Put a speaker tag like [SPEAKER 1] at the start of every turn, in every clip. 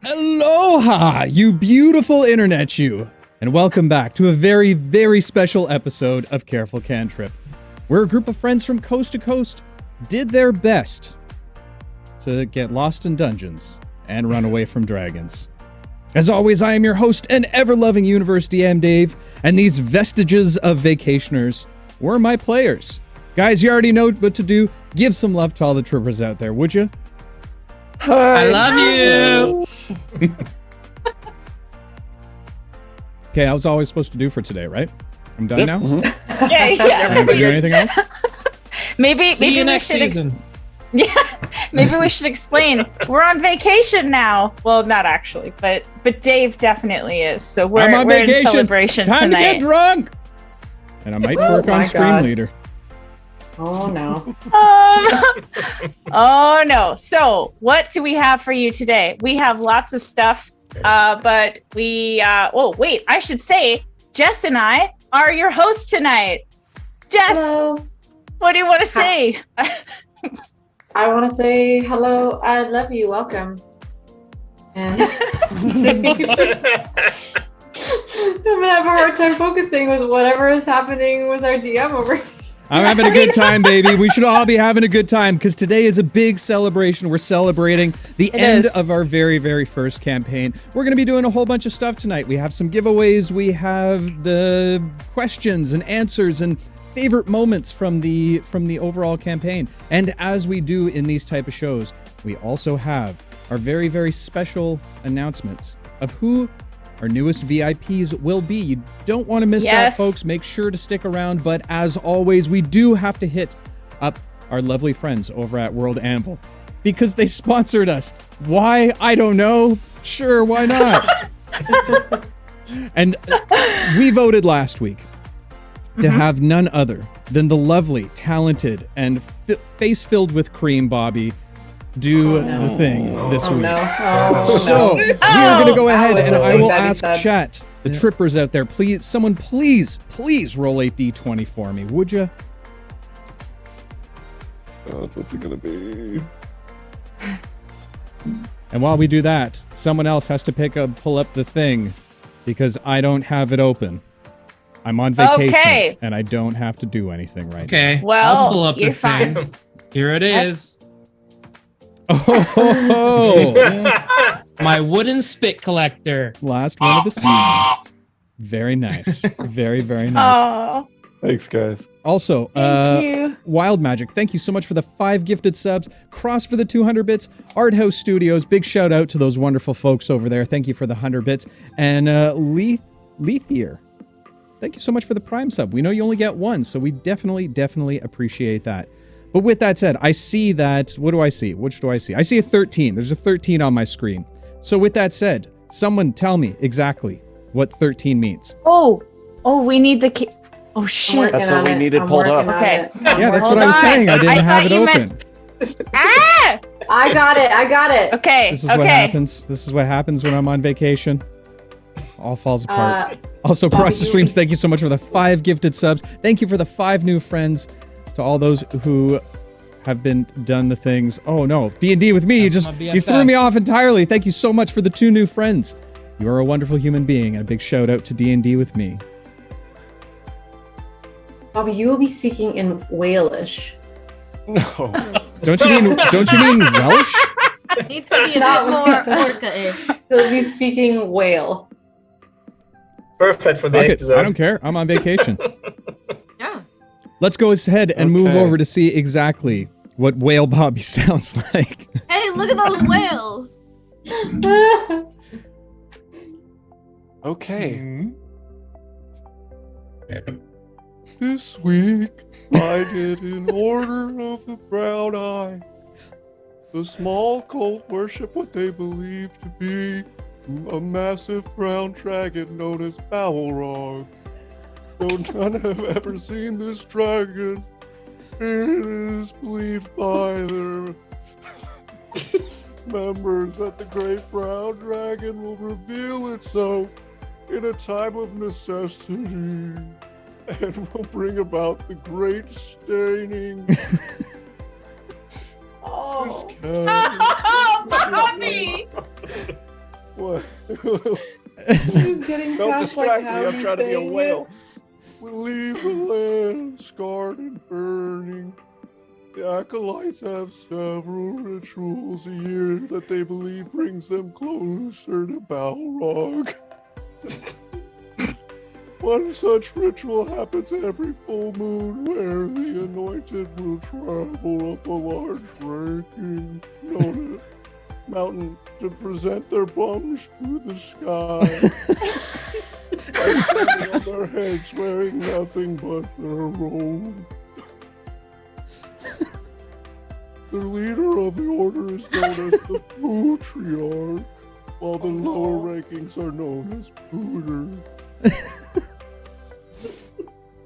[SPEAKER 1] Aloha, you beautiful internet you, and welcome back to a very, very special episode of Careful Cantrip, where a group of friends from coast to coast did their best to get lost in dungeons and run away from dragons. As always, I am your host and ever-loving Universe DM Dave, and these vestiges of vacationers were my players. Guys, you already know what to do. Give some love to all the trippers out there, would you?
[SPEAKER 2] Hi. I love you.
[SPEAKER 1] Okay, I was always supposed to do for today, right? I'm done now?
[SPEAKER 3] Mm-hmm.
[SPEAKER 1] Yeah. Am I do anything else?
[SPEAKER 3] maybe
[SPEAKER 2] you
[SPEAKER 3] we
[SPEAKER 2] next
[SPEAKER 3] should
[SPEAKER 2] season.
[SPEAKER 3] maybe we should explain. We're on vacation now. Well, not actually, but Dave definitely is. So we're in celebration
[SPEAKER 1] Time
[SPEAKER 3] tonight.
[SPEAKER 1] to get drunk! And I might work on Stream Leader.
[SPEAKER 4] Oh no.
[SPEAKER 3] Oh no. So what do we have for you today? We have lots of stuff, but we wait, I should say Jess and I are your hosts tonight. Jess,
[SPEAKER 4] Hello.
[SPEAKER 3] what do you want to say?
[SPEAKER 4] I want to say hello. I love you. Welcome. And I'm gonna have a hard time focusing with whatever is happening with our DM over here.
[SPEAKER 1] I'm having a good time, baby. We should all be having a good time because today is a big celebration. We're celebrating the end of our very, very first campaign. We're going to be doing a whole bunch of stuff tonight. We have some giveaways. We have the questions and answers and favorite moments from the overall campaign. And as we do in these type of shows, we also have our very, very special announcements of who our newest VIPs will be. You don't want to miss that, folks. Make sure to stick around. But as always, we do have to hit up our lovely friends over at World Anvil because they sponsored us. Why? I don't know. Sure, why not? And we voted last week to have none other than the lovely, talented, and face-filled with cream Bobby do the thing this week. So we are going to go ahead and I will ask chat, the trippers out there, please roll a d20 for me, would you?
[SPEAKER 5] What's it going to be?
[SPEAKER 1] And while we do that, someone else has to pull up the thing because I don't have it open. I'm on vacation and I don't have to do anything right now.
[SPEAKER 2] Okay,
[SPEAKER 3] well,
[SPEAKER 2] I'll pull up the thing. Here it is.
[SPEAKER 1] Oh,
[SPEAKER 2] my wooden spit collector.
[SPEAKER 1] Last one of the season. Very nice. Very, very nice.
[SPEAKER 3] Oh,
[SPEAKER 5] Thanks, guys.
[SPEAKER 1] Also,
[SPEAKER 3] thank you.
[SPEAKER 1] Wild Magic, thank you so much for the 5 gifted subs. Cross for the 200 bits. Art House Studios, big shout out to those wonderful folks over there. Thank you for the 100 bits. And Lethier, thank you so much for the Prime sub. We know you only get one, so we definitely appreciate that. But with that said, I see that, what do I see? Which do I see? I see a 13. There's a 13 on my screen. So with that said, someone tell me exactly what 13 means.
[SPEAKER 3] Oh, we need the key. Oh, shit.
[SPEAKER 5] That's what we needed pulled up.
[SPEAKER 3] Okay.
[SPEAKER 1] Yeah, that's what I was saying. I didn't have it open.
[SPEAKER 3] Ah!
[SPEAKER 4] I got it.
[SPEAKER 3] Okay.
[SPEAKER 1] This is what happens. This is what happens when I'm on vacation. All falls apart. Also, Process Streams, thank you so much for the 5 gifted subs. Thank you for the 5 new friends. To all those who have done the things. Oh no, D&D with me. You threw me off entirely. Thank you so much for the 2 new friends. You are a wonderful human being, and a big shout out to D&D with me.
[SPEAKER 4] Bobby, you will be speaking in Walish.
[SPEAKER 5] No.
[SPEAKER 1] Don't you mean Welsh?
[SPEAKER 6] Needs to be a bit more Orca-ish.
[SPEAKER 4] He'll be speaking whale.
[SPEAKER 7] Perfect for the episode.
[SPEAKER 1] I don't care. I'm on vacation.
[SPEAKER 6] Yeah.
[SPEAKER 1] Let's go ahead and move over to see exactly what Whale Bobby sounds like.
[SPEAKER 6] Hey, look at those whales.
[SPEAKER 5] Okay. This week, I did in order of the brown eye. The small cult worship what they believe to be a massive brown dragon known as Balrog. Though none have ever seen this dragon, it is believed by their members that the great brown dragon will reveal itself in a time of necessity and will bring about the great staining.
[SPEAKER 4] Oh,
[SPEAKER 3] Bobby!
[SPEAKER 5] What?
[SPEAKER 4] He's getting
[SPEAKER 5] Don't
[SPEAKER 4] past like
[SPEAKER 5] distract
[SPEAKER 4] how
[SPEAKER 5] me. I'm
[SPEAKER 4] he's
[SPEAKER 5] trying to be a
[SPEAKER 4] saying
[SPEAKER 5] whale. We leave the land scarred and burning. The acolytes have several rituals a year that they believe brings them closer to Balrog. One such ritual happens every full moon where the anointed will travel up a large ranking mountain to present their bums to the sky. By standing on their heads wearing nothing but their robe. The leader of the order is known as the Patriarch, while the lower rankings are known as Pooter.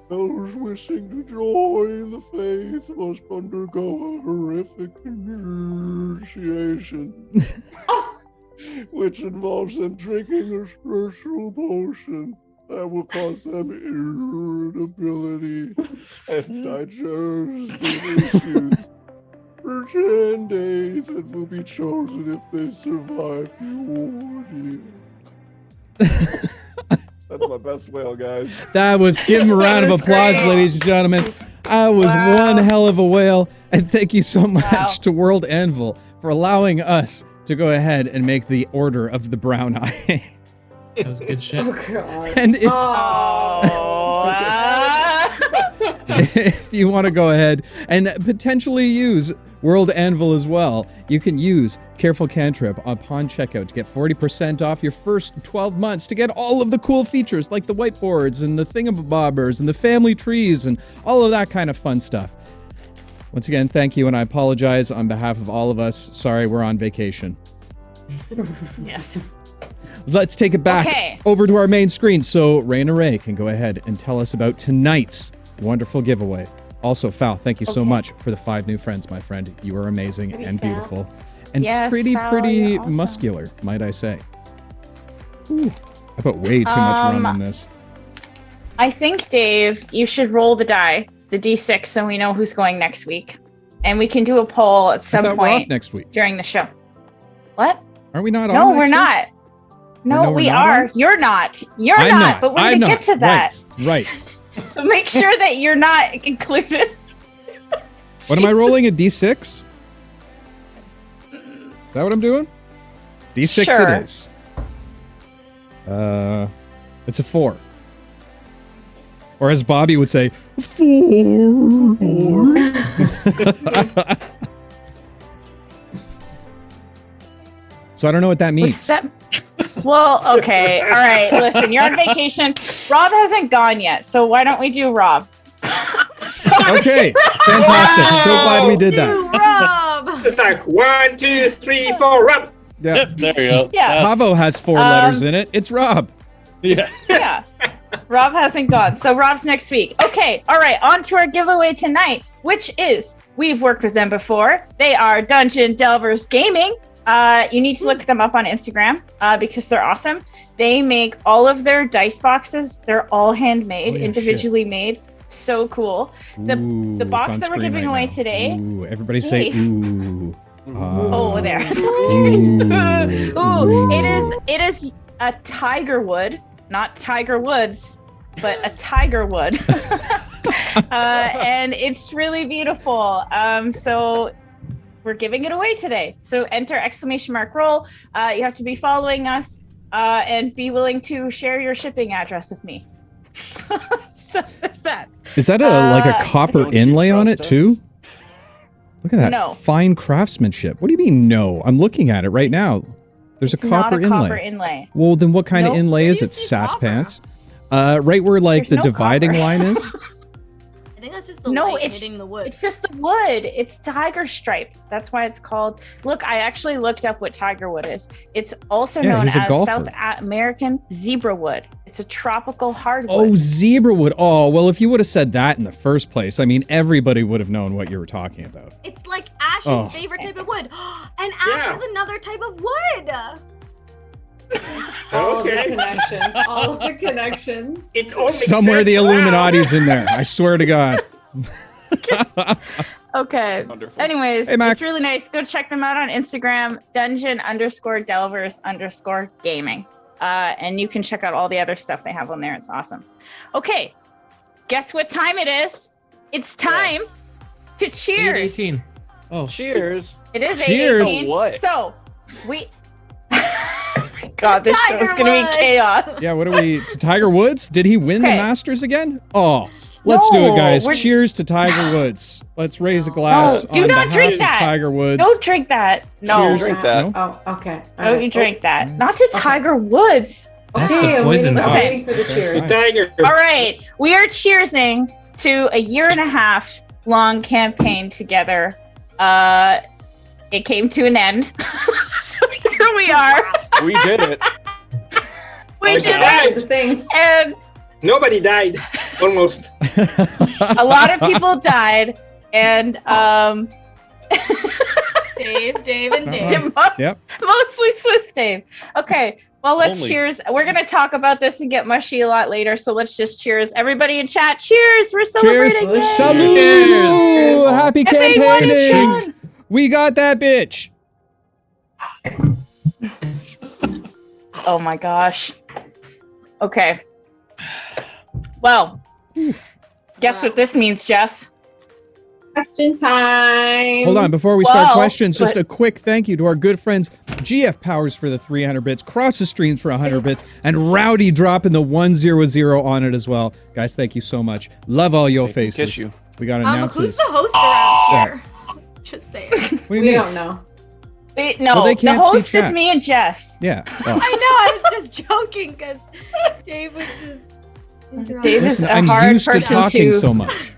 [SPEAKER 5] Those wishing to join the faith must undergo a horrific initiation, which involves them drinking a spiritual potion that will cause them irritability and digestive issues for 10 days and will be chosen if they survive the ordeal. That's my best whale, guys.
[SPEAKER 1] That was, give him a round of applause,
[SPEAKER 3] great.
[SPEAKER 1] ladies and gentlemen. That was one hell of a whale. And thank you so much to World Anvil for allowing us to go ahead and make the Order of the Brown Eye.
[SPEAKER 2] That was good shit.
[SPEAKER 4] Oh god.
[SPEAKER 1] And if, if you want to go ahead and potentially use World Anvil as well, you can use Careful Cantrip upon checkout to get 40% off your first 12 months to get all of the cool features like the whiteboards and the thingamabobbers and the family trees and all of that kind of fun stuff. Once again, thank you, and I apologize on behalf of all of us. Sorry, we're on vacation.
[SPEAKER 3] Yes.
[SPEAKER 1] Let's take it back over to our main screen so Raina Ray can go ahead and tell us about tonight's wonderful giveaway. Also, Fal, thank you so much for the 5 new friends, my friend. You are amazing and beautiful. And pretty
[SPEAKER 3] awesome.
[SPEAKER 1] muscular, might I say. Ooh, I put way too much rum in this.
[SPEAKER 3] I think, Dave, you should roll the die, the D6, so we know who's going next week. And we can do a poll at some
[SPEAKER 1] We're off
[SPEAKER 3] point
[SPEAKER 1] next week.
[SPEAKER 3] during the show. What?
[SPEAKER 1] Are we not on?
[SPEAKER 3] No,
[SPEAKER 1] next
[SPEAKER 3] we're
[SPEAKER 1] week?
[SPEAKER 3] not. No, we
[SPEAKER 1] not
[SPEAKER 3] are.
[SPEAKER 1] on?
[SPEAKER 3] You're not. You're
[SPEAKER 1] I'm
[SPEAKER 3] not. But we're
[SPEAKER 1] I'm
[SPEAKER 3] going to
[SPEAKER 1] not.
[SPEAKER 3] get to that.
[SPEAKER 1] Right.
[SPEAKER 3] Make sure that you're not included.
[SPEAKER 1] What am I rolling? A D6? Is that what I'm doing? D6
[SPEAKER 3] Sure.
[SPEAKER 1] it is. It's a 4. Or as Bobby would say, 4. So I don't know what that means.
[SPEAKER 3] Well, okay. All right. Listen, you're on vacation. Rob hasn't gone yet. So why don't we do Rob?
[SPEAKER 1] Okay. Fantastic. So glad we did that.
[SPEAKER 6] Rob!
[SPEAKER 7] Just like 1, 2, 3, 4, Rob.
[SPEAKER 1] Yeah.
[SPEAKER 8] There you go.
[SPEAKER 3] Yeah.
[SPEAKER 1] Pavo has 4 letters in it. It's Rob.
[SPEAKER 8] Yeah.
[SPEAKER 3] Yeah. Rob hasn't gone. So Rob's next week. Okay. All right. On to our giveaway tonight, which is, we've worked with them before. They are Dungeon Delvers Gaming. You need to look them up on Instagram because they're awesome. They make all of their dice boxes. They're all handmade, individually made. So cool. The box that we're giving away today.
[SPEAKER 1] Ooh, everybody say ooh.
[SPEAKER 3] Oh, there.
[SPEAKER 1] Ooh.
[SPEAKER 3] Ooh, it is a tiger wood, not Tiger Woods, but a tiger wood. And it's really beautiful. So we're giving it away today. So enter !roll. You have to be following us and be willing to share your shipping address with me. So there's that.
[SPEAKER 1] Is that like a copper inlay on it too? Look at that fine craftsmanship. What do you mean no? I'm looking at it right now. There's a copper inlay.
[SPEAKER 3] Copper inlay.
[SPEAKER 1] Well, then what kind of inlay is it? Sass pants? Right where like the dividing line is?
[SPEAKER 6] I think that's just the light hitting the wood.
[SPEAKER 3] It's just the wood. It's tiger stripe. That's why it's called. Look, I actually looked up what tiger wood is. It's also known as South American zebra wood. It's a tropical hardwood.
[SPEAKER 1] Oh, zebra wood. Oh, well, if you would have said that in the first place, I mean, everybody would have known what you were talking about.
[SPEAKER 6] It's like Ash's favorite type of wood. And Ash is another type of wood.
[SPEAKER 4] All of the connections. All of the connections.
[SPEAKER 7] It all makes
[SPEAKER 1] Somewhere
[SPEAKER 7] sense
[SPEAKER 1] the
[SPEAKER 7] now.
[SPEAKER 1] Illuminati's in there. I swear to God.
[SPEAKER 3] Okay.
[SPEAKER 5] Wonderful.
[SPEAKER 3] Anyways,
[SPEAKER 1] Hey, Mac.
[SPEAKER 3] it's really nice. Go check them out on Instagram, dungeon_delvers_gaming. And you can check out all the other stuff they have on there. It's awesome. Okay. Guess what time it is? It's time to cheers.
[SPEAKER 2] 8:18. Oh,
[SPEAKER 5] Cheers.
[SPEAKER 3] It is
[SPEAKER 1] Cheers.
[SPEAKER 3] 8:18.
[SPEAKER 5] What?
[SPEAKER 3] So, we... oh my God, this show is going to be chaos.
[SPEAKER 1] Yeah, what are we? To Tiger Woods? Did he win the
[SPEAKER 3] Okay.
[SPEAKER 1] Masters again? Oh, let's do it,
[SPEAKER 3] No,
[SPEAKER 1] guys.
[SPEAKER 3] we're-
[SPEAKER 1] Cheers to Tiger Woods. Let's raise a glass
[SPEAKER 3] No, do
[SPEAKER 1] on
[SPEAKER 3] not
[SPEAKER 1] behalf
[SPEAKER 3] drink
[SPEAKER 1] of
[SPEAKER 3] that.
[SPEAKER 1] Tiger Woods.
[SPEAKER 3] Don't drink that. No.
[SPEAKER 1] Cheers.
[SPEAKER 5] Drink that.
[SPEAKER 1] No?
[SPEAKER 4] Oh, okay. All
[SPEAKER 3] Don't
[SPEAKER 4] right.
[SPEAKER 3] you drink that. Not to Tiger Woods.
[SPEAKER 2] That's
[SPEAKER 4] Okay,
[SPEAKER 2] the
[SPEAKER 4] I'm
[SPEAKER 2] poison
[SPEAKER 4] waiting,
[SPEAKER 3] dog.
[SPEAKER 4] I'm waiting for the cheers.
[SPEAKER 7] The tiger.
[SPEAKER 3] All right. We are cheersing to a 1.5 year long campaign together. It came to an end. So here we are.
[SPEAKER 5] We did it.
[SPEAKER 3] We
[SPEAKER 7] Oh,
[SPEAKER 3] did
[SPEAKER 7] yeah.
[SPEAKER 3] it.
[SPEAKER 4] The things.
[SPEAKER 3] And
[SPEAKER 7] Nobody died. Almost.
[SPEAKER 3] a lot of people died. And
[SPEAKER 6] Dave, and Dave.
[SPEAKER 1] Yep.
[SPEAKER 3] mostly Swiss Dave. Okay. Well, let's
[SPEAKER 5] Only.
[SPEAKER 3] cheers. We're going to talk about this and get mushy a lot later. So let's just cheers. Everybody in chat, cheers. We're celebrating.
[SPEAKER 4] Cheers.
[SPEAKER 3] Yay.
[SPEAKER 1] Salute!
[SPEAKER 7] Cheers.
[SPEAKER 1] Happy
[SPEAKER 3] Everyone in
[SPEAKER 1] campaigning!
[SPEAKER 3] chat.
[SPEAKER 1] We got that bitch.
[SPEAKER 3] Oh my gosh. Okay. Well, guess what this means, Jess?
[SPEAKER 4] Question time.
[SPEAKER 1] Hold on, before we start
[SPEAKER 3] Well,
[SPEAKER 1] questions, just
[SPEAKER 3] but-
[SPEAKER 1] a quick thank you to our good friends GF Powers for the 300 bits, Cross the Streams for 100 bits, and Rowdy dropping the 100 on it as well. Guys, thank you so much. Love all your
[SPEAKER 5] They can
[SPEAKER 1] faces.
[SPEAKER 5] kiss you.
[SPEAKER 1] We got to announce
[SPEAKER 6] Who's
[SPEAKER 1] this.
[SPEAKER 6] the host around here? Just saying.
[SPEAKER 1] What do you
[SPEAKER 4] We
[SPEAKER 1] mean?
[SPEAKER 4] don't know.
[SPEAKER 3] Wait, no,
[SPEAKER 1] Well, they
[SPEAKER 3] the
[SPEAKER 1] can't see
[SPEAKER 3] host is
[SPEAKER 1] chat.
[SPEAKER 3] me and Jess.
[SPEAKER 1] Yeah. Oh.
[SPEAKER 6] I know, I was just joking because Dave was just interrupting.
[SPEAKER 3] Dave is
[SPEAKER 1] Listen,
[SPEAKER 3] a
[SPEAKER 1] I'm
[SPEAKER 3] hard
[SPEAKER 1] used to
[SPEAKER 3] person
[SPEAKER 1] talking
[SPEAKER 3] to.
[SPEAKER 1] so much.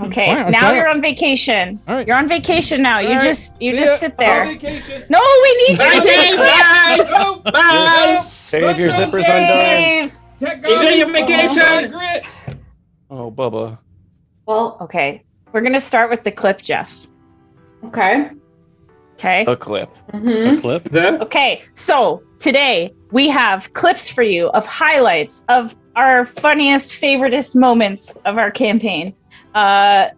[SPEAKER 3] Okay,
[SPEAKER 1] Wow,
[SPEAKER 3] now
[SPEAKER 1] shut
[SPEAKER 3] you're
[SPEAKER 1] up.
[SPEAKER 3] on vacation.
[SPEAKER 1] All right.
[SPEAKER 3] You're on vacation now.
[SPEAKER 1] All
[SPEAKER 3] You
[SPEAKER 1] right.
[SPEAKER 3] just
[SPEAKER 1] See ya.
[SPEAKER 3] just sit there.
[SPEAKER 1] vacation.
[SPEAKER 3] No, we need you
[SPEAKER 7] Bye,
[SPEAKER 3] to
[SPEAKER 7] Dave.
[SPEAKER 3] be
[SPEAKER 7] Bye. Bye.
[SPEAKER 5] Dave, your zipper's undone.
[SPEAKER 3] Dave.
[SPEAKER 7] Enjoy your vacation.
[SPEAKER 5] Oh, Bubba.
[SPEAKER 4] Well,
[SPEAKER 3] Okay, we're gonna start with the clip, Jess.
[SPEAKER 4] okay.
[SPEAKER 3] Okay.
[SPEAKER 5] A clip.
[SPEAKER 4] Mm-hmm.
[SPEAKER 5] Clip?
[SPEAKER 7] The
[SPEAKER 3] Okay, so today we have clips for you of highlights of our funniest, favoritist moments of our campaign. And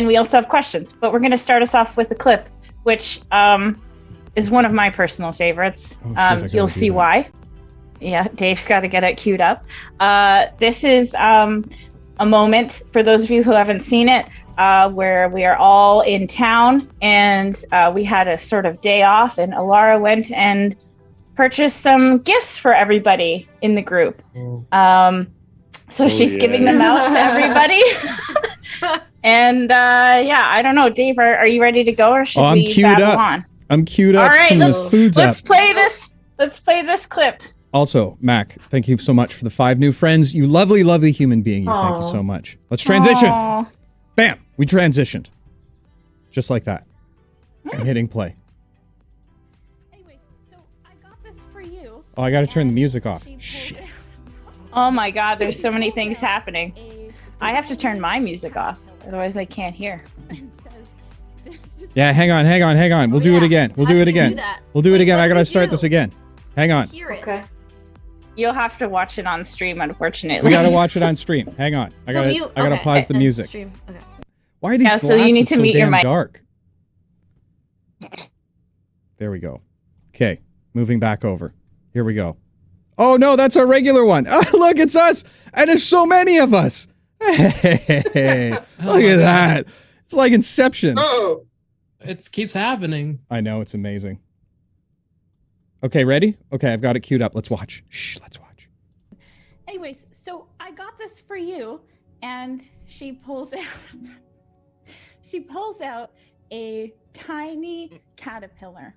[SPEAKER 3] we also have questions, but we're going to start us off with a clip, which is one of my personal favorites.
[SPEAKER 1] Oh, shit, I gotta
[SPEAKER 3] You'll
[SPEAKER 1] do
[SPEAKER 3] see
[SPEAKER 1] that.
[SPEAKER 3] why. Yeah, Dave's got to get it queued up. This is a moment, for those of you who haven't seen it, where we are all in town and we had a sort of day off, and Alara went and purchased some gifts for everybody in the group. So she's giving them out to everybody. And yeah, I don't know, Dave, are you ready to go, or should
[SPEAKER 1] I'm
[SPEAKER 3] we
[SPEAKER 1] queued
[SPEAKER 3] battle
[SPEAKER 1] up.
[SPEAKER 3] on?
[SPEAKER 1] I'm queued up.
[SPEAKER 3] All right,
[SPEAKER 1] and the food's
[SPEAKER 3] Let's
[SPEAKER 1] up.
[SPEAKER 3] play this. Let's play this clip.
[SPEAKER 1] Also, Mac, thank you so much for the 5 new friends. You lovely, lovely human being. You. Thank you
[SPEAKER 4] Aw.
[SPEAKER 1] so much. Let's transition.
[SPEAKER 3] Aw.
[SPEAKER 1] Bam. We transitioned. Just like that. I'm hitting play.
[SPEAKER 8] Anyways, so I got this for you.
[SPEAKER 1] Oh, I got to turn the music off.
[SPEAKER 8] She pulls
[SPEAKER 1] Shh.
[SPEAKER 8] out
[SPEAKER 3] Oh my God, there's so many things happening.
[SPEAKER 8] a
[SPEAKER 3] I have to turn my music off, otherwise I can't hear.
[SPEAKER 8] and says, "This is
[SPEAKER 1] Yeah, hang on. We'll do it
[SPEAKER 6] yeah.
[SPEAKER 1] again. We'll
[SPEAKER 6] How
[SPEAKER 1] do it
[SPEAKER 6] can you
[SPEAKER 1] again.
[SPEAKER 6] do that?
[SPEAKER 1] We'll do it
[SPEAKER 6] Wait,
[SPEAKER 1] again.
[SPEAKER 6] what
[SPEAKER 1] I
[SPEAKER 6] do
[SPEAKER 1] gotta
[SPEAKER 6] we
[SPEAKER 1] start
[SPEAKER 6] do?
[SPEAKER 1] this again. Hang on.
[SPEAKER 6] Hear it.
[SPEAKER 4] Okay.
[SPEAKER 3] You'll have to watch it on stream, unfortunately.
[SPEAKER 1] We gotta watch it on stream. Hang on. I
[SPEAKER 6] So
[SPEAKER 1] gotta.
[SPEAKER 6] mute-
[SPEAKER 1] I gotta
[SPEAKER 6] okay,
[SPEAKER 1] pause the
[SPEAKER 6] and
[SPEAKER 1] music.
[SPEAKER 6] stream. Okay.
[SPEAKER 1] Why are these
[SPEAKER 3] Yeah,
[SPEAKER 1] glasses
[SPEAKER 3] so you need to
[SPEAKER 1] so
[SPEAKER 3] mute your
[SPEAKER 1] damn
[SPEAKER 3] mic.
[SPEAKER 1] dark? There we go. Okay, moving back over. Here we go. Oh no, that's our regular one. Oh, look, it's us, and there's so many of us. Hey,
[SPEAKER 2] Oh
[SPEAKER 1] look
[SPEAKER 2] my
[SPEAKER 1] at
[SPEAKER 2] God.
[SPEAKER 1] that. It's like Inception.
[SPEAKER 7] oh,
[SPEAKER 2] it keeps happening.
[SPEAKER 1] I know, it's amazing. Okay, ready? Okay, I've got it queued up. Let's watch. Shh, let's watch.
[SPEAKER 8] Anyways, so I got this for you, and she pulls out a tiny caterpillar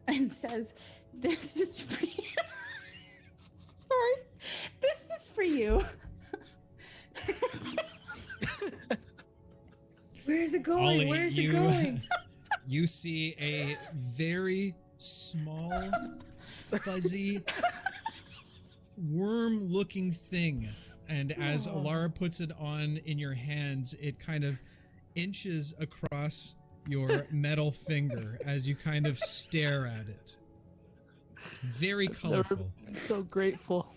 [SPEAKER 8] and says, "This is for you." Sorry. This is for you.
[SPEAKER 6] Where's it going?
[SPEAKER 9] Ollie,
[SPEAKER 6] Where's it
[SPEAKER 9] you-
[SPEAKER 6] going?
[SPEAKER 9] You see a very small, fuzzy, worm-looking thing, and as Alara puts it on in your hands, it kind of inches across your metal finger as you kind of stare at it. Very colorful.
[SPEAKER 10] So grateful.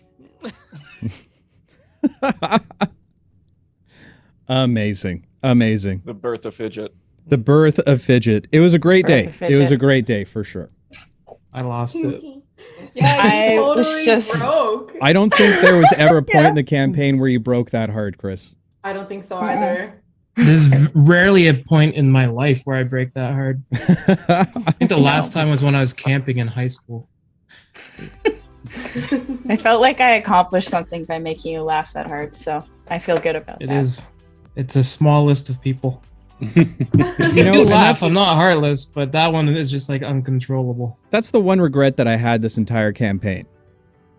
[SPEAKER 1] Amazing. Amazing.
[SPEAKER 5] The birth of Fidget.
[SPEAKER 1] The birth of Fidget. It was a great
[SPEAKER 3] Birth
[SPEAKER 1] day.
[SPEAKER 3] of
[SPEAKER 1] It was
[SPEAKER 3] Fidget.
[SPEAKER 1] a great day for sure.
[SPEAKER 2] I lost it.
[SPEAKER 4] Yeah,
[SPEAKER 3] I
[SPEAKER 4] you
[SPEAKER 3] was
[SPEAKER 4] totally
[SPEAKER 3] just-
[SPEAKER 4] broke.
[SPEAKER 1] I don't think there was ever a point in the campaign where you broke that hard, Chris.
[SPEAKER 4] I don't think so either.
[SPEAKER 2] There's rarely a point in my life where I break that hard. I think the last time was when I was camping in high school.
[SPEAKER 3] I felt like I accomplished something by making you laugh that hard, so I feel good about
[SPEAKER 2] It
[SPEAKER 3] that.
[SPEAKER 2] is. It's a small list of people.
[SPEAKER 1] You
[SPEAKER 2] You
[SPEAKER 1] know,
[SPEAKER 2] do
[SPEAKER 1] and
[SPEAKER 2] laugh. I'm not heartless, but that one is just like uncontrollable.
[SPEAKER 1] that's the one regret that I had this entire campaign,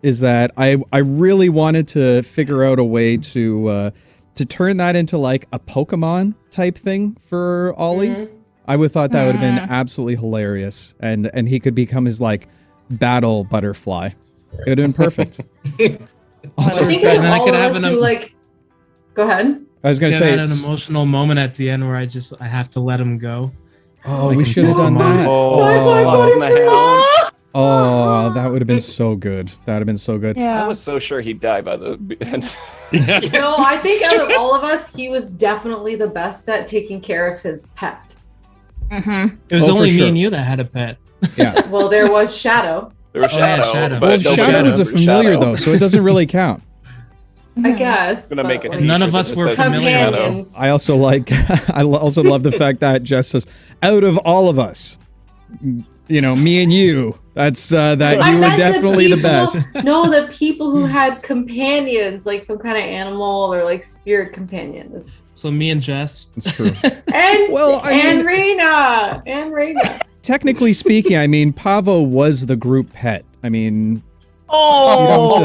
[SPEAKER 1] is that I really wanted to figure out a way to turn that into like a Pokemon type thing for Ollie.
[SPEAKER 4] Mhm.
[SPEAKER 1] I would thought that would have been absolutely hilarious, and he could become his like battle butterfly. It would have been perfect. Also,
[SPEAKER 4] I think
[SPEAKER 2] And
[SPEAKER 4] of
[SPEAKER 2] then I
[SPEAKER 4] all
[SPEAKER 2] could
[SPEAKER 4] of
[SPEAKER 2] have
[SPEAKER 4] us
[SPEAKER 2] an
[SPEAKER 4] who like. Go ahead.
[SPEAKER 1] I was gonna
[SPEAKER 2] Get
[SPEAKER 1] say,
[SPEAKER 2] an
[SPEAKER 1] it's-
[SPEAKER 2] emotional moment at the end where I have to let him go.
[SPEAKER 1] oh,
[SPEAKER 2] Like
[SPEAKER 1] we
[SPEAKER 2] in
[SPEAKER 1] should have done
[SPEAKER 2] Pokemon.
[SPEAKER 1] that.
[SPEAKER 5] Fox and the Hound.
[SPEAKER 1] Oh, that would have been so good. That would have been so good.
[SPEAKER 5] I
[SPEAKER 3] Yeah.
[SPEAKER 5] was so sure he'd die by the end.
[SPEAKER 4] No, I think out of all of us, he was definitely the best at taking care of his pet.
[SPEAKER 3] Mm-hmm.
[SPEAKER 2] It was
[SPEAKER 1] Oh, for
[SPEAKER 2] only me
[SPEAKER 1] sure.
[SPEAKER 2] and you that had a pet.
[SPEAKER 1] Yeah.
[SPEAKER 4] Well, there was Shadow,
[SPEAKER 5] There was
[SPEAKER 2] Oh, yeah,
[SPEAKER 5] Shadow.
[SPEAKER 2] Shadow.
[SPEAKER 5] But
[SPEAKER 1] Well,
[SPEAKER 5] nobody
[SPEAKER 1] Shadow was a
[SPEAKER 5] remembers
[SPEAKER 1] familiar
[SPEAKER 5] Shadow.
[SPEAKER 1] though, so it doesn't really count.
[SPEAKER 4] I guess.
[SPEAKER 5] I'm gonna make
[SPEAKER 4] but,
[SPEAKER 5] a
[SPEAKER 4] like,
[SPEAKER 5] t-shirt
[SPEAKER 2] None of
[SPEAKER 5] that
[SPEAKER 2] us
[SPEAKER 5] just
[SPEAKER 2] were
[SPEAKER 5] says
[SPEAKER 2] familiar.
[SPEAKER 5] Shadow.
[SPEAKER 4] companions.
[SPEAKER 1] I also like. I also love the fact that Jess says, "Out of all of us, me and you, that's that
[SPEAKER 4] I
[SPEAKER 1] you were
[SPEAKER 4] meant
[SPEAKER 1] definitely the
[SPEAKER 4] people-
[SPEAKER 1] best."
[SPEAKER 4] No, the people who had companions, like some kind of animal or like spirit companion.
[SPEAKER 2] So me and Jess.
[SPEAKER 1] It's true.
[SPEAKER 4] And
[SPEAKER 1] Well, I
[SPEAKER 4] and
[SPEAKER 1] mean-
[SPEAKER 4] Reina.
[SPEAKER 1] Technically speaking, I mean, Pavo was the group pet. I mean,
[SPEAKER 3] Oh.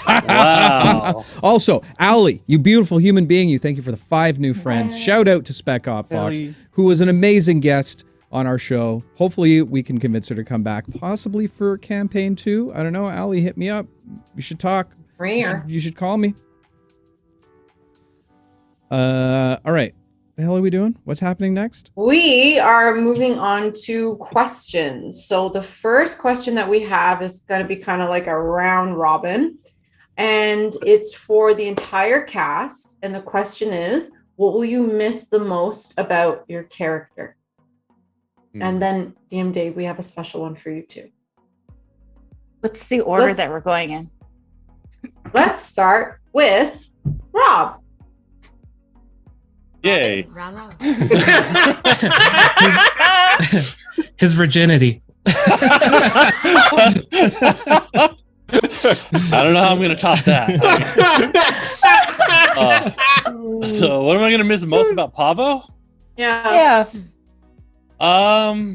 [SPEAKER 10] Wow.
[SPEAKER 1] Also, Allie, you beautiful human being, you thank you for the 5 new friends. Shout out to Spec Op Fox,
[SPEAKER 5] Allie.
[SPEAKER 1] who was an amazing guest on our show. Hopefully, we can convince her to come back, possibly for campaign 2. I don't know. Allie, hit me up. We should talk.
[SPEAKER 4] Rare.
[SPEAKER 1] You should call me. All right. The hell are we doing? What's happening next?
[SPEAKER 4] We are moving on to questions. So the first question that we have is going to be kind of like a round robin, and it's for the entire cast. And the question is, what will you miss the most about your character? And then DM Dave, we have a special one for you too.
[SPEAKER 3] What's the order
[SPEAKER 4] Let's-
[SPEAKER 3] that we're going in?
[SPEAKER 4] Let's start with Rob.
[SPEAKER 10] Yay.
[SPEAKER 6] Round round.
[SPEAKER 2] His virginity.
[SPEAKER 10] I don't know how I'm gonna top that. So what am I gonna miss the most about Pavo?
[SPEAKER 4] Yeah.
[SPEAKER 3] Yeah.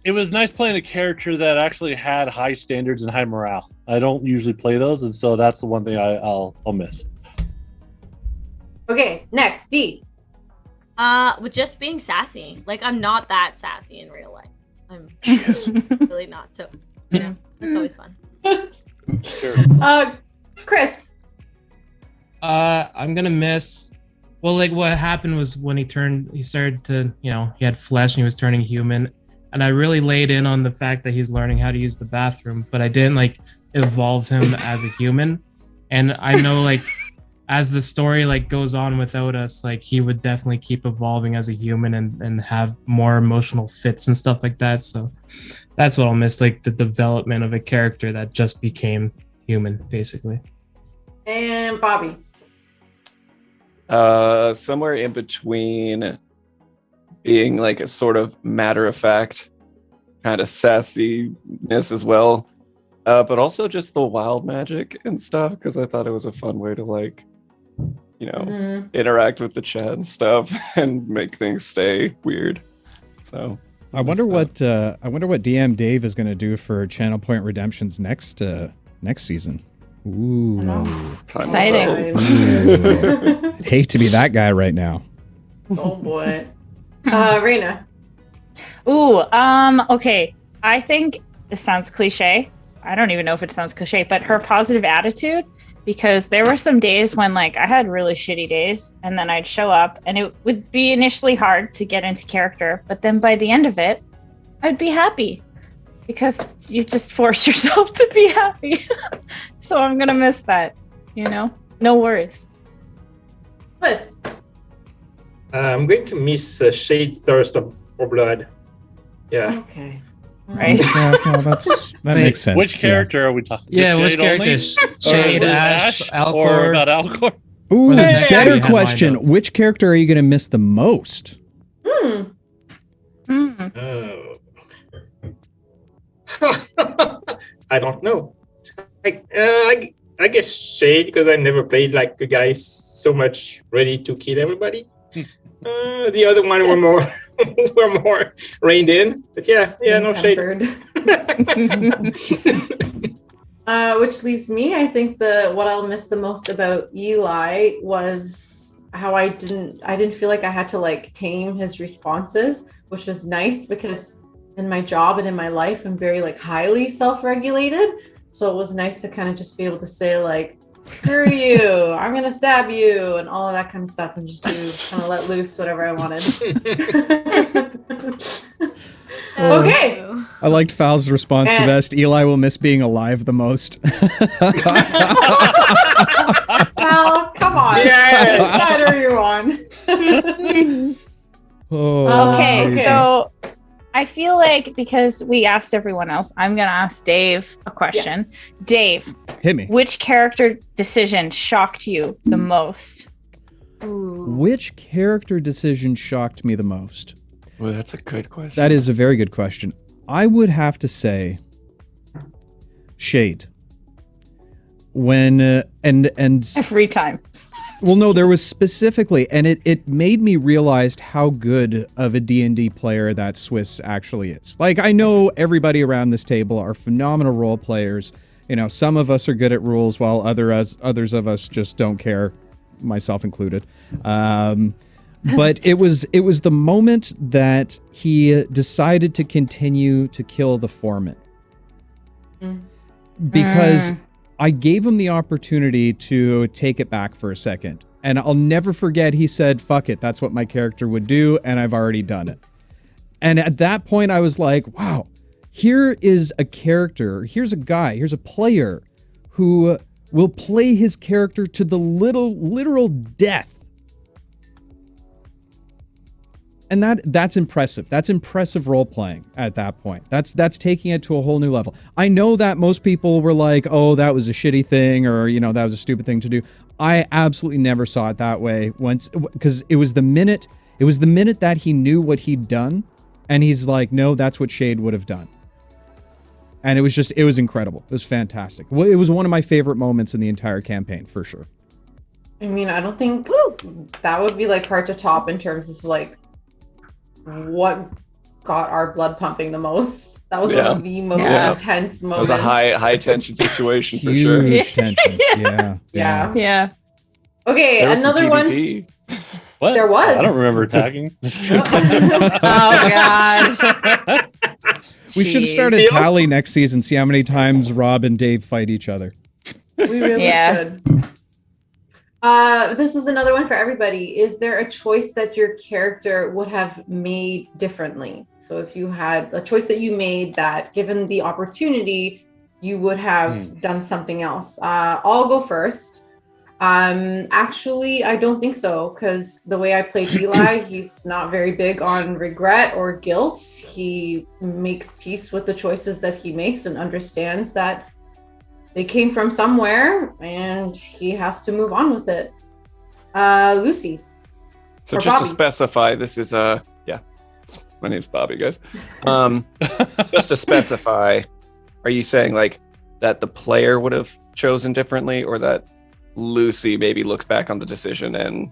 [SPEAKER 10] It was nice playing a character that actually had high standards and high morale. I don't usually play those, and so that's the one thing I'll miss.
[SPEAKER 4] Okay, next, D.
[SPEAKER 6] With just being sassy. Like, I'm not that sassy in real life. I'm really not. So, it's always fun.
[SPEAKER 4] Chris.
[SPEAKER 2] I'm gonna miss. Well, like what happened was when he started to, he had flesh and he was turning human, and I really laid in on the fact that he was learning how to use the bathroom, but I didn't like evolve him as a human. And I know like as the story like goes on without us, like he would definitely keep evolving as a human and have more emotional fits and stuff like that. So that's what I'll miss, like the development of a character that just became human, basically.
[SPEAKER 4] And Bobby.
[SPEAKER 5] Somewhere in between being like a sort of matter-of-fact kind of sassiness as well, but also just the wild magic and stuff, because I thought it was a fun way to like, interact with the chat and stuff and make things stay weird. So
[SPEAKER 1] I wonder what DM Dave is going to do for Channel Point Redemption's next season. Ooh.
[SPEAKER 3] Exciting.
[SPEAKER 1] Ooh. I'd hate to be that guy right now.
[SPEAKER 4] Oh boy. Reina.
[SPEAKER 3] Ooh, okay. I think this sounds cliche. I don't even know if it sounds cliche, but her positive attitude, because there were some days when like I had really shitty days and then I'd show up and it would be initially hard to get into character, but then by the end of it, I'd be happy because you just force yourself to be happy. So I'm going to miss that, no worries.
[SPEAKER 4] Swiss.
[SPEAKER 7] I'm going to miss Shade Thirst for Blood. Yeah.
[SPEAKER 4] Okay.
[SPEAKER 3] Right.
[SPEAKER 1] Yeah, well, that makes sense.
[SPEAKER 10] Which character are we talking?
[SPEAKER 2] Yeah, which
[SPEAKER 10] Shade
[SPEAKER 2] character?
[SPEAKER 10] only?
[SPEAKER 2] Shade,
[SPEAKER 10] Or
[SPEAKER 2] Ash,
[SPEAKER 10] Or
[SPEAKER 2] Alcor.
[SPEAKER 10] about Alcor?
[SPEAKER 1] Ooh,
[SPEAKER 2] Or the next one
[SPEAKER 1] better
[SPEAKER 2] you had
[SPEAKER 1] question.
[SPEAKER 2] lined up.
[SPEAKER 1] Which character are you going to miss the most?
[SPEAKER 3] Hmm.
[SPEAKER 7] Oh. I don't know. I guess Shade, because I never played like a guy so much ready to kill everybody. The other one were more were more reined in. But yeah, no Shade.
[SPEAKER 4] Which leaves me, I think what I'll miss the most about Eli was how I didn't feel like I had to like tame his responses, which was nice because in my job and in my life I'm very like highly self-regulated. So it was nice to kind of just be able to say like, screw you, I'm gonna stab you, and all of that kind of stuff, and just kind of let loose whatever I wanted. Okay.
[SPEAKER 1] I liked Fal's response the
[SPEAKER 4] And-
[SPEAKER 1] best. Eli will miss being alive the most.
[SPEAKER 4] Well, come on.
[SPEAKER 7] Yes.
[SPEAKER 4] What side are you on?
[SPEAKER 1] Oh,
[SPEAKER 3] Okay,
[SPEAKER 1] amazing.
[SPEAKER 3] so I feel like because we asked everyone else, I'm gonna ask Dave a question.
[SPEAKER 4] Yes.
[SPEAKER 3] Dave,
[SPEAKER 1] Hit me.
[SPEAKER 3] which character decision shocked you the most?
[SPEAKER 1] Which character decision shocked me the most?
[SPEAKER 5] Well, that's a good question.
[SPEAKER 1] That is a very good question. I would have to say Shade. When and
[SPEAKER 3] Every time.
[SPEAKER 1] well, no, there was specifically, and it made me realize how good of a D&D player that Swiss actually is. Like, I know everybody around this table are phenomenal role players. You know, some of us are good at rules, while others of us just don't care, myself included. But it was the moment that he decided to continue to kill the foreman. Because I gave him the opportunity to take it back for a second. And I'll never forget, he said, fuck it, that's what my character would do, and I've already done it. And at that point, I was like, wow, here is a character, here's a guy, here's a player who will play his character to the literal death. And that's impressive. That's impressive role playing at that point. That's taking it to a whole new level. I know that most people were like, "Oh, that was a shitty thing," or that was a stupid thing to do. I absolutely never saw it that way once, because it was the minute that he knew what he'd done, and he's like, "No, that's what Shade would have done." And it was incredible. It was fantastic. Well, it was one of my favorite moments in the entire campaign, for sure.
[SPEAKER 4] I mean, I don't think that would be like hard to top in terms of like what got our blood pumping the most. That was one of the most intense
[SPEAKER 5] It
[SPEAKER 4] moments.
[SPEAKER 5] was a high tension situation for
[SPEAKER 1] Huge
[SPEAKER 5] sure.
[SPEAKER 1] tension. Yeah.
[SPEAKER 3] Yeah.
[SPEAKER 4] Okay,
[SPEAKER 5] There was some
[SPEAKER 4] another one.
[SPEAKER 5] PvP.
[SPEAKER 10] What?
[SPEAKER 4] There was.
[SPEAKER 10] I don't remember attacking.
[SPEAKER 3] Oh god.
[SPEAKER 1] We should
[SPEAKER 3] Jeez.
[SPEAKER 1] start a tally next season, see how many times Rob and Dave fight each other.
[SPEAKER 4] We really
[SPEAKER 3] Yeah.
[SPEAKER 4] should. This is another one for everybody. Is there a choice that your character would have made differently? So if you had a choice that you made that, given the opportunity, you would have done something else. I'll go first. Actually, I don't think so, because the way I played Eli, he's not very big on regret or guilt. He makes peace with the choices that he makes and understands that they came from somewhere and he has to move on with it. Lucy.
[SPEAKER 5] So
[SPEAKER 4] Or
[SPEAKER 5] just to
[SPEAKER 4] Bobby.
[SPEAKER 5] specify, this is my name's Bobby, guys. Just to specify, are you saying like that the player would have chosen differently, or that Lucy maybe looks back on the decision and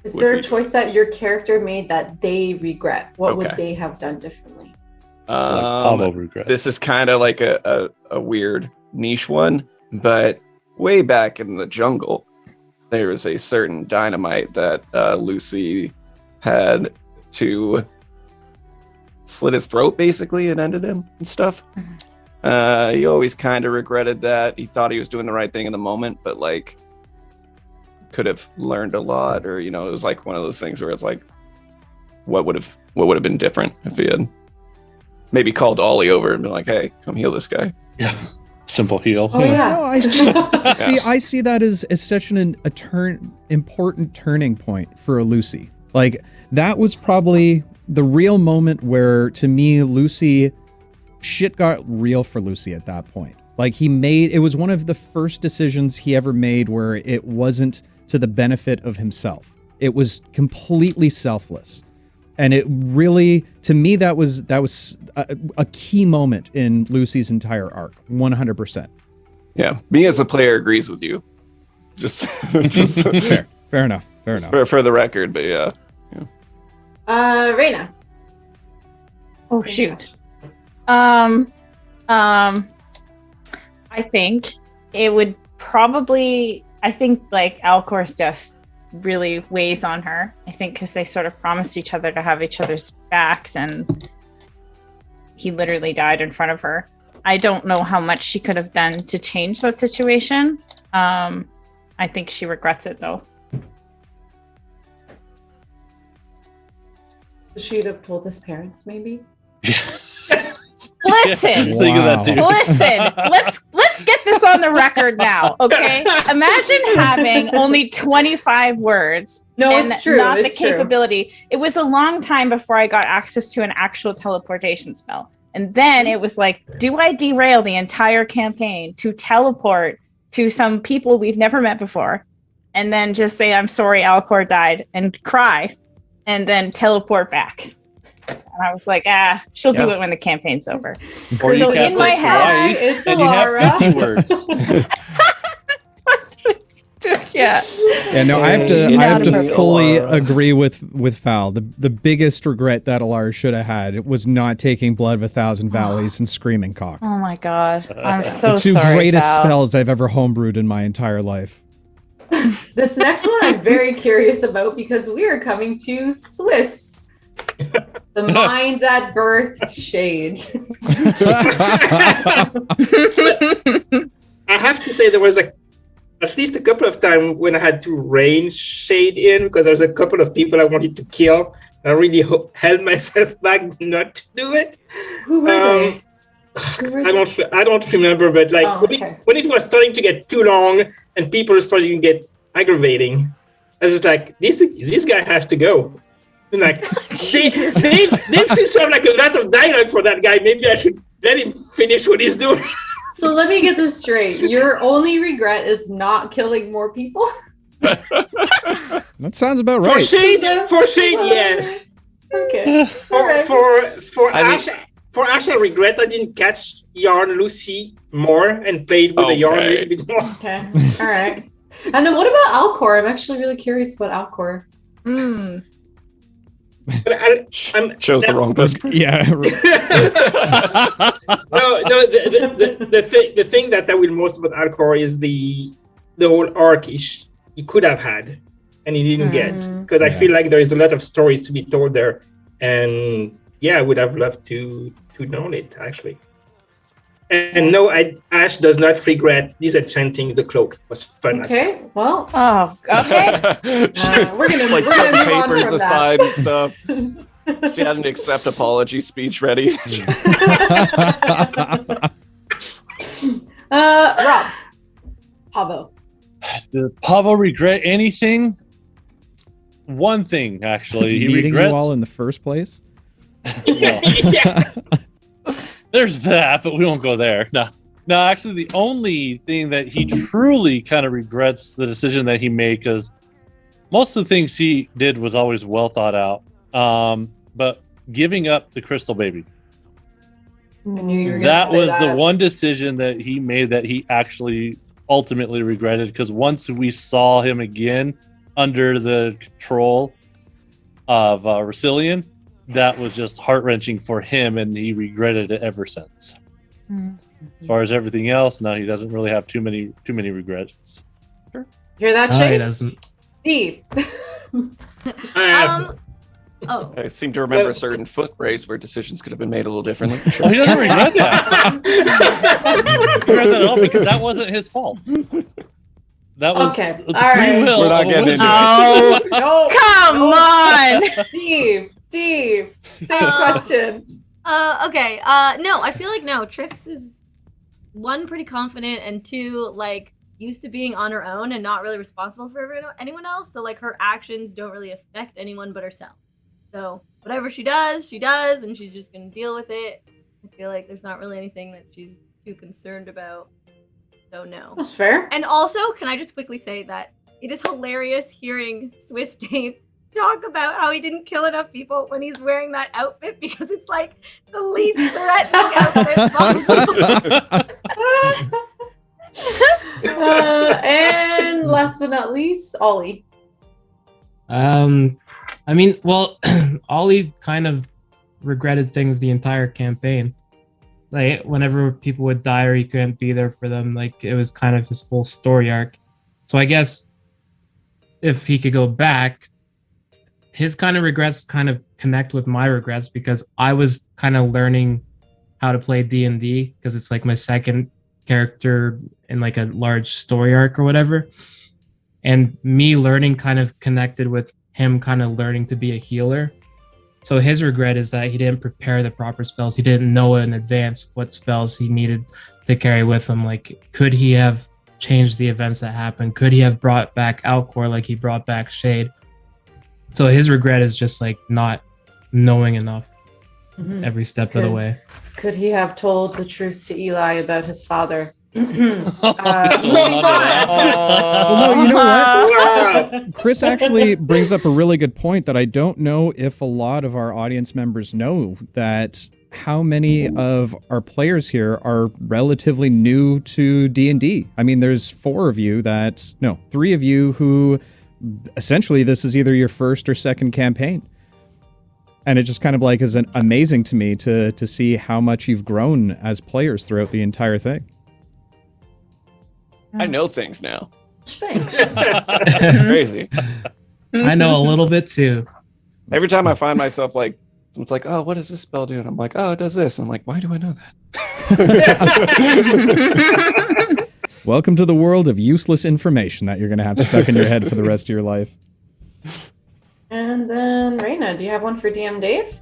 [SPEAKER 4] Is
[SPEAKER 5] would
[SPEAKER 4] there a
[SPEAKER 5] be-
[SPEAKER 4] choice that your character made that they regret? What would
[SPEAKER 5] Okay.
[SPEAKER 4] they have done differently?
[SPEAKER 10] Pablo regret.
[SPEAKER 5] this is kind of like a weird niche one, but way back in the jungle, there was a certain dynamite that Lucy had to slit his throat, basically, and ended him and stuff. He always kind of regretted that. He thought he was doing the right thing in the moment, but like could have learned a lot, or it was like one of those things where it's like, what would have been different if he had maybe called Ollie over and been like, "Hey, come heal this guy."
[SPEAKER 10] Yeah. Simple heal.
[SPEAKER 4] Oh yeah.
[SPEAKER 1] No, I see that as such an important turning point for Lucy. Like, that was probably the real moment where, to me, Lucy, shit got real for Lucy at that point. Like, it was one of the first decisions he ever made where it wasn't to the benefit of himself. It was completely selfless. And it really, to me, that was a key moment in Lucy's entire arc, 100%.
[SPEAKER 5] Yeah, me as a player agrees with you. Just
[SPEAKER 1] Fair enough.
[SPEAKER 5] For the record, but yeah.
[SPEAKER 4] Reina.
[SPEAKER 3] Oh shoot. I think it would probably. I think like Alcor's death really weighs on her. I think because they sort of promised each other to have each other's backs, and he literally died in front of her. I don't know how much she could have done to change that situation. I think she regrets it though.
[SPEAKER 4] She'd have told his parents, maybe.
[SPEAKER 3] Listen, listen. Let's get this on the record now, okay? Imagine having only 25 words.
[SPEAKER 4] No,
[SPEAKER 3] and
[SPEAKER 4] it's true.
[SPEAKER 3] Not
[SPEAKER 4] it's
[SPEAKER 3] the capability. True. It was a long time before I got access to an actual teleportation spell, and then it was like, do I derail the entire campaign to teleport to some people we've never met before, and then just say I'm sorry, Alcor died, and cry, and then teleport back? And I was like, she'll do it when the campaign's over.
[SPEAKER 10] Or
[SPEAKER 3] so in my head,
[SPEAKER 4] it's
[SPEAKER 10] and
[SPEAKER 4] Alara.
[SPEAKER 10] You have 50 words.
[SPEAKER 3] Yeah.
[SPEAKER 1] Yeah, no, I have to fully agree with Val. The biggest regret that Alara should have had was not taking Blood of 1,000 Valleys and Screaming Cock.
[SPEAKER 3] Oh my god. I'm so
[SPEAKER 1] the two
[SPEAKER 3] sorry,
[SPEAKER 1] greatest
[SPEAKER 3] Val.
[SPEAKER 1] spells I've ever homebrewed in my entire life.
[SPEAKER 4] This next one I'm very curious about because we are coming to Swiss. The mind that birthed Shade.
[SPEAKER 7] I have to say there was at least a couple of times when I had to rein Shade in because there was a couple of people I wanted to kill. I really held myself back not to do it.
[SPEAKER 4] Who were they?
[SPEAKER 7] I don't remember, but like when it was starting to get too long and people were starting to get aggravating, I was just like, this guy has to go. And like they seem to have like a lot of dialogue for that guy. Maybe I should let him finish what he's doing.
[SPEAKER 4] So let me get this straight. Your only regret is not killing more people?
[SPEAKER 1] That sounds about right.
[SPEAKER 7] For Shade, yes.
[SPEAKER 4] Okay.
[SPEAKER 7] For Ash, I regret I didn't catch Yarn Lucy more and played with the Yarn a little bit more.
[SPEAKER 4] Okay. All right. And then what about Alcor? I'm actually really curious about Alcor.
[SPEAKER 7] But
[SPEAKER 5] chose the wrong person.
[SPEAKER 1] Yeah.
[SPEAKER 7] No. The thing that I will most about Alcor is the whole arc he could have had and he didn't get, because I feel like there is a lot of stories to be told there, and I would have loved to know it actually. And no, Ash does not regret disenchanting the cloak. It was fun.
[SPEAKER 4] Okay, well.
[SPEAKER 3] Oh, okay.
[SPEAKER 4] We're gonna
[SPEAKER 5] like
[SPEAKER 4] move
[SPEAKER 5] papers
[SPEAKER 4] on from
[SPEAKER 5] aside
[SPEAKER 4] that.
[SPEAKER 5] and stuff. She had an accept apology speech ready.
[SPEAKER 4] Rob. Pavo.
[SPEAKER 10] Did Pavo regret anything? One thing, actually. He
[SPEAKER 1] Meeting
[SPEAKER 10] regrets
[SPEAKER 1] you all in the first place?
[SPEAKER 10] There's that, but we won't go there. No, actually, the only thing that he truly kind of regrets the decision that he made, because most of the things he did was always well thought out. But giving up the crystal baby.
[SPEAKER 4] I knew you were gonna
[SPEAKER 10] That
[SPEAKER 4] say
[SPEAKER 10] was
[SPEAKER 4] that.
[SPEAKER 10] the one decision that he made that he actually ultimately regretted, because once we saw him again under the control of Rosillian, that was just heart-wrenching for him, and he regretted it ever since. As far as everything else, no, he doesn't really have too many regrets.
[SPEAKER 4] Hear that,
[SPEAKER 2] He
[SPEAKER 4] Shade?
[SPEAKER 2] doesn't.
[SPEAKER 4] Steve.
[SPEAKER 5] I seem to remember a certain foot race where decisions could have been made a little differently.
[SPEAKER 10] Oh, he doesn't regret that. He doesn't regret that at all, because that wasn't his fault. That was
[SPEAKER 4] Okay,
[SPEAKER 10] the
[SPEAKER 4] all
[SPEAKER 10] free
[SPEAKER 4] right.
[SPEAKER 10] will.
[SPEAKER 5] We're not
[SPEAKER 10] of a
[SPEAKER 5] getting
[SPEAKER 10] wizard.
[SPEAKER 5] into it.
[SPEAKER 3] Oh, come on.
[SPEAKER 4] Steve, same question.
[SPEAKER 6] Okay. No, I feel like no. Trix is one, pretty confident, and two, like used to being on her own and not really responsible for anyone else. So like her actions don't really affect anyone but herself. So whatever she does, and she's just gonna deal with it. I feel like there's not really anything that she's too concerned about. So no.
[SPEAKER 4] That's fair.
[SPEAKER 6] And also, can I just quickly say that it is hilarious hearing Swiss Dave talk about how he didn't kill enough people when he's wearing that outfit, because it's like the least threatening outfit possible.
[SPEAKER 4] And last but not least, Ollie.
[SPEAKER 2] I mean, well, Ollie kind of regretted things the entire campaign. Like whenever people would die or he couldn't be there for them, like it was kind of his whole story arc. So I guess if he could go back, his kind of regrets kind of connect with my regrets, because I was kind of learning how to play D&D, because it's like my second character in like a large story arc or whatever. And me learning kind of connected with him kind of learning to be a healer. So his regret is that he didn't prepare the proper spells. He didn't know in advance what spells he needed to carry with him. Like, could he have changed the events that happened? Could he have brought back Alcor like he brought back Shade? So his regret is just like not knowing enough every step of the way.
[SPEAKER 4] Could he have told the truth to Eli about his father?
[SPEAKER 1] Well, no, you know what? Chris actually brings up a really good point that I don't know if a lot of our audience members know, that how many of our players here are relatively new to D&D. I mean, there's three of you who essentially this is either your first or second campaign. And it just kind of like is amazing to me to see how much you've grown as players throughout the entire thing.
[SPEAKER 5] I know things now.
[SPEAKER 4] Thanks.
[SPEAKER 5] Crazy.
[SPEAKER 2] I know a little bit too.
[SPEAKER 5] Every time I find myself like, it's like, oh, what does this spell do? And I'm like, oh, it does this. I'm like, why do I know that?
[SPEAKER 1] Welcome to the world of useless information that you're going to have stuck in your head for the rest of your life.
[SPEAKER 4] And then, Raina, do you have one for DM Dave?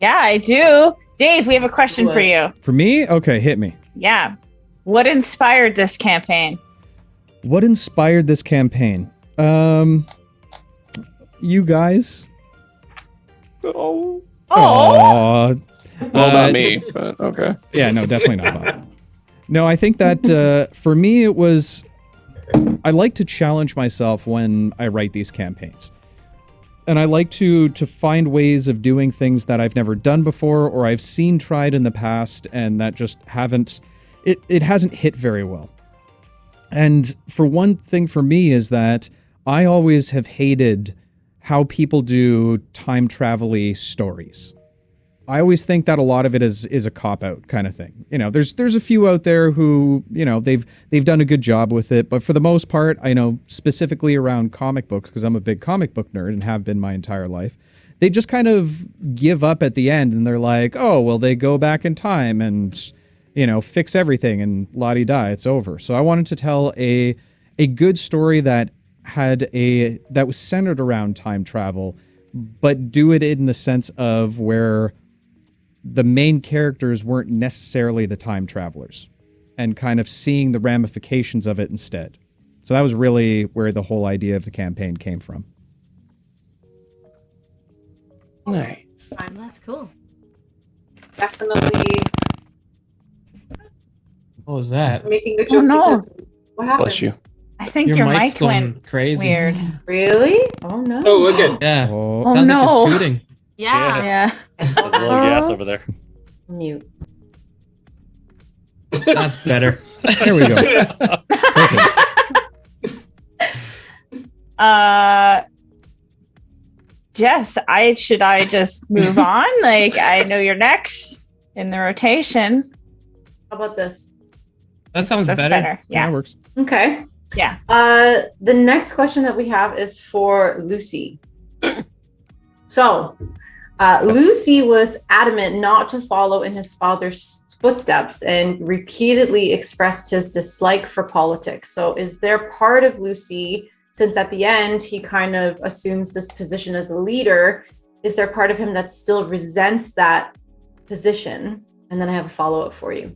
[SPEAKER 3] Yeah, I do. Dave, we have a question for you.
[SPEAKER 1] For me? Okay, hit me.
[SPEAKER 3] Yeah. What inspired this campaign?
[SPEAKER 1] What inspired this campaign? You guys.
[SPEAKER 5] Oh.
[SPEAKER 1] Well,
[SPEAKER 5] Not me, but okay.
[SPEAKER 1] Yeah, no, definitely not Bob. No, I think that for me it was, I like to challenge myself when I write these campaigns. And I like to find ways of doing things that I've never done before or I've seen tried in the past and that just haven't, it hasn't hit very well. And for one thing for me is that I always have hated how people do time travel-y stories. I always think that a lot of it is a cop-out kind of thing. You know, there's a few out there who, you know, they've done a good job with it, but for the most part, I know specifically around comic books, because I'm a big comic book nerd and have been my entire life, they just kind of give up at the end and they're like, oh, well, they go back in time and, you know, fix everything and la-di-da, it's over. So I wanted to tell a good story that was centered around time travel, but do it in the sense of where the main characters weren't necessarily the time travelers and kind of seeing the ramifications of it instead. So that was really where the whole idea of the campaign came from.
[SPEAKER 5] Nice.
[SPEAKER 6] That's cool.
[SPEAKER 4] Definitely
[SPEAKER 2] What was that?
[SPEAKER 4] making a joke because what happened?
[SPEAKER 5] Bless you.
[SPEAKER 3] I think your
[SPEAKER 2] mic's
[SPEAKER 3] mic
[SPEAKER 2] going
[SPEAKER 3] went
[SPEAKER 2] crazy.
[SPEAKER 3] weird.
[SPEAKER 4] Really? Oh no.
[SPEAKER 7] Oh, we're good.
[SPEAKER 2] Yeah.
[SPEAKER 1] Oh,
[SPEAKER 2] Sounds
[SPEAKER 3] no.
[SPEAKER 2] like it's tooting.
[SPEAKER 6] Yeah.
[SPEAKER 3] Yeah.
[SPEAKER 10] There's a little gas over there.
[SPEAKER 4] Mute.
[SPEAKER 2] That's better.
[SPEAKER 1] there we go.
[SPEAKER 3] Jess, should I just move on? Like, I know you're next in the rotation.
[SPEAKER 4] How about this?
[SPEAKER 2] That sounds
[SPEAKER 3] That's
[SPEAKER 2] better.
[SPEAKER 3] better.
[SPEAKER 1] Yeah,
[SPEAKER 3] Yeah.
[SPEAKER 1] it works.
[SPEAKER 4] Okay.
[SPEAKER 3] Yeah.
[SPEAKER 4] The next question that we have is for Lucy. So, Lucy was adamant not to follow in his father's footsteps and repeatedly expressed his dislike for politics. So, is there part of Lucy, since at the end he kind of assumes this position as a leader, is there part of him that still resents that position? And then I have a follow-up for you.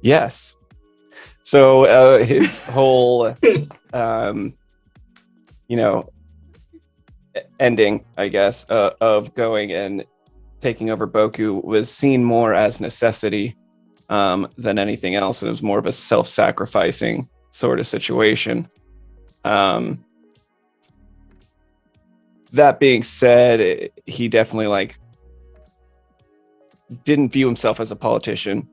[SPEAKER 11] Yes. So his whole, ending, I guess, of going and taking over Boku was seen more as necessity than anything else. It was more of a self-sacrificing sort of situation. That being said, he definitely didn't view himself as a politician,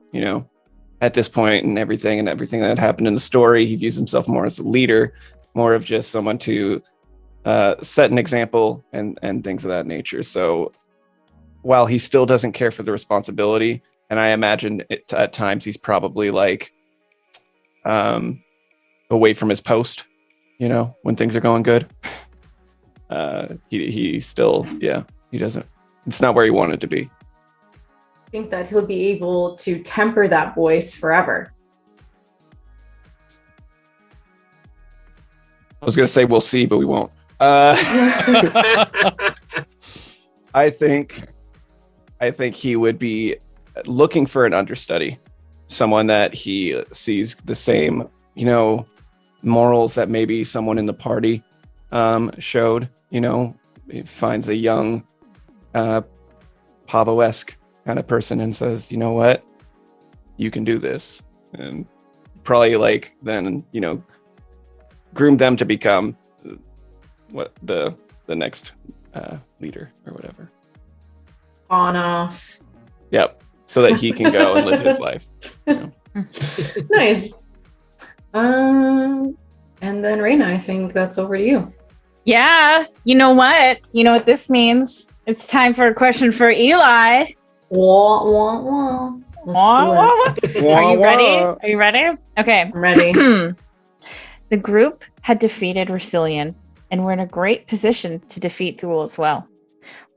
[SPEAKER 11] at this point and everything that happened in the story. He views himself more as a leader, more of just someone to set an example and things of that nature. So while he still doesn't care for the responsibility, and I imagine at times he's probably away from his post, when things are going good, he still, he doesn't, it's not where he wanted to be.
[SPEAKER 4] I think that he'll be able to temper that voice forever.
[SPEAKER 11] I was going to say we'll see, but we won't. I think he would be looking for an understudy, someone that he sees the same, morals that maybe someone in the party showed. He finds a young Pavo-esque kind of person and says, you know what, you can do this, and probably then groom them to become the next leader or whatever.
[SPEAKER 4] On off.
[SPEAKER 11] Yep. So that he can go and live his life.
[SPEAKER 4] Nice. And then Reina, I think that's over to you.
[SPEAKER 3] Yeah. You know what? You know what this means? It's time for a question for Eli.
[SPEAKER 4] Wah, wah, wah. Let's do it.
[SPEAKER 3] Are you ready? Are you ready? Okay.
[SPEAKER 4] I'm ready.
[SPEAKER 3] The group had defeated Russillian and were in a great position to defeat Thule as well.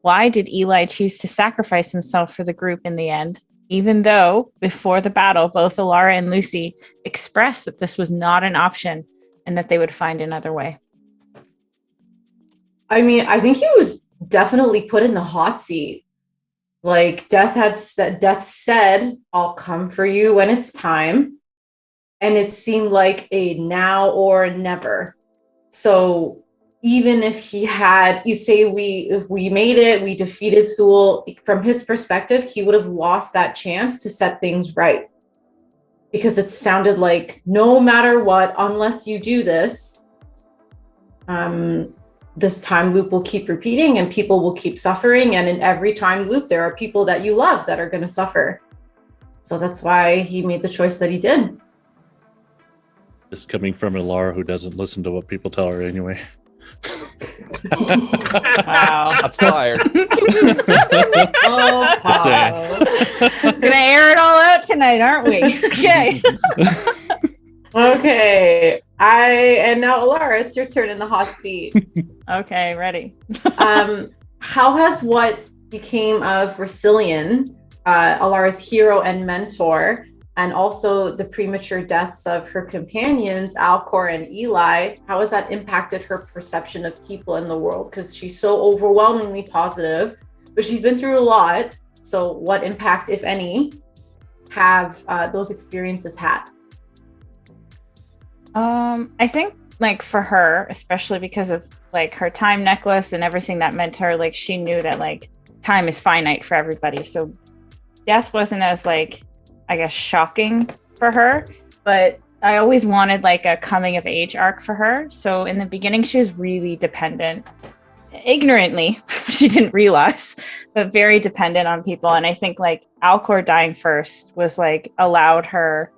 [SPEAKER 3] Why did Eli choose to sacrifice himself for the group in the end, even though before the battle, both Alara and Lucy expressed that this was not an option and that they would find another way?
[SPEAKER 4] I mean, I think he was definitely put in the hot seat. Death said, I'll come for you when it's time. And it seemed like a now or never. So even if he had, if we made it, we defeated Thule, from his perspective, he would have lost that chance to set things right. Because it sounded like no matter what, unless you do this, this time loop will keep repeating and people will keep suffering. And in every time loop, there are people that you love that are going to suffer. So that's why he made the choice that he did.
[SPEAKER 10] This coming from Alara, who doesn't listen to what people tell her anyway.
[SPEAKER 3] Wow.
[SPEAKER 11] That's fire.
[SPEAKER 3] Oh, gonna air it all out tonight, aren't we? Okay.
[SPEAKER 4] Okay. And now Alara, it's your turn in the hot seat.
[SPEAKER 3] Okay, ready.
[SPEAKER 4] How has what became of Russillian, Alara's hero and mentor, and also the premature deaths of her companions, Alcor and Eli, how has that impacted her perception of people in the world? Because she's so overwhelmingly positive, but she's been through a lot. So what impact, if any, have those experiences had?
[SPEAKER 3] I think for her, especially because of her time necklace and everything that meant to her, she knew that time is finite for everybody. So death wasn't as I guess shocking for her, but I always wanted a coming of age arc for her. So in the beginning, she was really dependent, ignorantly, she didn't realize, but very dependent on people. And I think Alcor dying first was allowed her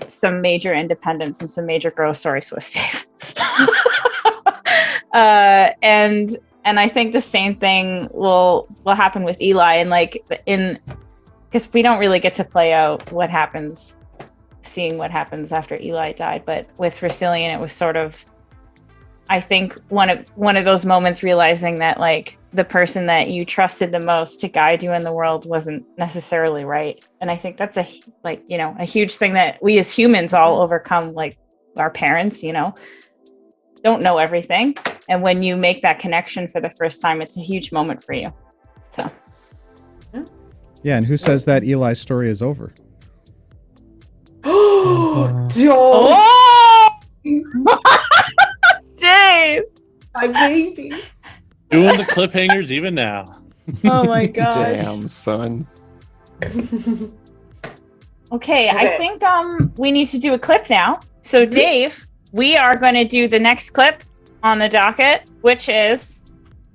[SPEAKER 3] some major independence and some major growth. Sorry, Swiss Dave. And I think the same thing will happen with Eli, and because we don't really get to play out what happens, seeing what happens after Eli died. But with Russillian, it was sort of, I think, one of those moments realizing that the person that you trusted the most to guide you in the world wasn't necessarily right. And I think that's a huge thing that we as humans all overcome, our parents, don't know everything. And when you make that connection for the first time, it's a huge moment for you. So.
[SPEAKER 1] Yeah, and who says that Eli's story is over?
[SPEAKER 3] Oh! Dave!
[SPEAKER 4] My baby.
[SPEAKER 10] Doing the cliffhangers even now.
[SPEAKER 3] Oh my gosh.
[SPEAKER 11] Damn, son.
[SPEAKER 3] Okay, I think we need to do a clip now. So Dave, we are going to do the next clip on the docket, which is,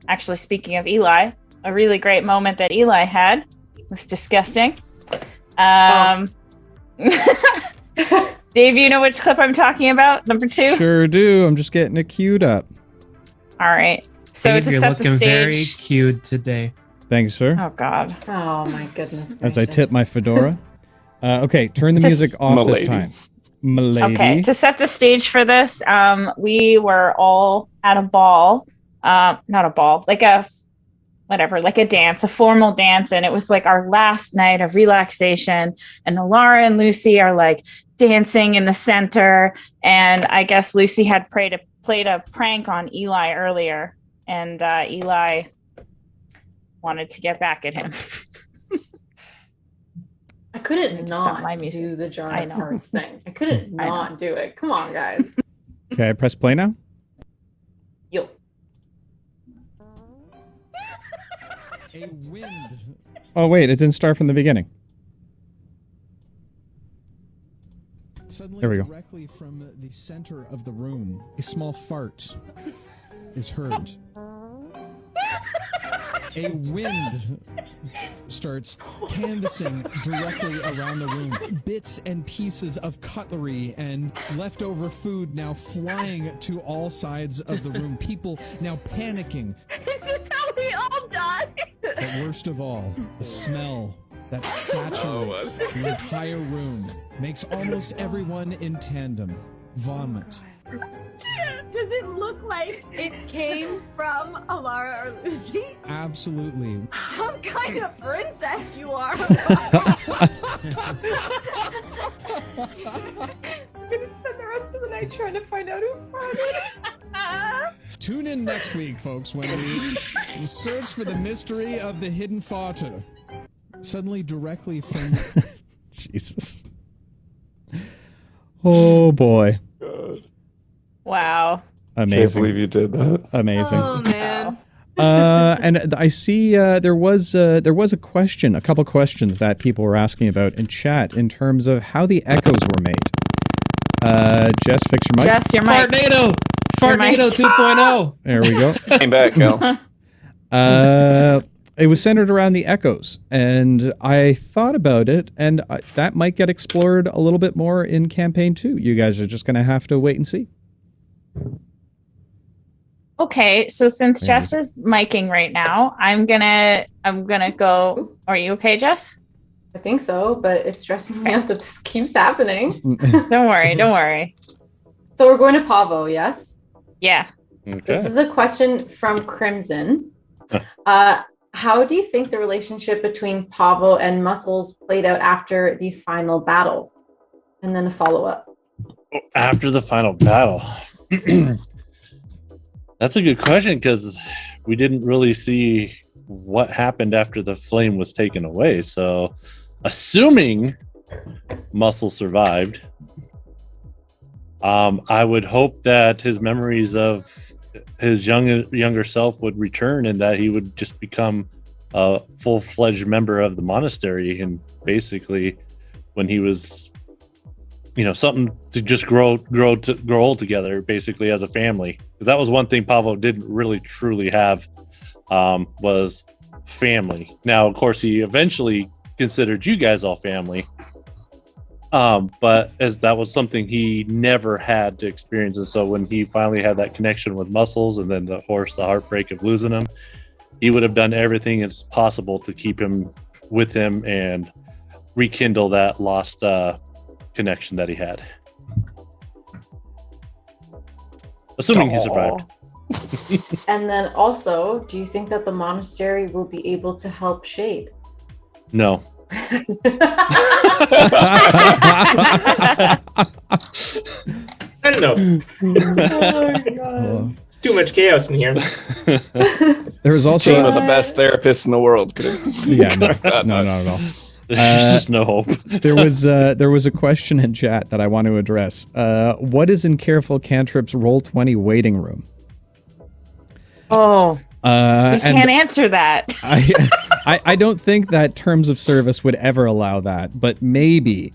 [SPEAKER 3] actually speaking of Eli, a really great moment that Eli had. It was disgusting. Dave, you know which clip I'm talking about? Number 2?
[SPEAKER 1] Sure do. I'm just getting it queued up.
[SPEAKER 3] All right. So
[SPEAKER 2] Dave,
[SPEAKER 3] to
[SPEAKER 2] you're
[SPEAKER 3] set the
[SPEAKER 2] looking very
[SPEAKER 3] stage.
[SPEAKER 2] cute today.
[SPEAKER 1] Thanks, sir.
[SPEAKER 3] Oh God.
[SPEAKER 4] Oh my goodness.
[SPEAKER 1] As I
[SPEAKER 4] gracious.
[SPEAKER 1] tip my fedora. Okay, turn the music off this time. Milady.
[SPEAKER 3] Okay, to set the stage for this, we were all at a ball, not a ball, like a dance, a formal dance, and it was like our last night of relaxation. And Alara and Lucy are like dancing in the center, and I guess Lucy had played a prank on Eli earlier, and Eli wanted to get back at him.
[SPEAKER 4] I couldn't
[SPEAKER 3] Maybe stop
[SPEAKER 4] not
[SPEAKER 3] my music.
[SPEAKER 4] do the
[SPEAKER 3] I
[SPEAKER 4] giant
[SPEAKER 3] know.
[SPEAKER 4] farts thing. I couldn't
[SPEAKER 3] I know.
[SPEAKER 4] not do it. Come on, guys.
[SPEAKER 1] Okay, I press play now.
[SPEAKER 4] Yo.
[SPEAKER 9] A wind.
[SPEAKER 1] Oh wait, it didn't start from the beginning.
[SPEAKER 9] Suddenly,
[SPEAKER 1] There we go.
[SPEAKER 9] directly from the center of the room, a small fart is heard. A wind starts canvassing directly around the room. Bits and pieces of cutlery and leftover food now flying to all sides of the room. People now panicking.
[SPEAKER 6] Is this how we all die?
[SPEAKER 9] But worst of all, the smell that saturates the entire room makes almost everyone in tandem vomit.
[SPEAKER 6] Does it look like it came from Alara or Lucy?
[SPEAKER 9] Absolutely.
[SPEAKER 6] Some kind of princess you are.
[SPEAKER 4] I'm gonna spend the rest of the night trying to find out who farted.
[SPEAKER 9] Tune in next week, folks, when we search for the mystery of the hidden farter. Suddenly, directly from...
[SPEAKER 1] Jesus. Oh boy.
[SPEAKER 11] God.
[SPEAKER 3] Wow.
[SPEAKER 1] Amazing.
[SPEAKER 11] Can't believe you did that.
[SPEAKER 1] Amazing.
[SPEAKER 6] Oh man.
[SPEAKER 1] And I see there was a question, a couple questions that people were asking about in chat in terms of how the echoes were made. Jess, fix your mic.
[SPEAKER 3] Jess, your mic.
[SPEAKER 2] Fartnado!
[SPEAKER 3] Your mic.
[SPEAKER 2] Fartnado 2.0!
[SPEAKER 1] There we go.
[SPEAKER 11] Came back, Gal.
[SPEAKER 1] It was centered around the echoes, and I thought about it, and that might get explored a little bit more in campaign 2. You guys are just going to have to wait and see.
[SPEAKER 3] Okay, so since Jess is miking right now, I'm gonna go. Are you okay, Jess?
[SPEAKER 4] I think so, but it's stressing me out that this keeps happening.
[SPEAKER 3] Don't worry.
[SPEAKER 4] So we're going to Pavo, yes?
[SPEAKER 3] Yeah.
[SPEAKER 4] This
[SPEAKER 10] Okay.
[SPEAKER 4] is a question from Crimson. How do you think the relationship between Pavo and Muscles played out after the final battle? And then a follow-up.
[SPEAKER 10] After the final battle. That's a good question because we didn't really see what happened after the flame was taken away. So, assuming Muscle survived, I would hope that his memories of his younger self would return and that he would just become a full-fledged member of the monastery. And basically, when he was, something to just grow old together, basically as a family. Because that was one thing Pavo didn't really truly have, was family. Now, of course, he eventually considered you guys all family. But as that was something he never had to experience. And so when he finally had that connection with Muscles and then the heartbreak of losing him, he would have done everything as possible to keep him with him and rekindle that lost connection that he had. Assuming he survived.
[SPEAKER 4] And then also, do you think that the monastery will be able to help Shade?
[SPEAKER 10] No.
[SPEAKER 7] I don't know.
[SPEAKER 4] Oh my god.
[SPEAKER 7] It's too much chaos in here.
[SPEAKER 1] There was also
[SPEAKER 11] Team of the best therapists in the world. Could have
[SPEAKER 1] yeah, no, not at all.
[SPEAKER 10] There's just no hope.
[SPEAKER 1] There was a question in chat that I want to address. What is in Careful Cantrip's Roll20 waiting room?
[SPEAKER 3] Oh, we
[SPEAKER 1] and
[SPEAKER 3] can't answer that.
[SPEAKER 1] I don't think that terms of service would ever allow that, but maybe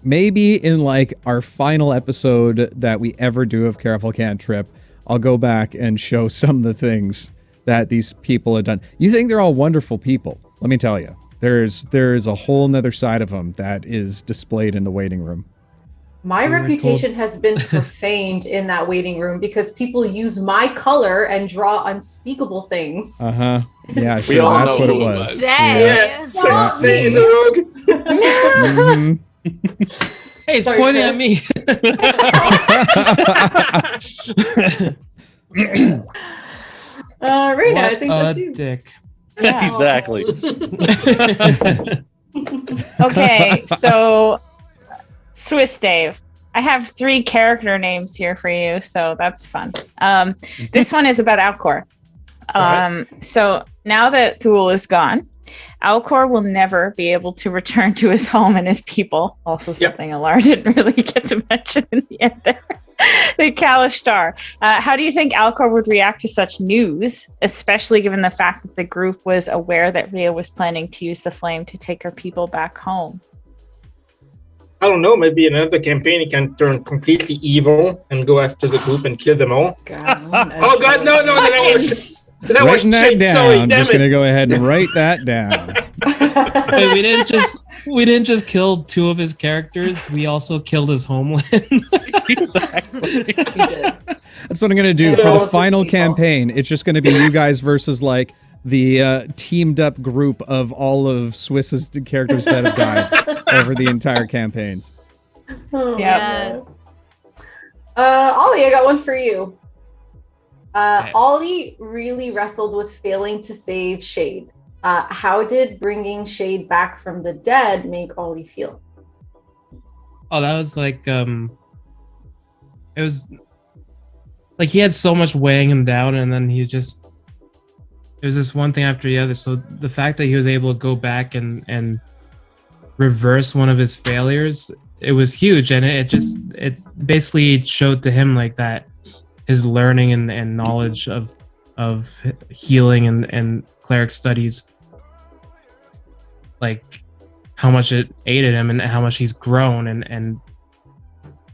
[SPEAKER 1] in like our final episode that we ever do of Careful Cantrip, I'll go back and show some of the things that these people have done. You think they're all wonderful people? Let me tell you, there's a whole nother side of them that is displayed in the waiting room.
[SPEAKER 4] My reputation has been profaned in that waiting room because people use my color and draw unspeakable things.
[SPEAKER 1] Yeah,
[SPEAKER 11] We
[SPEAKER 1] sure,
[SPEAKER 11] all
[SPEAKER 1] that's
[SPEAKER 11] know
[SPEAKER 1] what it
[SPEAKER 11] who it
[SPEAKER 1] was.
[SPEAKER 11] was.
[SPEAKER 3] Yeah.
[SPEAKER 7] Say he's a rogue.
[SPEAKER 1] Mhm.
[SPEAKER 2] Hey, it's
[SPEAKER 4] Sorry,
[SPEAKER 2] pointing at me.
[SPEAKER 4] Raina, I think that's you.
[SPEAKER 2] Dick.
[SPEAKER 3] Yeah.
[SPEAKER 10] Exactly.
[SPEAKER 3] Okay, so Swiss Dave, I have 3 character names here for you, so that's fun. This one is about Alcor. So now that Thule is gone, Alcor will never be able to return to his home and his people. Also something Alar didn't really get to mention in the end there. The Kalishtar. How do you think Alcor would react to such news, especially given the fact that the group was aware that Rhea was planning to use the flame to take her people back home?
[SPEAKER 7] I don't know, maybe another campaign he can turn completely evil and go after the group and kill them all. Oh god, no, that was
[SPEAKER 1] Writing that
[SPEAKER 7] shit.
[SPEAKER 1] down.
[SPEAKER 7] Sorry,
[SPEAKER 1] I'm
[SPEAKER 7] damn
[SPEAKER 1] just gonna
[SPEAKER 7] it.
[SPEAKER 1] go ahead and write that down.
[SPEAKER 2] Wait, we didn't just kill 2 of his characters. We also killed his homeland.
[SPEAKER 10] Exactly.
[SPEAKER 1] That's what I'm gonna do
[SPEAKER 4] Kill
[SPEAKER 1] for
[SPEAKER 4] all
[SPEAKER 1] the
[SPEAKER 4] of
[SPEAKER 1] final
[SPEAKER 4] his people.
[SPEAKER 1] campaign. It's just gonna be you guys versus like the teamed up group of all of Swiss's characters that have died over the entire campaigns.
[SPEAKER 4] Oh,
[SPEAKER 3] Yeah.
[SPEAKER 6] Yes.
[SPEAKER 4] Ollie, I got one for you.
[SPEAKER 2] Okay.
[SPEAKER 4] Ollie really wrestled with failing to save Shade. How did bringing Shade back from the dead make Ollie feel?
[SPEAKER 2] Oh, that was like it was like he had so much weighing him down, and then it was just one thing after the other. So the fact that he was able to go back and reverse one of his failures, it was huge, and it basically showed to him like that his learning and knowledge of healing and cleric studies, like how much it aided him and how much he's grown, and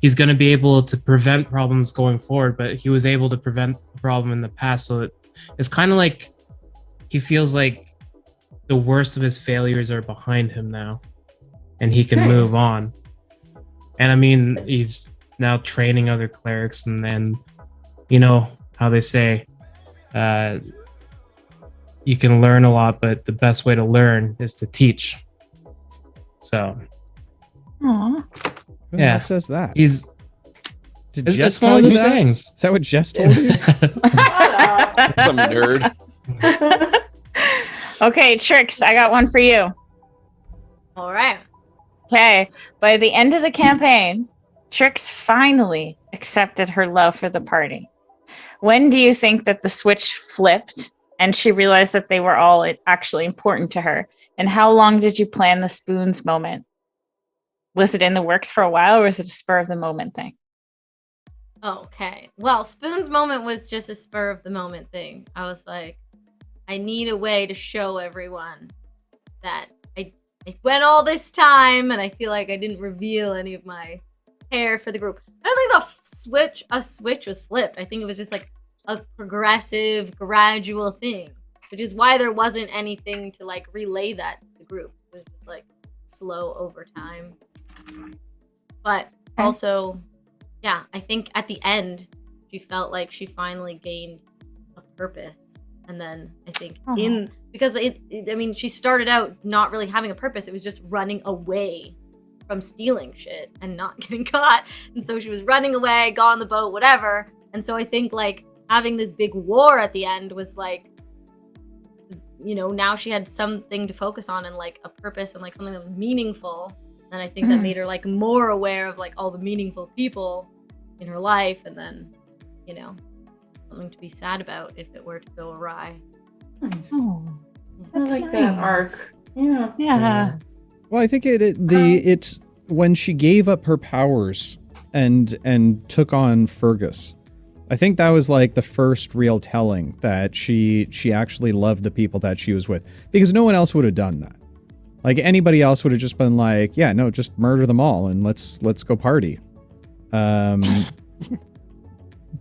[SPEAKER 2] he's going to be able to prevent problems going forward, but he was able to prevent the problem in the past. So it's kind of like he feels like the worst of his failures are behind him now, and he can
[SPEAKER 4] Nice.
[SPEAKER 2] move on. And I mean, he's now training other clerics, and then, you know how they say, you can learn a lot, but the best way to learn is to teach. So,
[SPEAKER 3] Aww.
[SPEAKER 1] Who
[SPEAKER 2] Yeah.
[SPEAKER 1] says that?
[SPEAKER 2] he's
[SPEAKER 1] Did
[SPEAKER 2] it's,
[SPEAKER 1] Jess
[SPEAKER 2] it's one
[SPEAKER 1] tell
[SPEAKER 2] of
[SPEAKER 1] you
[SPEAKER 2] the
[SPEAKER 1] that?
[SPEAKER 2] sayings.
[SPEAKER 1] Is that what Jess told you?
[SPEAKER 11] Some nerd.
[SPEAKER 3] Okay, Trix, I got one for you.
[SPEAKER 6] All right.
[SPEAKER 3] Okay, by the end of the campaign, Trix finally accepted her love for the party. When do you think that the switch flipped and she realized that they were all actually important to her? And how long did you plan the spoons moment? Was it in the works for a while, or was it a spur of the moment thing?
[SPEAKER 6] Okay. Well, Spoon's moment was just a spur of the moment thing. I was like, I need a way to show everyone that I went all this time and I feel like I didn't reveal any of my hair for the group. I don't think a switch was flipped. I think it was just like a progressive, gradual thing, which is why there wasn't anything to like relay that to the group. It was just like slow over time. But also, yeah, I think at the end, she felt like she finally gained a purpose. And then I think because she started out not really having a purpose. It was just running away from stealing shit and not getting caught. And so she was running away, got on the boat, whatever. And so I think like having this big war at the end was like, you know, now she had something to focus on and like a purpose and like something that was meaningful. And I think that made her like more aware of like all the meaningful people in her life, and then, you know, something to be sad about if it were to go awry.
[SPEAKER 4] Nice.
[SPEAKER 3] Oh,
[SPEAKER 4] I like that arc. Yeah.
[SPEAKER 3] yeah.
[SPEAKER 1] Well, I think it's when she gave up her powers and took on Fergus. I think that was like the first real telling that she actually loved the people that she was with, because no one else would have done that. Like anybody else would have just been like, yeah, no, just murder them all and let's go party. But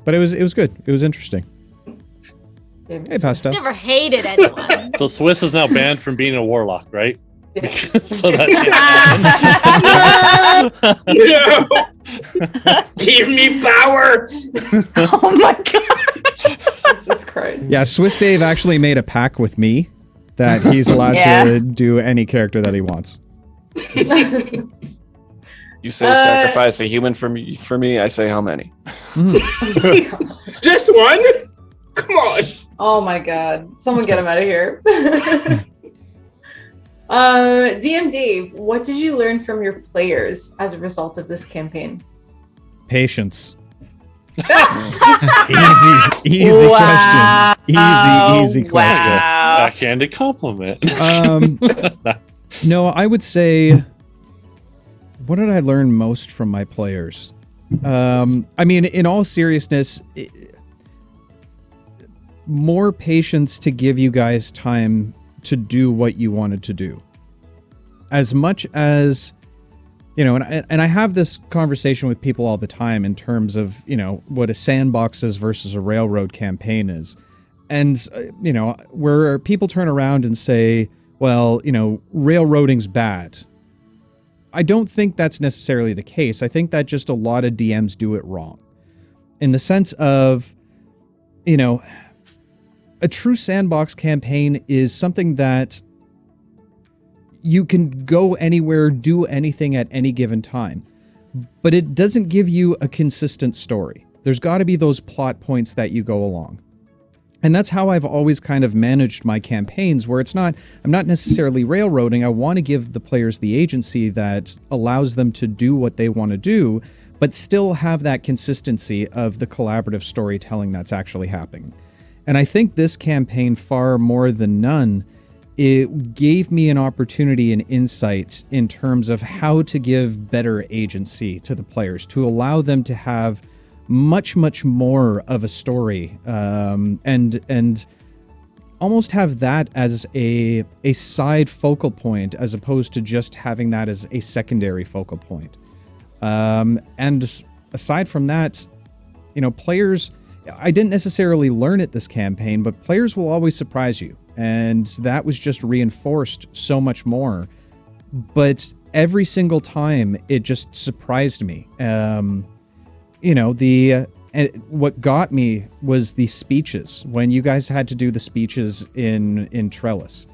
[SPEAKER 1] it was good. It was interesting. Hey, Pasta.
[SPEAKER 6] Never hated anyone.
[SPEAKER 10] So Swiss is now banned from being a warlock, right?
[SPEAKER 4] Yeah.
[SPEAKER 10] So that
[SPEAKER 7] No! Give me power!
[SPEAKER 3] Oh my god.
[SPEAKER 4] Jesus Christ.
[SPEAKER 1] Yeah, Swiss Dave actually made a pact with me that he's allowed to do any character that he wants.
[SPEAKER 11] You say sacrifice a human for me, I say how many?
[SPEAKER 7] Just one? Come on.
[SPEAKER 4] Oh my god. Someone get him out of here. DM Dave, what did you learn from your players as a result of this campaign?
[SPEAKER 1] Patience. Easy
[SPEAKER 3] Wow.
[SPEAKER 1] question. Easy question.
[SPEAKER 3] Wow.
[SPEAKER 10] backhanded compliment.
[SPEAKER 1] No, I would say, what did I learn most from my players? I mean, in all seriousness, more patience to give you guys time to do what you wanted to do. As much as, you know, and I have this conversation with people all the time in terms of, you know, what a sandbox is versus a railroad campaign is. And, you know, where people turn around and say, well, you know, railroading's bad. I don't think that's necessarily the case. I think that just a lot of DMs do it wrong. In the sense of, you know, a true sandbox campaign is something that you can go anywhere, do anything at any given time. But it doesn't give you a consistent story. There's got to be those plot points that you go along. And that's how I've always kind of managed my campaigns, where I'm not necessarily railroading. I want to give the players the agency that allows them to do what they want to do, but still have that consistency of the collaborative storytelling that's actually happening. And I think this campaign, far more than none, it gave me an opportunity and insight in terms of how to give better agency to the players, to allow them to have much, much more of a story, and almost have that as a side focal point, as opposed to just having that as a secondary focal point. And aside from that, you know, players, I didn't necessarily learn it this campaign, but players will always surprise you. And that was just reinforced so much more. But every single time, it just surprised me. You know, what got me was the speeches. When you guys had to do the speeches in Trellis.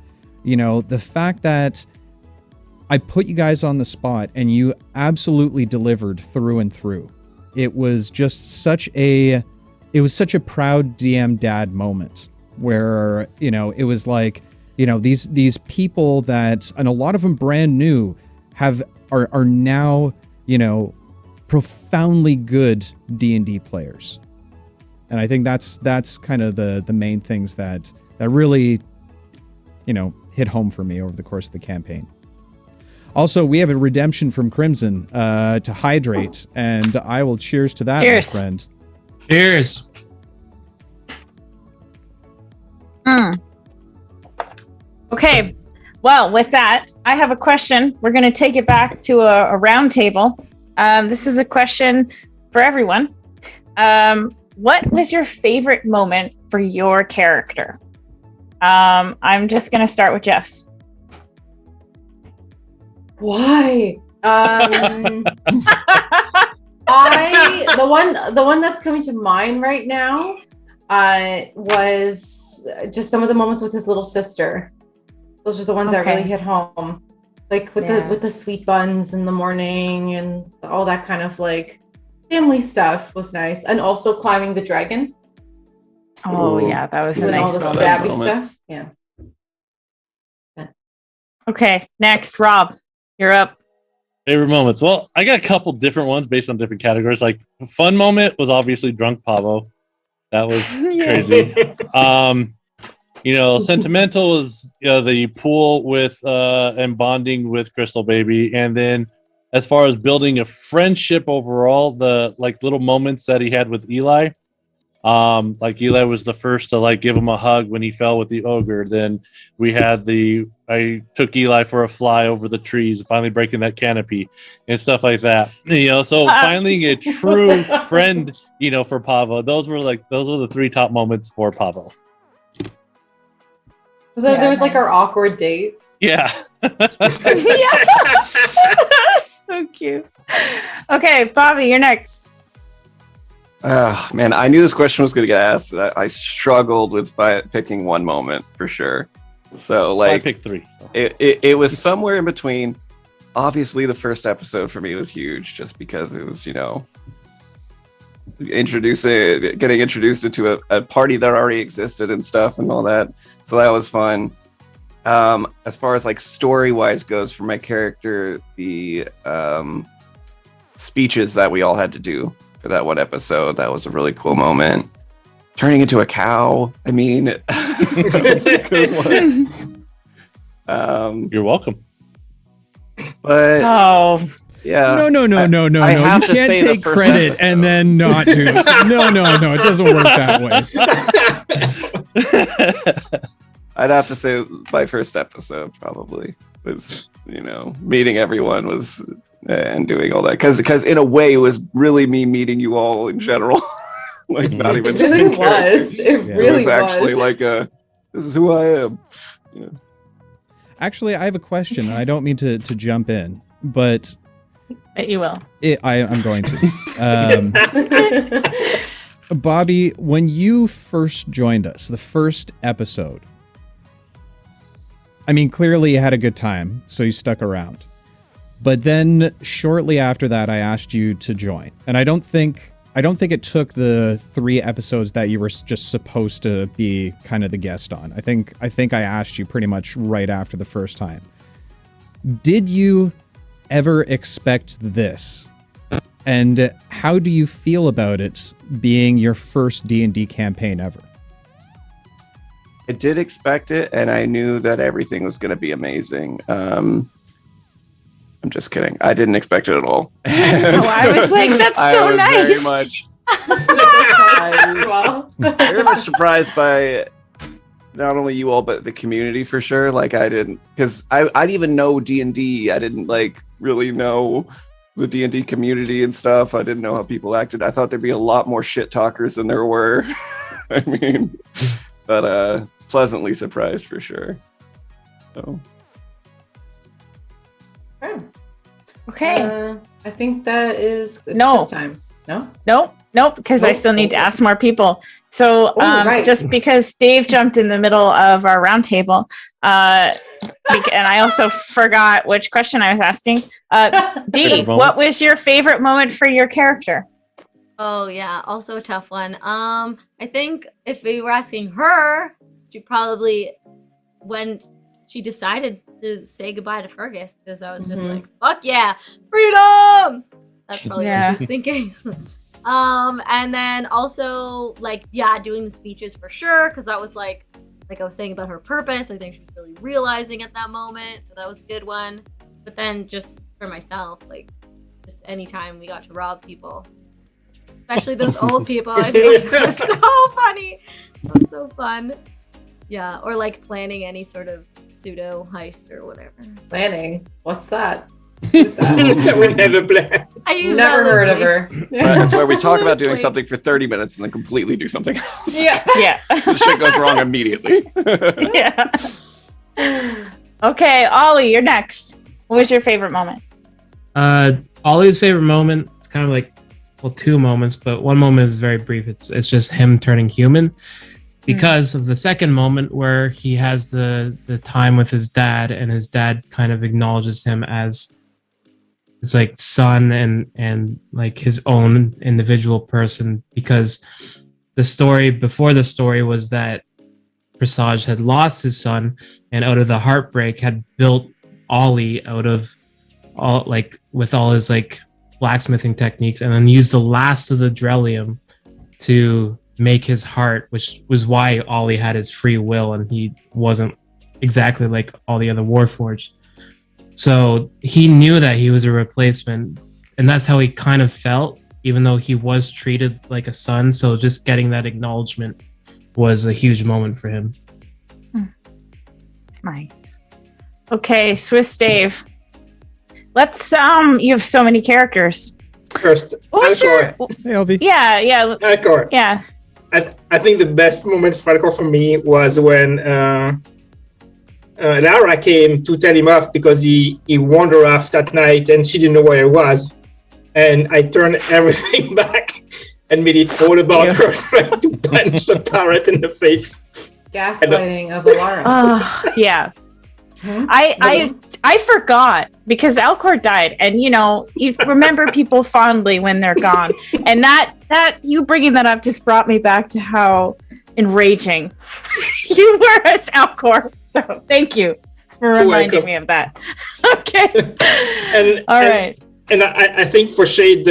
[SPEAKER 1] You know, the fact that I put you guys on the spot and you absolutely delivered through and through. It was just such a proud DM dad moment where, you know, it was like, you know, these people that, and a lot of them brand new, are now, you know, profoundly good D&D players. And I think that's kind of the main things that really, you know, hit home for me over the course of the campaign. Also, we have a redemption from Crimson to hydrate, and I will cheers to that,
[SPEAKER 3] Cheers.
[SPEAKER 1] my friend.
[SPEAKER 2] Cheers.
[SPEAKER 3] Okay. Well, with that, I have a question. We're going to take it back to a round table. This is a question for everyone. What was your favorite moment for your character? I'm just going to start with Jess.
[SPEAKER 4] Why? The one that's coming to mind right now was just some of the moments with his little sister. Those are the ones that really hit home. Like with the sweet buns in the morning and all that kind of like family stuff was nice. And also climbing the dragon.
[SPEAKER 3] Oh yeah, that was a
[SPEAKER 4] doing
[SPEAKER 3] nice
[SPEAKER 4] all the
[SPEAKER 3] moment.
[SPEAKER 4] stabby stuff. Yeah.
[SPEAKER 3] Okay, next, Rob, you're up.
[SPEAKER 10] Favorite moments. Well, I got a couple different ones based on different categories. Like, fun moment was obviously drunk Pavo. That was crazy. Sentimental is the pool with and bonding with Crystal Baby, and then as far as building a friendship overall, the little moments that he had with Eli. Eli was the first to give him a hug when he fell with the ogre. Then we had I took Eli for a fly over the trees, finally breaking that canopy and stuff like that. So finding a true friend, for Pavo. Those are the 3 top moments for Pavo.
[SPEAKER 4] So there was our awkward date.
[SPEAKER 10] Yeah.
[SPEAKER 3] Yeah. So cute. Okay, Bobby, you're next.
[SPEAKER 11] Man, I knew this question was going to get asked. I struggled with picking one moment for sure. So
[SPEAKER 10] I picked 3.
[SPEAKER 11] It was somewhere in between. Obviously, the first episode for me was huge, just because it was getting introduced into a party that already existed and stuff and all that. So that was fun. As far as story wise goes for my character, the speeches that we all had to do for that one episode, that was a really cool moment. Turning into a cow, that was a good one.
[SPEAKER 10] You're welcome.
[SPEAKER 11] But yeah,
[SPEAKER 1] No. You can't take credit
[SPEAKER 11] episode.
[SPEAKER 1] and then not do it. No. It doesn't work that way.
[SPEAKER 11] I'd have to say my first episode probably was, meeting everyone was and doing all that because in a way it was really me meeting you all in general. Not even
[SPEAKER 4] It
[SPEAKER 11] just
[SPEAKER 4] really
[SPEAKER 11] in character.
[SPEAKER 4] was. It really
[SPEAKER 11] was actually this is who I am. Yeah.
[SPEAKER 1] Actually, I have a question, and I don't mean to jump in, but
[SPEAKER 3] You will.
[SPEAKER 1] I'm going to. Bobby, when you first joined us, the first episode, clearly you had a good time, so you stuck around. But then shortly after that, I asked you to join, and I don't think it took the 3 episodes that you were just supposed to be kind of the guest on. I think I asked you pretty much right after the first time. Did you ever expect this? And how do you feel about it being your first D&D campaign ever?
[SPEAKER 11] I did expect it, and I knew that everything was going to be amazing. I'm just kidding. I didn't expect it at all.
[SPEAKER 3] I was like, that's so nice.
[SPEAKER 11] Very much. I was very much surprised by not only you all, but the community for sure. I didn't, because I didn't even know D&D. I didn't really know the D&D community and stuff. I didn't know how people acted. I thought there'd be a lot more shit talkers than there were. But pleasantly surprised for sure. So.
[SPEAKER 3] Okay.
[SPEAKER 4] I think that is
[SPEAKER 3] No.
[SPEAKER 4] time. No?
[SPEAKER 3] Nope, because I
[SPEAKER 4] Nope.
[SPEAKER 3] still need to ask more people. So
[SPEAKER 4] right.
[SPEAKER 3] just because Dave jumped in the middle of our roundtable, and I also forgot which question I was asking. Dee, what was your favorite moment for your character?
[SPEAKER 6] Oh yeah, also a tough one. I think if we were asking her, she probably when she decided to say goodbye to Fergus, because I was just like, fuck yeah, freedom! That's probably what she was thinking. And then also doing the speeches for sure, because that was like I was saying about her purpose. I think she's really realizing at that moment, so that was a good one. But then just for myself, just anytime we got to rob people, especially those old people, I feel like that was so funny. That was so fun. Yeah, or planning any sort of pseudo heist or whatever.
[SPEAKER 4] Planning? What's that? Who's that?
[SPEAKER 7] We never planned.
[SPEAKER 6] I use
[SPEAKER 4] Never heard of her.
[SPEAKER 11] That's where we talk about doing something for 30 minutes and then completely do something else.
[SPEAKER 3] Yeah.
[SPEAKER 11] The shit goes wrong immediately.
[SPEAKER 3] Yeah. Okay, Ollie, you're next. What was your favorite moment?
[SPEAKER 2] Ollie's favorite moment is kind of 2 moments, but one moment is very brief. It's just him turning human. Because of the second moment where he has the time with his dad, and his dad kind of acknowledges him as his son and his own individual person, because the story before the story was that Presage had lost his son, and out of the heartbreak had built Ollie out of all with all his blacksmithing techniques, and then used the last of the Drellium to make his heart, which was why Ollie had his free will and he wasn't exactly like all the other Warforged. So he knew that he was a replacement, and that's how he kind of felt, even though he was treated like a son. So just getting that acknowledgement was a huge moment for him.
[SPEAKER 3] Nice. Okay, Swiss Dave. Let's you have so many characters.
[SPEAKER 7] First,
[SPEAKER 3] What's your
[SPEAKER 1] Hey, Elvie.
[SPEAKER 3] yeah.
[SPEAKER 7] Alcor.
[SPEAKER 3] Yeah.
[SPEAKER 7] I think the best moment for Alcor for me was when Lara came to tell him off because he wandered off that night and she didn't know where he was. And I turned everything back and made it all about her trying to punch the parrot in the face.
[SPEAKER 4] Gaslighting of Alara.
[SPEAKER 3] Yeah. I forgot because Alcor died, and you remember people fondly when they're gone, and that you bringing that up just brought me back to how enraging you were as Alcor. So thank you for reminding me of that. Okay. All right.
[SPEAKER 7] And I think for Shade,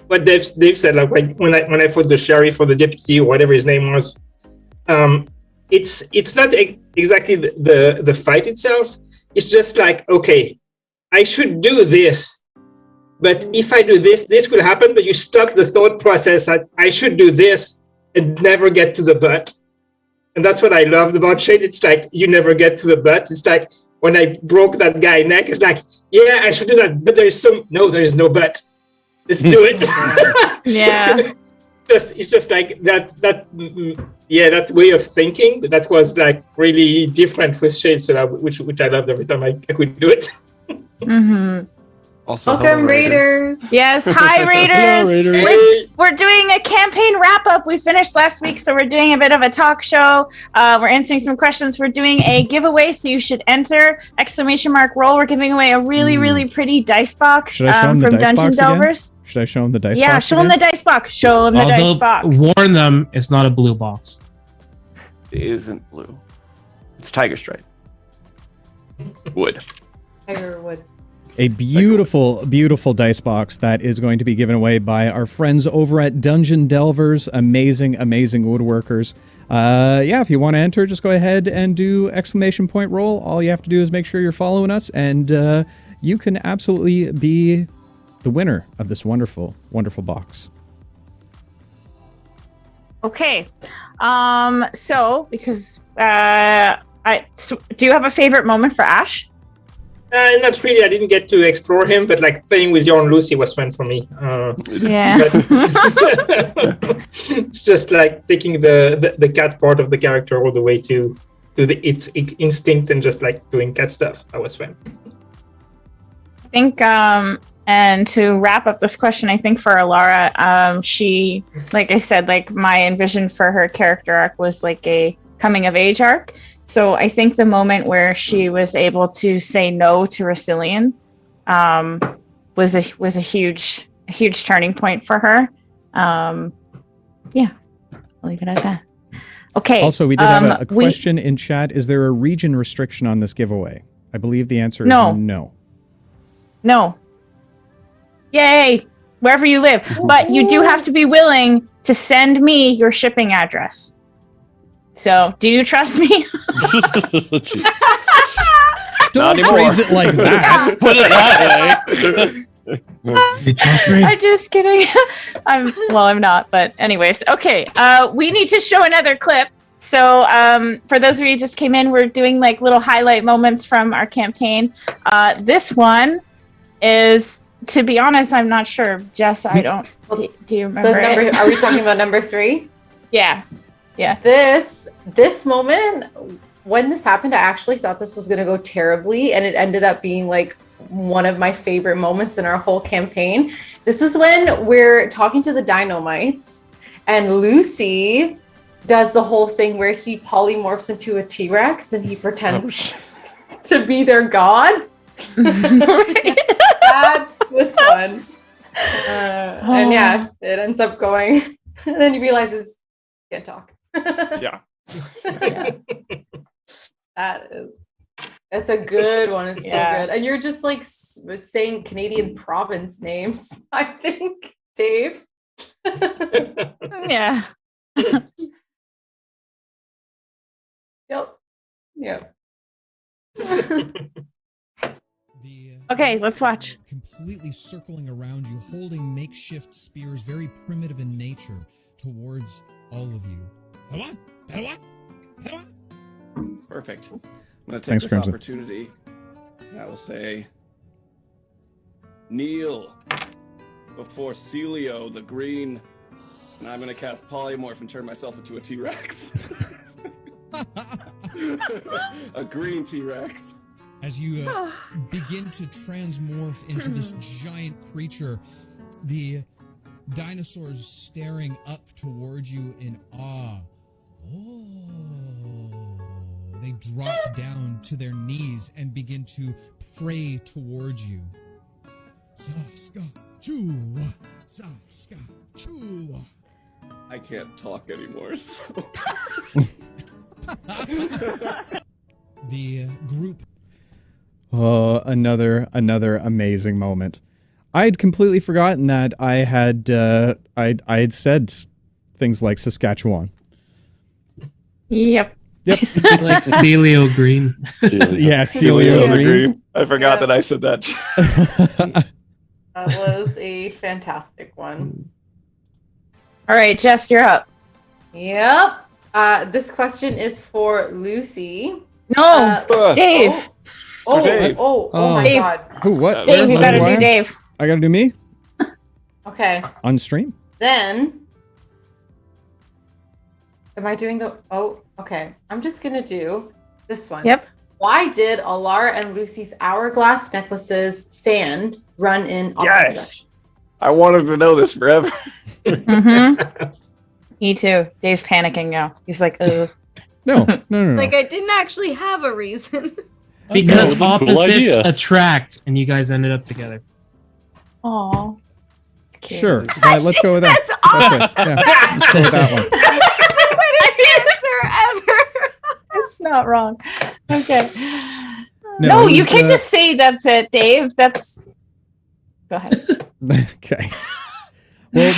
[SPEAKER 7] what Dave said, like when I fought the sheriff or the deputy or whatever his name was, it's not exactly the fight itself. It's just like, okay, I should do this, but if I do this, this will happen. But you stop the thought process that I should do this and never get to the but. And that's what I loved about Shade. It's like you never get to the but. It's like when I broke that guy's neck, it's like, yeah, I should do that, but there is no but. Let's do it.
[SPEAKER 3] Yeah.
[SPEAKER 7] It's just like that way of thinking that was like really different with Shade, so which I loved every time I could do it.
[SPEAKER 3] Mm-hmm.
[SPEAKER 11] Also,
[SPEAKER 4] Welcome, Raiders.
[SPEAKER 3] Yes, hi Raiders.
[SPEAKER 1] Hello, Raiders.
[SPEAKER 3] We're doing a campaign wrap up. We finished last week, so we're doing a bit of a talk show. We're answering some questions. We're doing a giveaway, so you should enter ! Roll. We're giving away a really pretty dice box from Dungeon Delvers.
[SPEAKER 1] Should I show him the dice box?
[SPEAKER 3] Yeah, show him the dice box. Show him the dice box.
[SPEAKER 2] Warn them, it's not a blue box.
[SPEAKER 11] It isn't blue. It's Tiger Stripe. Wood.
[SPEAKER 4] Tiger Wood.
[SPEAKER 1] A beautiful, beautiful dice box that is going to be given away by our friends over at Dungeon Delvers. Amazing, amazing woodworkers. If you want to enter, just go ahead and do ! Roll. All you have to do is make sure you're following us, and you can absolutely be the winner of this wonderful, wonderful box.
[SPEAKER 3] Okay. So because do you have a favorite moment for Ash?
[SPEAKER 7] Not really. I didn't get to explore him, but like playing with your and Lucy was fun for me.
[SPEAKER 3] Yeah.
[SPEAKER 7] It's just like taking the cat part of the character all the way to its instinct and just like doing cat stuff. That was fun.
[SPEAKER 3] I think and to wrap up this question, I think for Alara, she, like I said, like my envision for her character arc was like a coming of age arc. So I think the moment where she was able to say no to Rosillian was a huge turning point for her. I'll leave it at that. Okay.
[SPEAKER 1] Also, we did have a question in chat. Is there a region restriction on this giveaway? I believe the answer is no.
[SPEAKER 3] No. Yay! Wherever you live. But you do have to be willing to send me your shipping address. So, do you trust me?
[SPEAKER 1] Don't phrase it like that.
[SPEAKER 10] Put it that way.
[SPEAKER 2] You trust me?
[SPEAKER 3] I'm just kidding. I'm not, but anyways. Okay, we need to show another clip. So, for those of you who just came in, we're doing like little highlight moments from our campaign. This one is, to be honest, I'm not sure. Jess, I don't. Do you remember it?
[SPEAKER 4] Are we talking about number 3?
[SPEAKER 3] Yeah.
[SPEAKER 4] This moment, when this happened, I actually thought this was going to go terribly, and it ended up being like one of my favorite moments in our whole campaign. This is when we're talking to the Dynamites, and Lucy does the whole thing where he polymorphs into a T-Rex and he pretends to be their god. That's this one. And yeah, it ends up going, and then he realizes he can't talk.
[SPEAKER 5] Yeah.
[SPEAKER 4] That's a good one. It's so good. And you're just like saying Canadian province names, I think, Dave.
[SPEAKER 3] Yeah.
[SPEAKER 4] Yep. Yep.
[SPEAKER 3] Okay, let's watch.
[SPEAKER 9] Completely circling around you, holding makeshift spears, very primitive in nature, towards all of you.
[SPEAKER 11] Perfect. I'm going to take
[SPEAKER 1] Thanks,
[SPEAKER 11] this
[SPEAKER 1] Crimson.
[SPEAKER 11] opportunity. I will say, kneel before Celio the Green, and I'm going to cast Polymorph and turn myself into a T-Rex. A green T-Rex.
[SPEAKER 9] As you begin to transmorph into this giant creature, the dinosaurs staring up towards you in awe. Oh, they drop down to their knees and begin to pray towards you. Saska chua, saska chua.
[SPEAKER 11] I can't talk anymore. So.
[SPEAKER 9] The group.
[SPEAKER 1] Oh, another amazing moment. I'd completely forgotten that I had said things like Saskatchewan.
[SPEAKER 3] Yep.
[SPEAKER 1] Yep.
[SPEAKER 2] Like Celio Green.
[SPEAKER 1] Yeah, Celio Green.
[SPEAKER 11] I forgot that I said that.
[SPEAKER 4] That was a fantastic one.
[SPEAKER 3] All right, Jess, you're up.
[SPEAKER 4] Yep. This question is for Lucy.
[SPEAKER 3] No, Dave.
[SPEAKER 11] Dave.
[SPEAKER 4] Oh my
[SPEAKER 3] Dave.
[SPEAKER 4] God.
[SPEAKER 1] Who? What?
[SPEAKER 3] Dave, you
[SPEAKER 1] Where?
[SPEAKER 3] gotta
[SPEAKER 1] Why?
[SPEAKER 3] do Dave.
[SPEAKER 1] I gotta do me
[SPEAKER 4] Okay.
[SPEAKER 1] on stream.
[SPEAKER 4] Then, am I doing the? Oh, okay. I'm just gonna do this one.
[SPEAKER 3] Yep.
[SPEAKER 4] Why did Alara and Lucy's hourglass necklaces sand run in?
[SPEAKER 11] Yes. I wanted to know this forever.
[SPEAKER 3] Mm-hmm. Me too. Dave's panicking now. He's like, ugh.
[SPEAKER 1] No.
[SPEAKER 6] Like I didn't actually have a reason.
[SPEAKER 2] Because
[SPEAKER 10] That was a cool
[SPEAKER 2] opposites
[SPEAKER 10] idea.
[SPEAKER 2] attract, and you guys ended up together.
[SPEAKER 3] Aw.
[SPEAKER 1] Sure. Let's go with that.
[SPEAKER 6] That's awesome.
[SPEAKER 1] Yeah, let's go with that one.
[SPEAKER 3] It's not wrong. Okay.
[SPEAKER 1] No,
[SPEAKER 3] No,
[SPEAKER 1] it
[SPEAKER 3] you
[SPEAKER 1] was,
[SPEAKER 3] can't just say that's it, Dave. That's. Go ahead.
[SPEAKER 1] Okay. Well,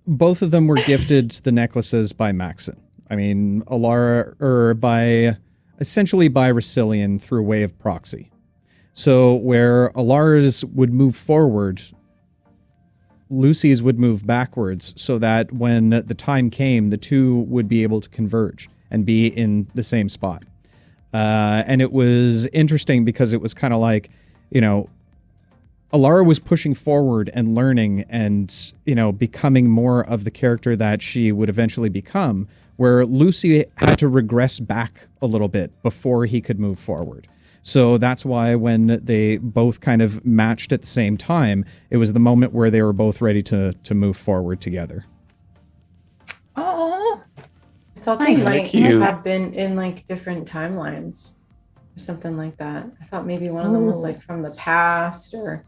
[SPEAKER 1] both of them were gifted the necklaces by Maxon. I mean, essentially by Racilian through way of proxy. So where Alara's would move forward, Lucy's would move backwards, so that when the time came, the two would be able to converge and be in the same spot. And it was interesting because it was kind of like, Alara was pushing forward and learning and, becoming more of the character that she would eventually become, where Lucy had to regress back a little bit before he could move forward. So that's why when they both kind of matched at the same time, it was the moment where they were both ready to move forward together.
[SPEAKER 3] Oh.
[SPEAKER 4] I thought
[SPEAKER 3] Nice.
[SPEAKER 4] they might
[SPEAKER 11] Thank you.
[SPEAKER 4] have been in like different timelines or something like that. I thought maybe one of them was like from the past or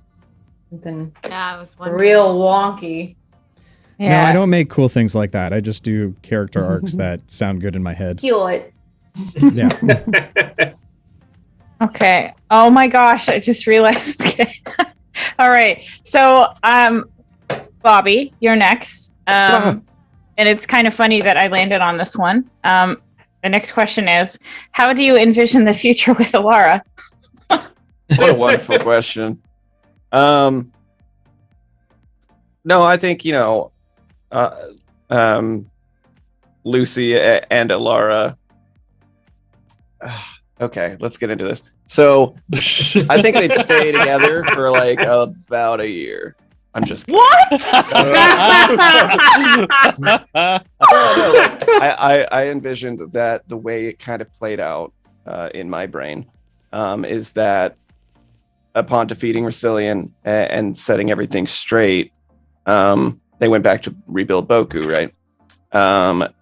[SPEAKER 4] something
[SPEAKER 6] Yeah, I was wondering.
[SPEAKER 4] real wonky.
[SPEAKER 1] No, I don't make cool things like that. I just do character arcs that sound good in my head.
[SPEAKER 4] Heal it.
[SPEAKER 1] Yeah.
[SPEAKER 3] Okay. Oh my gosh, I just realized. Okay. All right. So, Bobby, you're next. And it's kind of funny that I landed on this one. The next question is, how do you envision the future with Alara?
[SPEAKER 11] What a wonderful question. No, I think, Lucy and Alara. Okay, let's get into this. So, I think they'd stay together for like about a year. I'm just kidding.
[SPEAKER 3] What?
[SPEAKER 11] I envisioned that the way it kind of played out in my brain is that upon defeating Racilian and setting everything straight, they went back to rebuild Boku, right?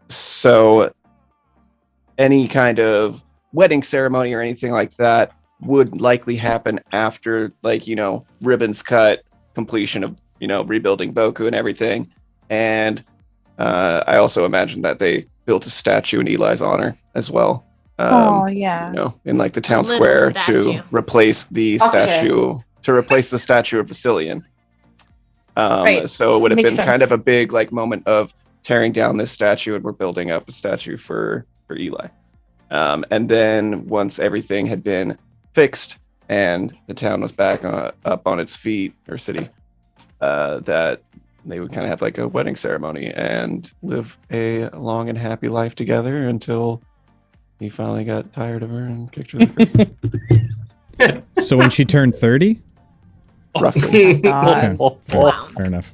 [SPEAKER 11] So any kind of wedding ceremony or anything like that would likely happen after, like, ribbons cut, completion of, rebuilding Boku and everything. And I also imagined that they built a statue in Eli's honor as well.
[SPEAKER 3] Oh, yeah.
[SPEAKER 11] In like the town
[SPEAKER 6] little
[SPEAKER 11] square
[SPEAKER 6] statue.
[SPEAKER 11] to replace the statue of Racilian.
[SPEAKER 3] Right.
[SPEAKER 11] So it would have
[SPEAKER 3] Makes
[SPEAKER 11] been kind
[SPEAKER 3] sense.
[SPEAKER 11] of a big like moment of tearing down this statue and we're building up a statue for Eli. And then once everything had been fixed and the town was back up on its feet, or city, that they would kind of have like a wedding ceremony and live a long and happy life together until he finally got tired of her and kicked her to the curb.
[SPEAKER 1] So when she turned 30?
[SPEAKER 11] Roughly.
[SPEAKER 1] Okay.
[SPEAKER 6] Wow.
[SPEAKER 1] Fair enough.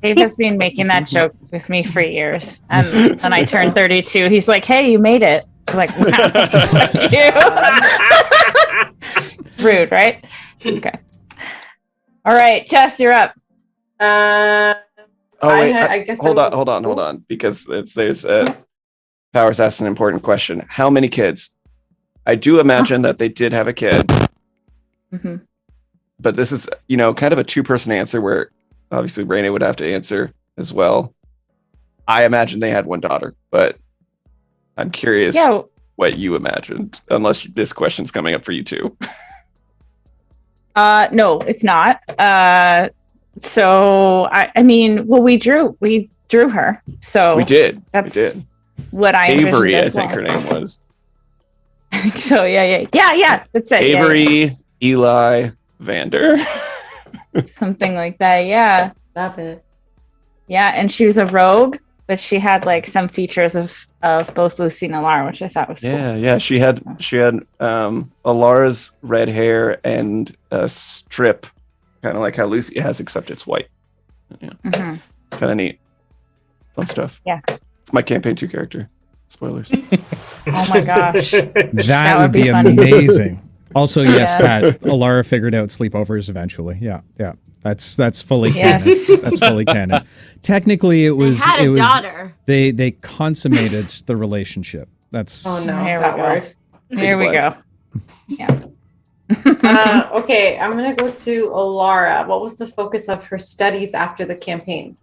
[SPEAKER 3] Dave has been making that joke with me for years. And when I turned 32, he's like, hey, you made it. I'm like, wow, fuck you. Rude, right? Okay. All right, Jess, you're up.
[SPEAKER 11] Oh wait,
[SPEAKER 4] I guess
[SPEAKER 11] hold
[SPEAKER 4] I'm-
[SPEAKER 11] on, because there's Powers asked an important question. How many kids? I do imagine that they did have a kid,
[SPEAKER 3] Mhm.
[SPEAKER 11] but this is kind of a two-person answer where obviously Raina would have to answer as well. I imagine they had one daughter, but I'm curious
[SPEAKER 3] Yeah.
[SPEAKER 11] what you imagined, unless this question's coming up for you too.
[SPEAKER 3] No, it's not. So I mean, well, we drew her. So
[SPEAKER 11] We did.
[SPEAKER 3] That's
[SPEAKER 11] we did.
[SPEAKER 3] what I
[SPEAKER 11] Avery, I
[SPEAKER 3] envisioned as
[SPEAKER 11] think
[SPEAKER 3] well.
[SPEAKER 11] her name was.
[SPEAKER 3] So yeah. That's it. Yeah,
[SPEAKER 11] Avery, Eli, Vander.
[SPEAKER 3] something like that. Yeah.
[SPEAKER 4] Stop it.
[SPEAKER 3] Yeah, and she was a rogue, but she had like some features of both Lucy and Alara, which I thought was cool.
[SPEAKER 11] Yeah. She had Alara's red hair and a strip, kind of like how Lucy has, except it's white. Yeah,
[SPEAKER 3] Mhm.
[SPEAKER 11] kind of neat, fun stuff.
[SPEAKER 3] Yeah.
[SPEAKER 11] It's my campaign 2 character. Spoilers.
[SPEAKER 3] Oh my gosh.
[SPEAKER 1] That would
[SPEAKER 3] would be
[SPEAKER 1] be
[SPEAKER 3] funny.
[SPEAKER 1] amazing. Also, yes,
[SPEAKER 3] Yeah.
[SPEAKER 1] Pat, Alara figured out sleepovers eventually. Yeah. That's fully
[SPEAKER 3] Yes.
[SPEAKER 1] canon. That's fully canon. Technically, it was
[SPEAKER 6] They had a daughter.
[SPEAKER 1] They consummated the relationship. That's
[SPEAKER 4] Oh no,
[SPEAKER 3] Here we
[SPEAKER 4] that
[SPEAKER 3] go.
[SPEAKER 4] word.
[SPEAKER 3] Here we go.
[SPEAKER 4] Okay, I'm gonna go to Alara. What was the focus of her studies after the campaign?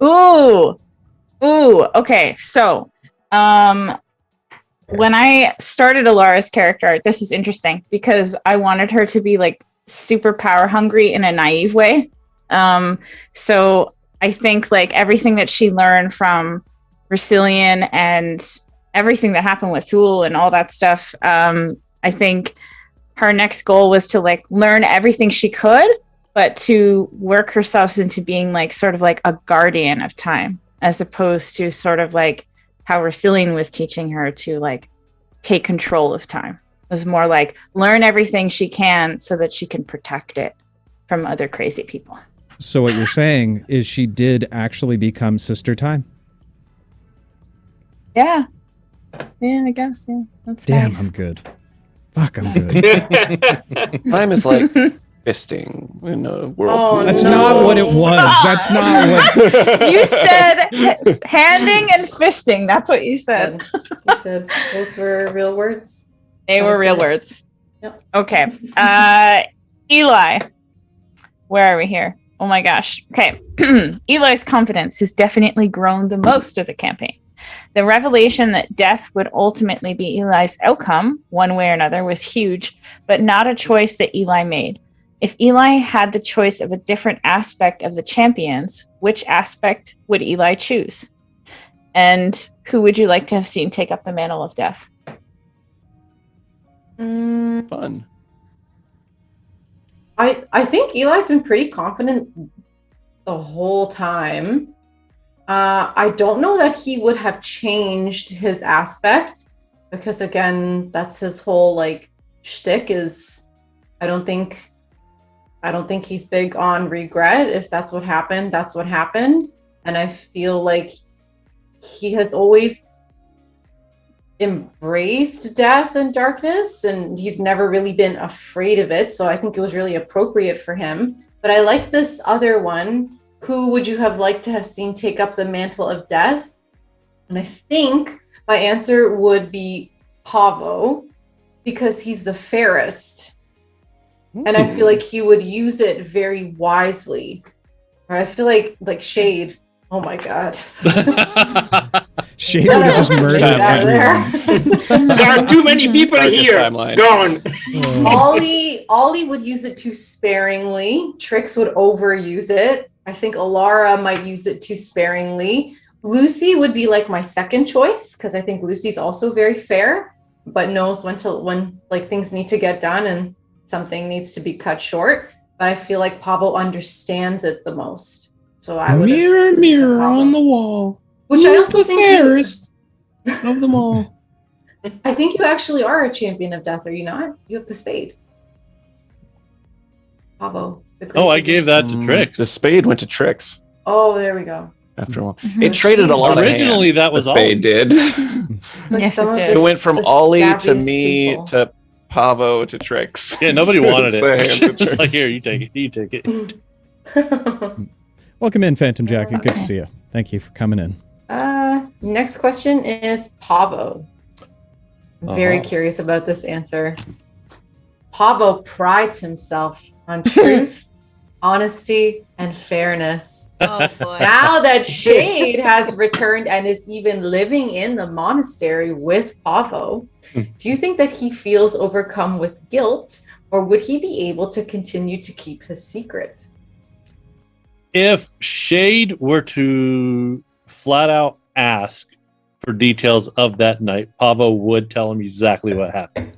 [SPEAKER 3] Ooh. Okay. So, when I started Alara's character art, this is interesting because I wanted her to be like super power hungry in a naive way. So I think like everything that she learned from Russillian and everything that happened with Thule and all that stuff, I think her next goal was to like learn everything she could, but to work herself into being like sort of like a guardian of time, as opposed to sort of like how Russillian was teaching her to like take control of time. It was more like learn everything she can so that she can protect it from other crazy people.
[SPEAKER 1] so. What you're saying is she did actually become Sister Time.
[SPEAKER 3] Yeah, I guess. Yeah, that's
[SPEAKER 1] Damn,
[SPEAKER 3] nice.
[SPEAKER 1] I'm good. Fuck, I'm good.
[SPEAKER 11] Time is like fisting in a whirlpool.
[SPEAKER 4] Oh,
[SPEAKER 1] That's
[SPEAKER 4] no.
[SPEAKER 1] not what it was. That's not what.
[SPEAKER 3] You said handing and fisting. That's what you said.
[SPEAKER 4] You did. Those were real words.
[SPEAKER 3] They were real
[SPEAKER 4] Okay.
[SPEAKER 3] words.
[SPEAKER 4] Yep.
[SPEAKER 3] Okay. Eli. Where are we here? Oh my gosh. Okay. Eli's confidence has definitely grown the most of the campaign. The revelation that death would ultimately be Eli's outcome, one way or another, was huge, but not a choice that Eli made. If Eli had the choice of a different aspect of the champions, which aspect would Eli choose? And who would you like to have seen take up the mantle of death?
[SPEAKER 11] Fun.
[SPEAKER 4] I think Eli's been pretty confident the whole time. I don't know that he would have changed his aspect because again, that's his whole like shtick is I don't think he's big on regret. If that's what happened, that's what happened. And I feel like he has always embraced death and darkness, and he's never really been afraid of it. So I think it was really appropriate for him. But I like this other one. Who would you have liked to have seen take up the mantle of death? And I think my answer would be Pavo, because he's the fairest. And I feel like he would use it very wisely. Or I feel like Shade. Oh my god.
[SPEAKER 1] Shade would have just murdered
[SPEAKER 4] Get out of
[SPEAKER 1] everyone.
[SPEAKER 4] there.
[SPEAKER 7] There are too many people
[SPEAKER 11] Darkest
[SPEAKER 7] here.
[SPEAKER 11] timeline.
[SPEAKER 7] Gone.
[SPEAKER 4] Ollie would use it too sparingly. Trix would overuse it. I think Alara might use it too sparingly. Lucy would be like my second choice because I think Lucy's also very fair, but knows when like things need to get done and something needs to be cut short. But I feel like Pavo understands it the most. So I would
[SPEAKER 2] mirror on the wall.
[SPEAKER 4] Which I also think
[SPEAKER 2] fairest of them all.
[SPEAKER 4] I think you actually are a champion of death, are you not? You have the spade. Pavo.
[SPEAKER 10] I gave that to Trix.
[SPEAKER 11] The spade went to Trix.
[SPEAKER 4] Oh, there we go.
[SPEAKER 11] After all, it traded a lot.
[SPEAKER 10] Originally,
[SPEAKER 11] of hands,
[SPEAKER 10] that was
[SPEAKER 11] the spade
[SPEAKER 10] Ollie's.
[SPEAKER 11] did.
[SPEAKER 4] Like
[SPEAKER 3] Yes,
[SPEAKER 4] some of
[SPEAKER 3] it did.
[SPEAKER 11] It went from
[SPEAKER 4] the
[SPEAKER 11] Ollie to
[SPEAKER 4] scabbiest
[SPEAKER 11] me
[SPEAKER 4] people.
[SPEAKER 11] to Pavo to Trix.
[SPEAKER 10] Yeah, nobody wanted
[SPEAKER 11] The hands of
[SPEAKER 10] it. Just like, here, you take it. You take it.
[SPEAKER 1] Welcome in, Phantom Jacket. Good to see you. Thank you for coming in.
[SPEAKER 4] Next question is Pavo. I'm very
[SPEAKER 10] Uh-huh.
[SPEAKER 4] curious about this answer. Pavo prides himself on truth, honesty, and fairness.
[SPEAKER 6] Oh boy.
[SPEAKER 4] Now that Shade has returned and is even living in the monastery with Pavo, do you think that he feels overcome with guilt, or would he be able to continue to keep his secret?
[SPEAKER 10] If Shade were to flat out ask for details of that night, Pavo would tell him exactly what happened.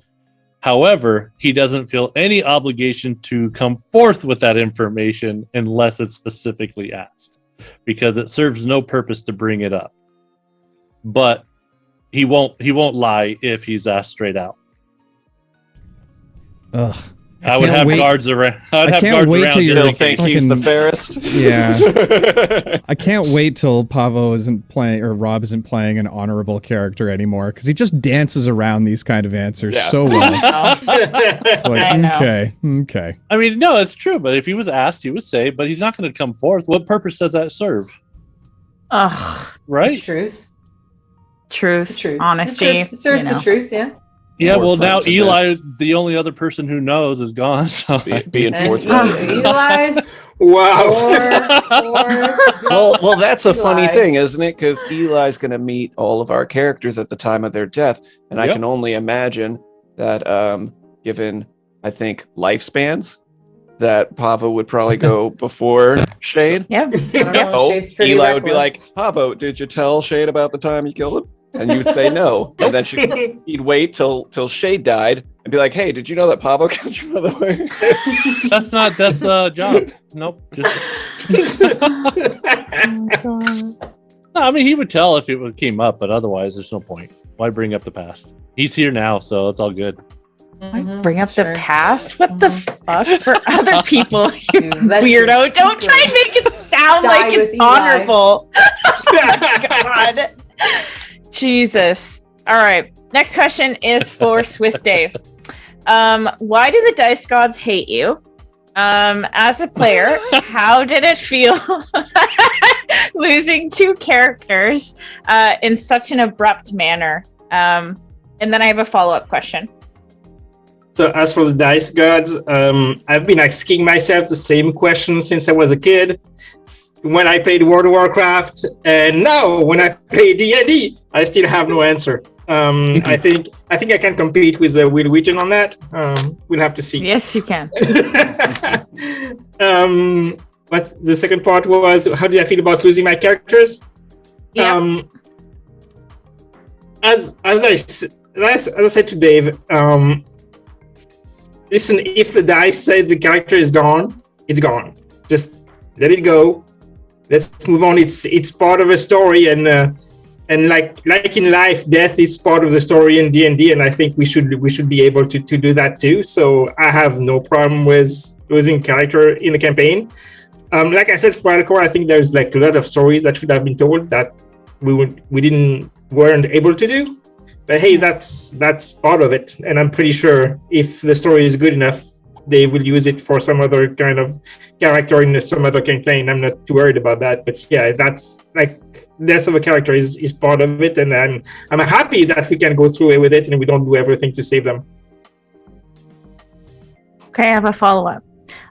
[SPEAKER 10] However, he doesn't feel any obligation to come forth with that information unless it's specifically asked, because it serves no purpose to bring it up. But he won't lie if he's asked straight out.
[SPEAKER 1] Ugh.
[SPEAKER 10] I would
[SPEAKER 1] can't
[SPEAKER 10] have
[SPEAKER 1] wait-
[SPEAKER 10] guards around. I'd
[SPEAKER 1] I
[SPEAKER 10] have
[SPEAKER 1] can't
[SPEAKER 10] guards
[SPEAKER 1] wait
[SPEAKER 10] around.
[SPEAKER 1] till
[SPEAKER 10] just
[SPEAKER 1] you're
[SPEAKER 11] Still
[SPEAKER 10] in
[SPEAKER 11] think
[SPEAKER 10] case.
[SPEAKER 11] he's the
[SPEAKER 1] Fucking-
[SPEAKER 11] fairest.
[SPEAKER 1] Yeah. I can't wait till Pavo isn't playing or Rob isn't playing an honorable character anymore because he just dances around these kind of answers
[SPEAKER 11] Yeah.
[SPEAKER 1] so well. It's like,
[SPEAKER 3] I know.
[SPEAKER 1] okay.
[SPEAKER 10] I mean, no, it's true. But if he was asked, he would say. But he's not going to come forth. What purpose does that serve?
[SPEAKER 3] Ugh.
[SPEAKER 10] Right?
[SPEAKER 4] Truth.
[SPEAKER 3] Truth,
[SPEAKER 4] The truth.
[SPEAKER 3] honesty.
[SPEAKER 4] The truth. It serves
[SPEAKER 3] you
[SPEAKER 4] the
[SPEAKER 3] know.
[SPEAKER 4] truth, yeah.
[SPEAKER 10] Yeah.
[SPEAKER 11] More
[SPEAKER 10] Well, now
[SPEAKER 11] friends in
[SPEAKER 10] Eli,
[SPEAKER 11] this.
[SPEAKER 10] the only other person who knows, is gone. So
[SPEAKER 11] Being
[SPEAKER 4] And
[SPEAKER 11] forthright.
[SPEAKER 4] Eli's
[SPEAKER 7] Wow.
[SPEAKER 11] Well, that's a funny
[SPEAKER 4] Eli.
[SPEAKER 11] thing, isn't it? Because Eli's going to meet all of our characters at the time of their death, and I
[SPEAKER 10] Yep.
[SPEAKER 11] can only imagine that, given I think lifespans, that Pavo would probably go before Shade.
[SPEAKER 3] Yeah.
[SPEAKER 4] I don't know,
[SPEAKER 11] Oh,
[SPEAKER 4] Shade's pretty
[SPEAKER 11] Eli would be like,
[SPEAKER 4] reckless.
[SPEAKER 11] Pavo, did you tell Shade about the time you killed him? And you would say no, and then he'd wait till Shade died and be like, hey, did you know that Pavo killed your mother?
[SPEAKER 10] that's job. Nope. Just... No, I mean, he would tell if it came up, but otherwise, there's no point. Why bring up the past? He's here now, so it's all good.
[SPEAKER 4] Mhm,
[SPEAKER 3] Bring up
[SPEAKER 4] sure.
[SPEAKER 3] the past? What the fuck? For other people, you
[SPEAKER 4] Dude, that's your
[SPEAKER 3] weirdo. Don't try and make it sound
[SPEAKER 4] Die
[SPEAKER 3] like it's
[SPEAKER 4] with Eli.
[SPEAKER 3] honorable. God. Jesus. All right. Next question is for Swiss Dave. Why do the dice gods hate you? As a player, how did it feel losing two characters in such an abrupt manner? And then I have a follow-up question.
[SPEAKER 7] So as for the dice gods, I've been asking myself the same question since I was a kid. When I played World of Warcraft, and now when I play D&D, I still have no answer. I think I can compete with Will Wheaton on that. We'll have to see.
[SPEAKER 3] Yes, you can.
[SPEAKER 7] What's the second part was? How did I feel about losing my characters?
[SPEAKER 3] Yeah.
[SPEAKER 7] As I said to Dave, listen, if the dice said the character is gone, it's gone. Just let it go. Let's move on. It's part of a story, and like in life, death is part of the story in D&D, and I think we should be able to do that too. So I have no problem with losing character in the campaign. Like I said, for Alcor, I think there's like a lot of stories that should have been told that we weren't able to do. But hey, that's part of it, and I'm pretty sure if the story is good enough, they will use it for some other kind of character in some other campaign. I'm not too worried about that. But yeah, that's like death of a character is part of it, and I'm happy that we can go through it with it and we don't do everything to save them.
[SPEAKER 3] Okay, I have a follow-up.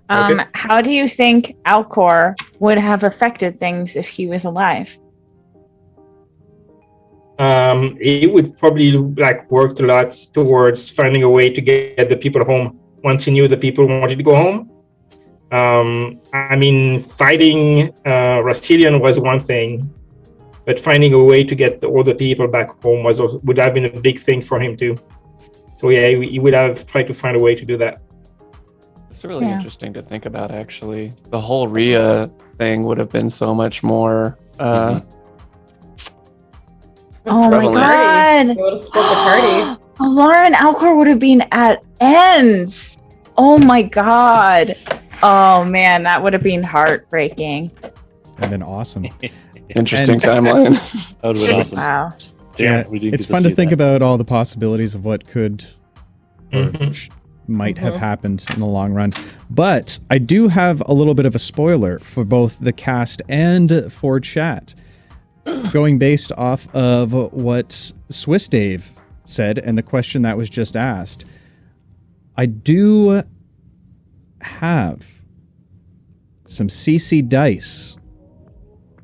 [SPEAKER 7] Okay.
[SPEAKER 3] How do you think Alcor would have affected things if he was alive?
[SPEAKER 7] He would probably like worked a lot towards finding a way to get the people home once he knew the people wanted to go home. I mean, fighting Rastilian was one thing, but finding a way to get all the people back home would have been a big thing for him too. So yeah, he would have tried to find a way to do that.
[SPEAKER 11] It's really interesting to think about, actually. The whole Rhea thing would have been so much more
[SPEAKER 3] Oh my god!
[SPEAKER 4] It would have split the party.
[SPEAKER 3] Alara and Alcor would have been at ends. Oh my god! Oh man, that would have been heartbreaking.
[SPEAKER 1] That'd been awesome.
[SPEAKER 11] Interesting timeline.
[SPEAKER 10] That would have been awesome.
[SPEAKER 3] Wow.
[SPEAKER 10] Damn, we didn't
[SPEAKER 1] It's
[SPEAKER 10] get
[SPEAKER 1] fun to
[SPEAKER 10] see
[SPEAKER 1] think
[SPEAKER 10] that.
[SPEAKER 1] about all the possibilities of what could or might have happened in the long run. But I do have a little bit of a spoiler for both the cast and for chat. Going based off of what Swiss Dave said and the question that was just asked, I do have some CC dice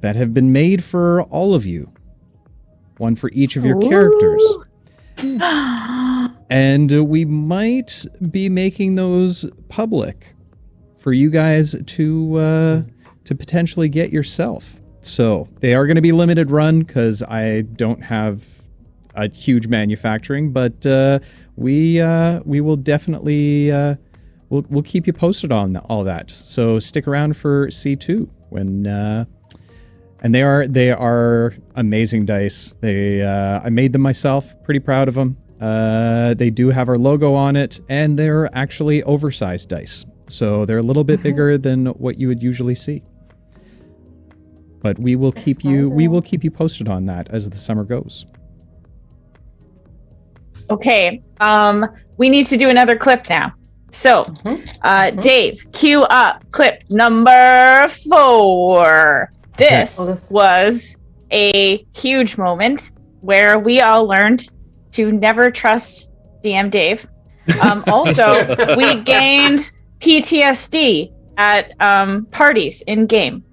[SPEAKER 1] that have been made for all of you. One for each of your characters. And we might be making those public for you guys to potentially get yourself. So they are going to be limited run because I don't have a huge manufacturing, but we will definitely we'll keep you posted on all that. So stick around for C2 when and they are amazing dice. I made them myself. Pretty proud of them. They do have our logo on it, and they're actually oversized dice. So they're a little bit bigger than what you would usually see. But we will keep you posted on that as the summer goes.
[SPEAKER 3] Okay. We need to do another clip now. So, Dave, cue up clip number 4. This was a huge moment where we all learned to never trust DM Dave. Also, we gained PTSD at parties in game.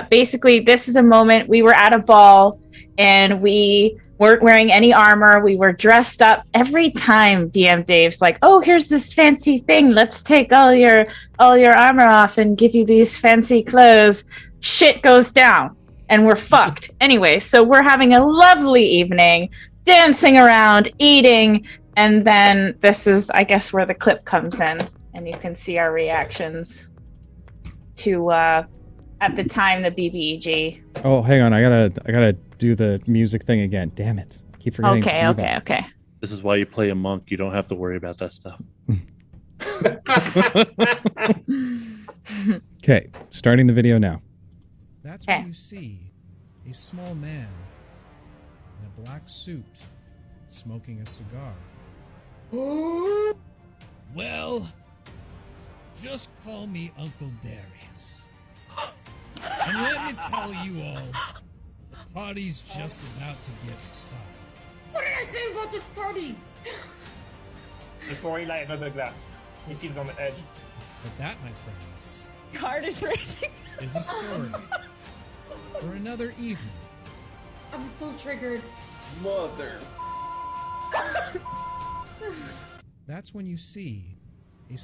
[SPEAKER 3] Basically, this is a moment we were at a ball and we weren't wearing any armor. We were dressed up. Every time DM Dave's like, "Oh, here's this fancy thing. Let's take all your armor off and give you these fancy clothes." Shit goes down and we're fucked. Anyway, so we're having a lovely evening, dancing around, eating, and then this is, I guess, where the clip comes in, and you can see our reactions to at the time the BBEG.
[SPEAKER 1] Oh, hang on, I gotta do the music thing again. Damn it, I keep forgetting.
[SPEAKER 3] Okay.
[SPEAKER 10] This is why you play a monk. You don't have to worry about that stuff.
[SPEAKER 1] Okay, starting the video now.
[SPEAKER 9] That's when you see a small man in a black suit smoking a cigar. Well, just call me Uncle Darius. And let me tell you all, the party's just about to get started.
[SPEAKER 12] What did I say about this party?
[SPEAKER 7] Before he light another glass, he seems on the edge.
[SPEAKER 9] But that, my friends,
[SPEAKER 12] Heart is racing.
[SPEAKER 9] is a story for another evening.
[SPEAKER 12] I'm so triggered.
[SPEAKER 5] Mother.
[SPEAKER 9] That's when you see a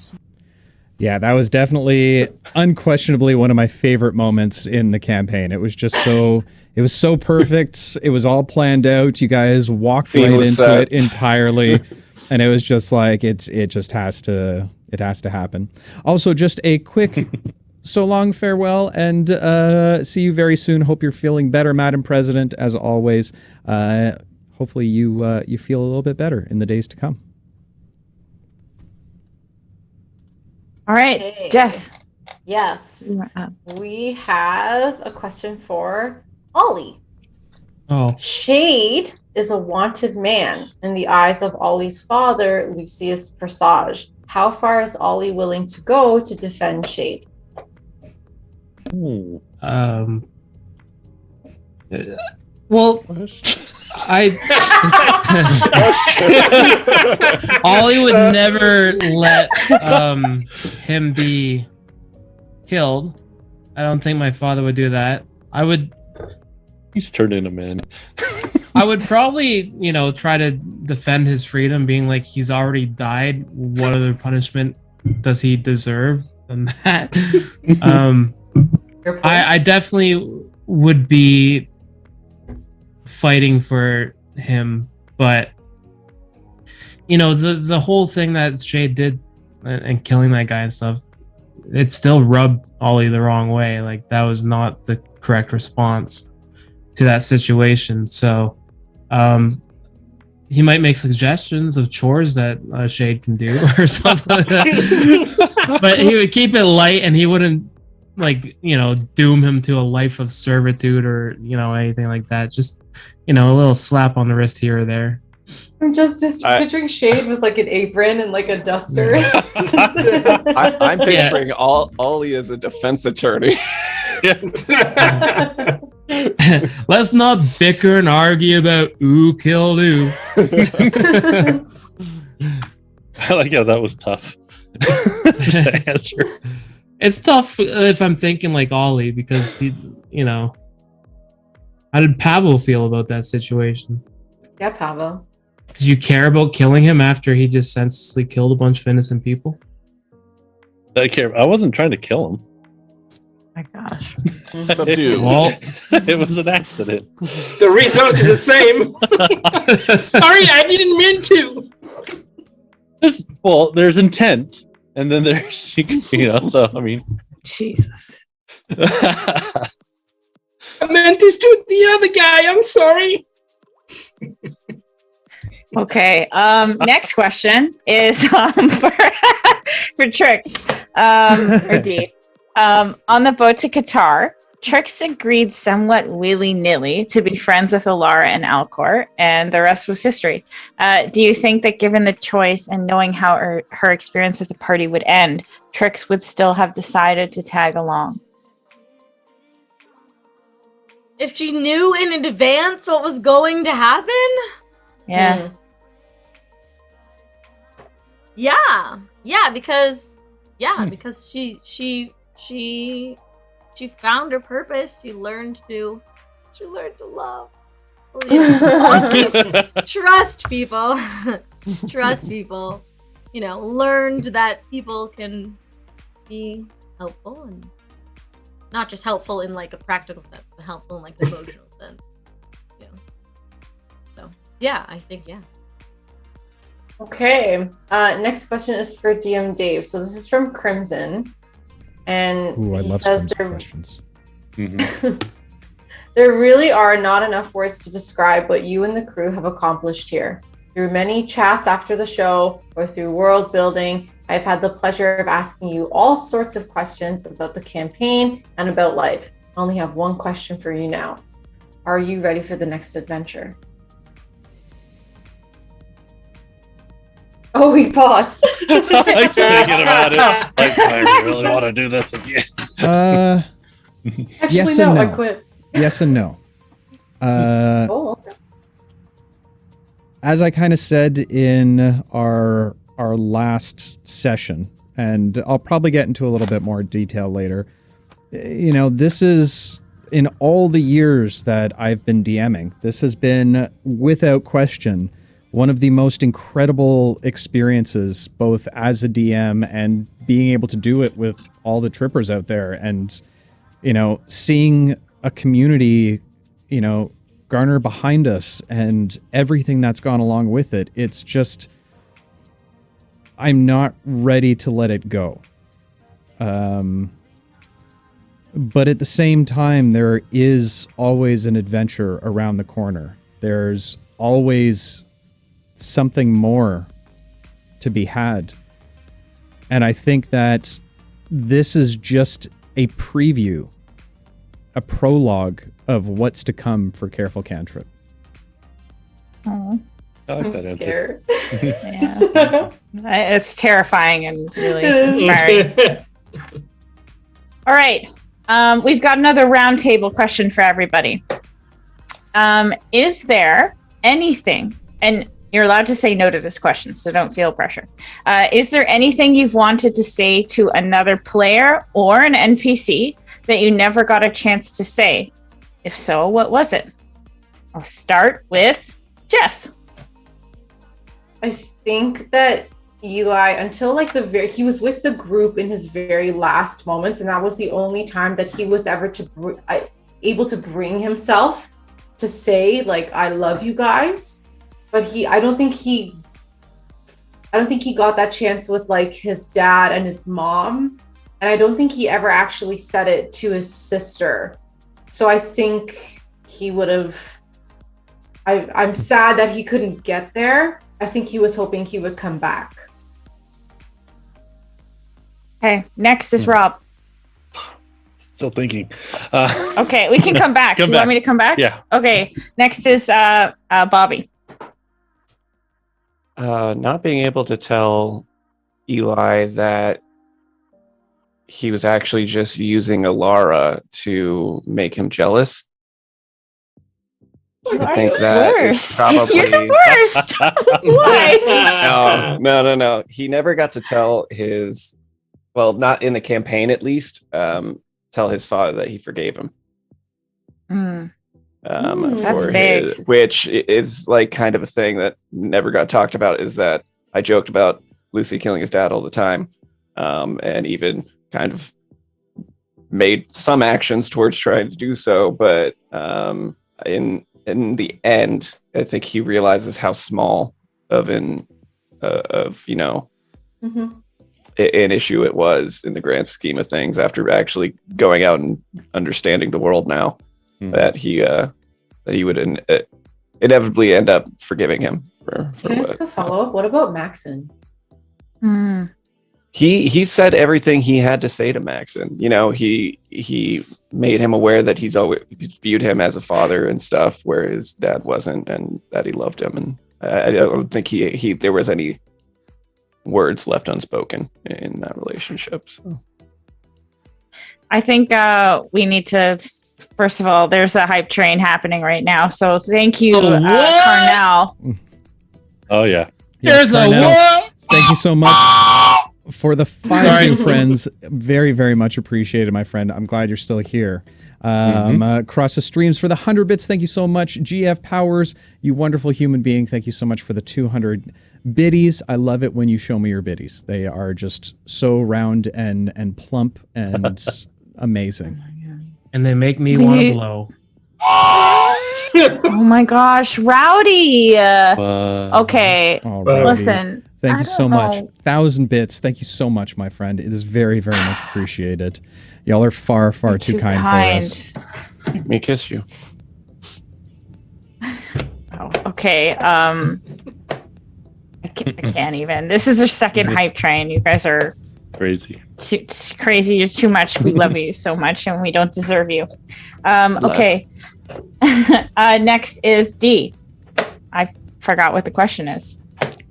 [SPEAKER 1] Yeah, that was definitely, unquestionably, one of my favorite moments in the campaign. It was just so, it was so perfect. It was all planned out. You guys walked right into it entirely, and it was just like it just has to happen. Also, just a quick so long farewell, and see you very soon. Hope you're feeling better, Madam President. As always, hopefully you feel a little bit better in the days to come.
[SPEAKER 3] All right,
[SPEAKER 4] Okay.
[SPEAKER 3] Jess.
[SPEAKER 4] Yes. We have a question for Ollie.
[SPEAKER 2] Oh.
[SPEAKER 4] Shade is a wanted man in the eyes of Ollie's father, Lucius Presage. How far is Ollie willing to go to defend Shade?
[SPEAKER 10] Ooh.
[SPEAKER 2] Well, Ollie would never let him be killed. I don't think my father would do that.
[SPEAKER 10] He's turned into man.
[SPEAKER 2] I would probably, try to defend his freedom, being like, he's already died. What other punishment does he deserve than that? I definitely would be fighting for him, but you know, the whole thing that Shade did and killing that guy and stuff, it still rubbed Ollie the wrong way. Like, that was not the correct response to that situation. So he might make suggestions of chores that Shade can do or something like that. But he would keep it light, and he wouldn't, like, you know, doom him to a life of servitude or, you know, anything like that. Just, you know, a little slap on the wrist here or there.
[SPEAKER 4] I'm just picturing Shade with like an apron and like a duster.
[SPEAKER 11] I'm picturing Ollie as a defense attorney.
[SPEAKER 2] Let's not bicker and argue about who killed who.
[SPEAKER 10] I like how that was tough to answer.
[SPEAKER 2] It's tough if I'm thinking like Ollie, because he, you know, how did Pavel feel about that situation?
[SPEAKER 4] Yeah, Pavel.
[SPEAKER 2] Did you care about killing him after he just senselessly killed a bunch of innocent people?
[SPEAKER 10] I wasn't trying to kill him.
[SPEAKER 3] My gosh.
[SPEAKER 11] Subdue.
[SPEAKER 2] Well,
[SPEAKER 10] it was an accident.
[SPEAKER 7] The result is the same. Sorry, I didn't mean to.
[SPEAKER 10] Well, there's intent, and then there's, you know, so, I mean.
[SPEAKER 3] Jesus.
[SPEAKER 7] I meant to shoot the other guy. I'm sorry.
[SPEAKER 3] Okay. Next question is for Trix or D. On the boat to Qatar, Trix agreed somewhat willy-nilly to be friends with Alara and Alcor, and the rest was history. Do you think that given the choice and knowing how her experience with the party would end, Trix would still have decided to tag along?
[SPEAKER 6] If she knew in advance what was going to happen?
[SPEAKER 3] Yeah.
[SPEAKER 6] Yeah, because she found her purpose. She learned to love. Trust people. Trust people. You know, learned that people can be helpful, and not just helpful in like a practical sense, but helpful in like the emotional sense. You know. So yeah, I think yeah.
[SPEAKER 4] Okay. Next question is for DM Dave. So this is from Crimson. And
[SPEAKER 1] Ooh, I
[SPEAKER 4] he
[SPEAKER 1] love
[SPEAKER 4] says
[SPEAKER 1] some questions.
[SPEAKER 4] there really are not enough words to describe what you and the crew have accomplished here. Through many chats after the show or through world building, I've had the pleasure of asking you all sorts of questions about the campaign and about life. I only have one question for you now. Are you ready for the next adventure? Oh, we paused.
[SPEAKER 10] I'm thinking about it. Like, I really want to do this again.
[SPEAKER 4] Actually,
[SPEAKER 1] yes
[SPEAKER 4] no,
[SPEAKER 1] and no.
[SPEAKER 4] I quit.
[SPEAKER 1] Yes and no.
[SPEAKER 4] Okay.
[SPEAKER 1] As I kind of said in our last session, and I'll probably get into a little bit more detail later, you know, this is, in all the years that I've been DMing, this has been, without question, one of the most incredible experiences, both as a DM and being able to do it with all the trippers out there, and, you know, seeing a community, you know, garner behind us and everything that's gone along with it. It's just, I'm not ready to let it go. But at the same time, there is always an adventure around the corner. There's always something more to be had. And I think that this is just a preview, a prologue of what's to come for Careful Cantrip.
[SPEAKER 3] Oh,
[SPEAKER 10] I like
[SPEAKER 4] I'm
[SPEAKER 10] that answer.
[SPEAKER 4] scared.
[SPEAKER 3] yeah. It's terrifying and really inspiring. All right. We've got another roundtable question for everybody. Is there anything, and you're allowed to say no to this question, so don't feel pressure. Is there anything you've wanted to say to another player or an NPC that you never got a chance to say? If so, what was it? I'll start with Jess.
[SPEAKER 4] I think that Eli, until like he was with the group in his very last moments, and that was the only time that he was ever able to bring himself to say like I love you guys, but I don't think he got that chance with like his dad and his mom, and I don't think he ever actually said it to his sister. So I think he would have. I'm sad that he couldn't get there. I think he was hoping he would come back.
[SPEAKER 3] Okay, next is Rob.
[SPEAKER 10] Still thinking.
[SPEAKER 3] Okay, we can come back. Do you want me to come back?
[SPEAKER 10] Yeah.
[SPEAKER 3] Okay, next is Bobby.
[SPEAKER 11] Not being able to tell Eli that he was actually just using Alara to make him jealous. I think that is probably...
[SPEAKER 3] You're the worst. Why?
[SPEAKER 11] No. He never got to tell his, well, not in the campaign at least, tell his father that he forgave him.
[SPEAKER 3] That's big.
[SPEAKER 11] Which is like kind of a thing that never got talked about, is that I joked about Lucy killing his dad all the time, and even kind of made some actions towards trying to do so, but in the end, I think he realizes how small of an issue it was in the grand scheme of things after actually going out and understanding the world now, that he would inevitably end up forgiving him.
[SPEAKER 4] Can I ask a follow-up? What about Maxon?
[SPEAKER 11] He said everything he had to say to Maxon. You know, he made him aware that he's always viewed him as a father and stuff, where his dad wasn't, and that he loved him. And I don't think there was any words left unspoken in that relationship. So.
[SPEAKER 3] I think we need to. First of all, there's a hype train happening right now, so thank you, Carnell.
[SPEAKER 10] Oh yeah.
[SPEAKER 2] There's a what?
[SPEAKER 1] Thank you so much for the 5 new friends. Very, very much appreciated, my friend. I'm glad you're still here. Across the streams for the 100 bits. Thank you so much. GF Powers, you wonderful human being. Thank you so much for the 200 biddies. I love it when you show me your biddies. They are just so round and plump and amazing.
[SPEAKER 2] And they make me want to blow.
[SPEAKER 3] Oh my gosh, Rowdy. Okay, listen.
[SPEAKER 1] Thank you so much. 1,000 bits. Thank you so much, my friend. It is very, very much appreciated. Y'all are far, far too kind for us.
[SPEAKER 11] Let me kiss you.
[SPEAKER 3] Oh, okay. I can't even. This is our second hype train. You guys are
[SPEAKER 10] crazy.
[SPEAKER 3] Too crazy. You're too much. We love you so much, and we don't deserve you. Okay. Next is D. I forgot what the question is.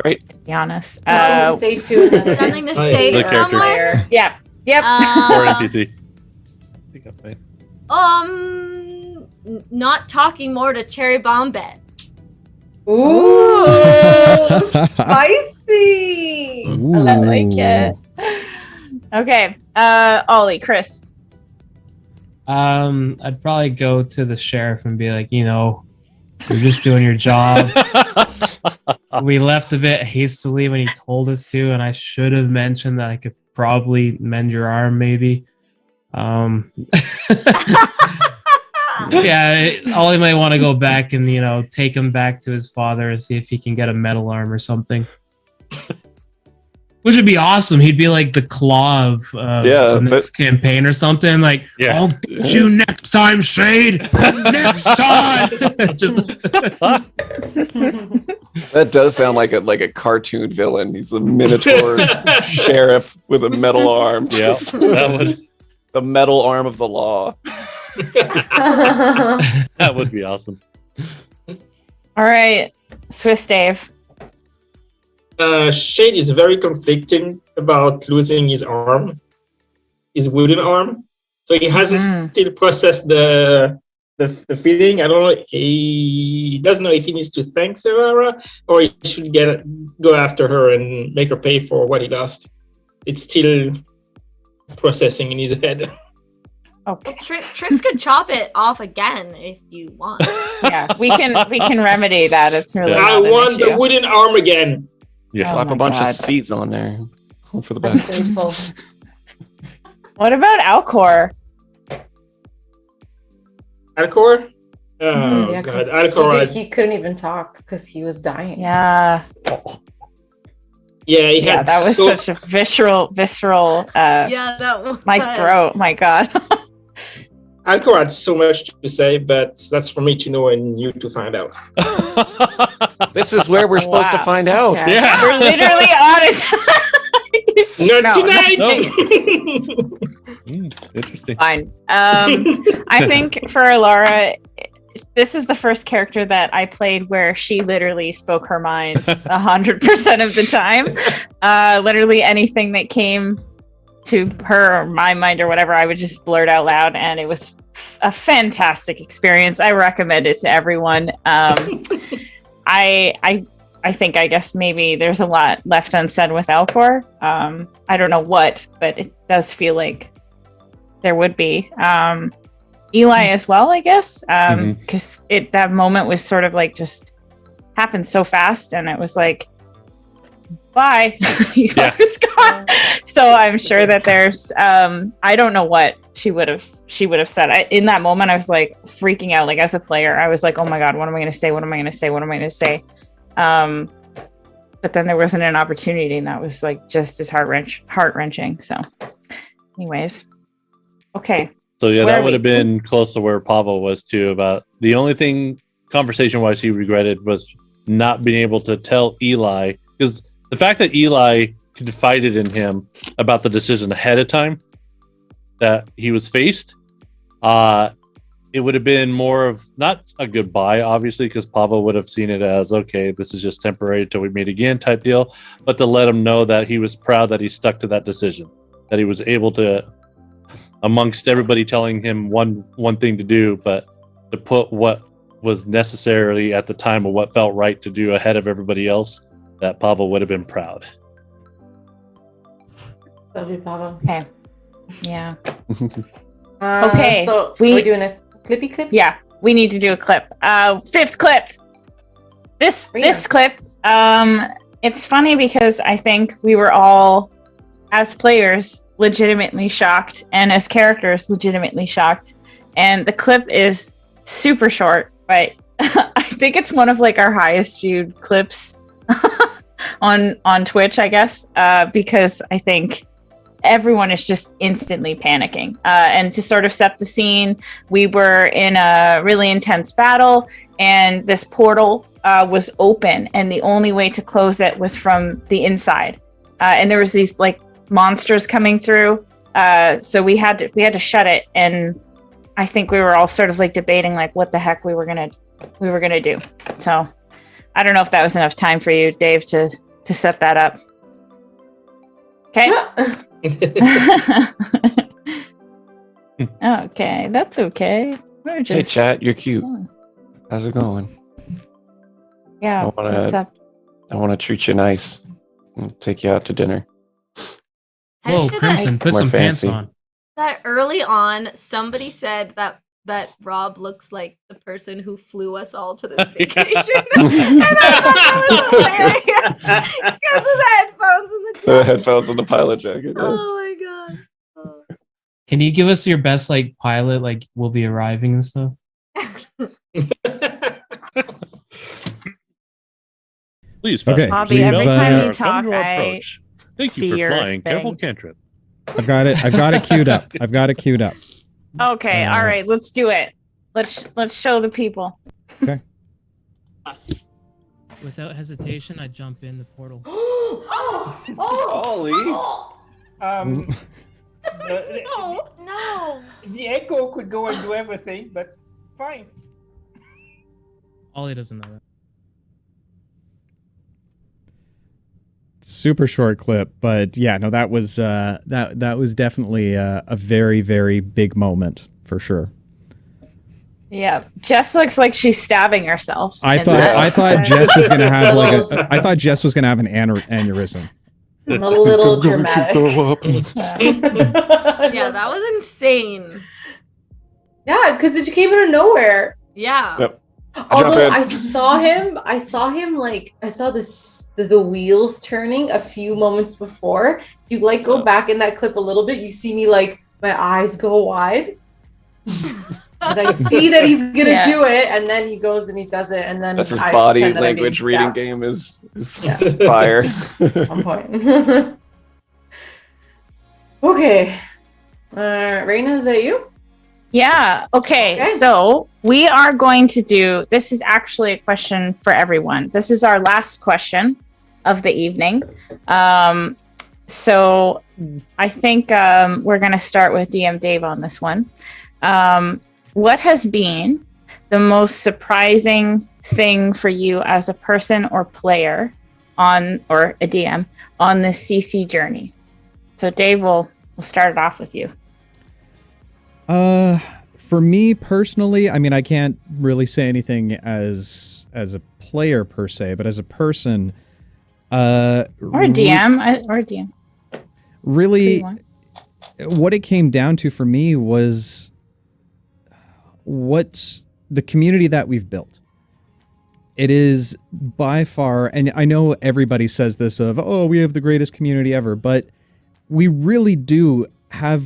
[SPEAKER 11] Right.
[SPEAKER 3] To be honest.
[SPEAKER 4] Nothing to say to another.
[SPEAKER 6] Nothing to say to someone.
[SPEAKER 3] Yeah. Yep.
[SPEAKER 10] Or NPC. I think I'm fine.
[SPEAKER 6] Not talking more to Cherry Bombette.
[SPEAKER 4] Ooh, spicy.
[SPEAKER 3] I like it. Okay. Ollie, Chris.
[SPEAKER 2] I'd probably go to the sheriff and be like, you're just doing your job. We left a bit hastily when he told us to, and I should have mentioned that I could probably mend your arm, maybe. Yeah, Ollie might want to go back and take him back to his father and see if he can get a metal arm or something. Which would be awesome. He'd be like the Claw of the next campaign or something. Like, I'll get you next time, Shade. Next time.
[SPEAKER 11] That does sound like a cartoon villain. He's the Minotaur sheriff with a metal arm.
[SPEAKER 10] Yeah, that would.
[SPEAKER 11] The metal arm of the law.
[SPEAKER 10] That would be awesome.
[SPEAKER 3] All right, Swiss Dave.
[SPEAKER 7] Shade is very conflicting about losing his arm, his wooden arm. So he hasn't still processed the feeling. I don't know. He doesn't know if he needs to thank Sarah or he should go after her and make her pay for what he lost. It's still processing in his head.
[SPEAKER 3] Okay.
[SPEAKER 6] Trix could chop it off again if you want.
[SPEAKER 3] Yeah, we can remedy that. It's really.
[SPEAKER 7] I want the wooden arm again.
[SPEAKER 11] Yeah, slap a bunch of seeds on there. Hope for the best.
[SPEAKER 3] What about Alcor?
[SPEAKER 7] Alcor? Oh
[SPEAKER 4] Yeah,
[SPEAKER 7] god,
[SPEAKER 4] 'cause
[SPEAKER 7] Alcorad.
[SPEAKER 4] he couldn't even talk because he was dying.
[SPEAKER 3] Yeah.
[SPEAKER 7] Yeah, he
[SPEAKER 3] Yeah,
[SPEAKER 7] had
[SPEAKER 3] that was
[SPEAKER 7] so
[SPEAKER 3] such a visceral
[SPEAKER 6] Yeah, that was.
[SPEAKER 3] my throat. My God.
[SPEAKER 7] Alcor had so much to say, but that's for me to know and you to find out.
[SPEAKER 11] This is where we're supposed to
[SPEAKER 3] Wow.
[SPEAKER 11] find out.
[SPEAKER 4] Okay.
[SPEAKER 10] Yeah.
[SPEAKER 3] We're literally on it.
[SPEAKER 7] Not
[SPEAKER 3] No,
[SPEAKER 7] tonight.
[SPEAKER 10] Interesting.
[SPEAKER 3] Fine. I think for Laura, this is the first character that I played where she literally spoke her mind 100% of the time. Literally anything that came to her or my mind or whatever, I would just blurt out loud, and it was a fantastic experience. I recommend it to everyone. I think, I guess maybe there's a lot left unsaid with Alcor. I don't know what, but it does feel like there would be. Eli as well, I guess, because that moment was sort of like just happened so fast, and it was like, bye. It's gone. So I'm sure that there's I don't know what she would have said. In that moment I was like freaking out, like as a player I was like, oh my god, what am I going to say, what am I going to say, what am I going to say? But then there wasn't an opportunity, and that was like just as heart-wrenching. So anyways, okay.
[SPEAKER 10] So yeah,
[SPEAKER 3] Where
[SPEAKER 10] that
[SPEAKER 3] are
[SPEAKER 10] would
[SPEAKER 3] we?
[SPEAKER 10] have been close to where Pavel was too. About the only thing conversation-wise he regretted was not being able to tell Eli, because the fact that Eli confided in him about the decision ahead of time that he was faced, it would have been more of not a goodbye, obviously, because Pavel would have seen it as, okay, this is just temporary till we meet again type deal, but to let him know that he was proud that he stuck to that decision, that he was able to, amongst everybody telling him one thing to do, but to put what was necessarily at the time of what felt right to do ahead of everybody else, that Pavel would have been proud.
[SPEAKER 4] Love you, Pablo.
[SPEAKER 3] Okay. Yeah. Okay,
[SPEAKER 4] So
[SPEAKER 3] we-
[SPEAKER 4] we're doing a clippy clip.
[SPEAKER 3] Yeah, we need to do a clip. Fifth clip. This clip, it's funny because I think we were all, as players, legitimately shocked, and as characters, legitimately shocked. And the clip is super short, but I think it's one of like our highest viewed clips on Twitch, I guess, because I think everyone is just instantly panicking. And to sort of set the scene, we were in a really intense battle, and this portal was open, and the only way to close it was from the inside. And there was these like monsters coming through, so we had to shut it. And I think we were all sort of like debating like what the heck we were gonna do. So I don't know if that was enough time for you, Dave, to set that up. Okay. Okay, that's okay. We're just
[SPEAKER 11] Hey, chat, you're cute. How's it going?
[SPEAKER 3] Yeah. What's up?
[SPEAKER 11] I want to treat you nice. I'll take you out to dinner.
[SPEAKER 2] Whoa, Crimson, put
[SPEAKER 11] More
[SPEAKER 2] some pants
[SPEAKER 11] fancy.
[SPEAKER 2] on.
[SPEAKER 6] That early on, somebody said that Rob looks like the person who flew us all to this vacation. And I thought that was hilarious because of the headphones and the
[SPEAKER 11] The headphones and the pilot jacket.
[SPEAKER 6] Oh my god.
[SPEAKER 2] Can you give us your best like pilot, like we'll be arriving and stuff?
[SPEAKER 10] Please,
[SPEAKER 1] Okay,
[SPEAKER 3] Bobby, every
[SPEAKER 1] we've,
[SPEAKER 3] time you
[SPEAKER 10] Come
[SPEAKER 3] talk,
[SPEAKER 10] to our
[SPEAKER 3] I
[SPEAKER 10] approach. Thank
[SPEAKER 3] see
[SPEAKER 10] you for
[SPEAKER 3] your
[SPEAKER 10] flying. Careful,
[SPEAKER 3] thing.
[SPEAKER 10] Cantrip.
[SPEAKER 1] I've got it queued up.
[SPEAKER 3] Okay, all right, let's do it. Let's show the people.
[SPEAKER 1] Okay.
[SPEAKER 2] Without hesitation, I jump in the portal.
[SPEAKER 11] Ollie.
[SPEAKER 6] No.
[SPEAKER 7] The echo could go and do everything, but fine.
[SPEAKER 2] Ollie doesn't know that.
[SPEAKER 1] Super short clip, but yeah, no, that was that was definitely a very, very big moment for sure.
[SPEAKER 3] Yeah, Jess looks like she's stabbing herself.
[SPEAKER 1] I
[SPEAKER 3] in
[SPEAKER 1] thought
[SPEAKER 3] that.
[SPEAKER 1] Jess was gonna have an aneurysm.
[SPEAKER 4] I'm a little dramatic.
[SPEAKER 6] Yeah, that was insane.
[SPEAKER 4] Yeah, because it came out of nowhere.
[SPEAKER 6] Yeah.
[SPEAKER 11] Yep.
[SPEAKER 4] Although I saw him like I saw the wheels turning a few moments before. You like go back in that clip a little bit, you see me like my eyes go wide. 'Cause I see that he's gonna
[SPEAKER 3] Yeah.
[SPEAKER 4] do it, and then he goes and he does it, and then
[SPEAKER 11] That's his
[SPEAKER 4] I
[SPEAKER 11] body
[SPEAKER 4] pretend that I'm being
[SPEAKER 11] language reading
[SPEAKER 4] stabbed.
[SPEAKER 11] game is
[SPEAKER 4] Yeah.
[SPEAKER 11] fire.
[SPEAKER 4] On point. Okay. Raina, is that you?
[SPEAKER 3] Yeah. Okay. So we are going to do, this is actually a question for everyone. This is our last question of the evening. So I think we're going to start with DM Dave on this one. What has been the most surprising thing for you as a person or player or a DM on this CC journey? So Dave, we'll start it off with you.
[SPEAKER 1] For me personally, I mean, I can't really say anything as a player per se, but as a person,
[SPEAKER 3] or a DM.
[SPEAKER 1] Really, what it came down to for me was what's the community that we've built. It is by far, and I know everybody says this of, oh, we have the greatest community ever, but we really do have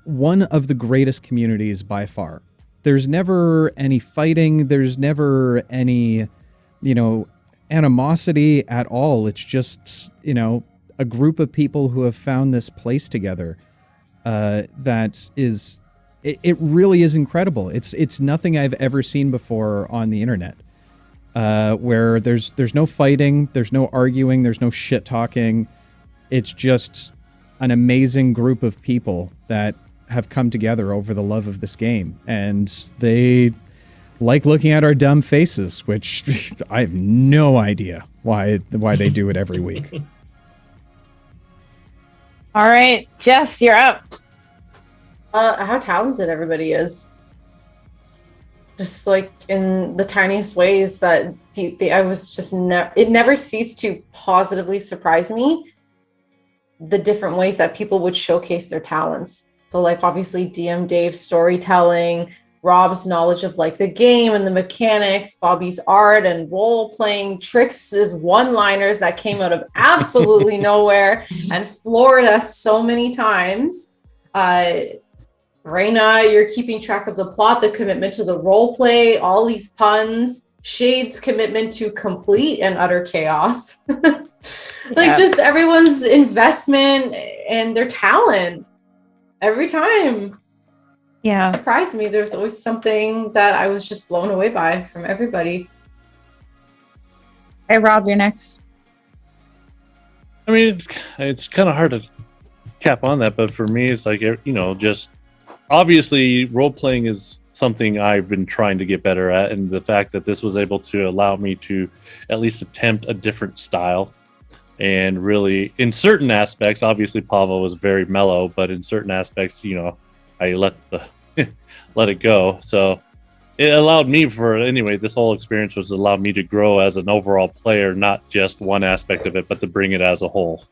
[SPEAKER 1] one of the greatest communities by far. There's never any fighting. There's never any, animosity at all. It's just, a group of people who have found this place together. That is, it really is incredible. It's nothing I've ever seen before on the internet. Where there's no fighting, there's no arguing, there's no shit talking. It's just an amazing group of people that have come together over the love of this game, and they like looking at our dumb faces, which I have no idea why they do it every week.
[SPEAKER 3] All right, Jess, you're up.
[SPEAKER 4] How talented everybody is. Just like in the tiniest ways that I was just it never ceased to positively surprise me the different ways that people would showcase their talents. So like obviously DM Dave's storytelling, Rob's knowledge of like the game and the mechanics, Bobby's art and role-playing, Trix's one-liners that came out of absolutely nowhere and floored us so many times. Raina, you're keeping track of the plot, the commitment to the role play, all these puns, Shade's commitment to complete and utter chaos. Just everyone's investment and their talent every time.
[SPEAKER 3] Yeah.
[SPEAKER 4] It surprised me. There's always something that I was just blown away by from everybody.
[SPEAKER 3] Hey, Rob, you're next.
[SPEAKER 10] I mean, it's kind of hard to cap on that, but for me, it's like, just obviously role playing is something I've been trying to get better at, and the fact that this was able to allow me to at least attempt a different style. And really, in certain aspects, obviously Pavel was very mellow, but in certain aspects, I let it go. So it allowed me this whole experience was allowed me to grow as an overall player, not just one aspect of it, but to bring it as a whole.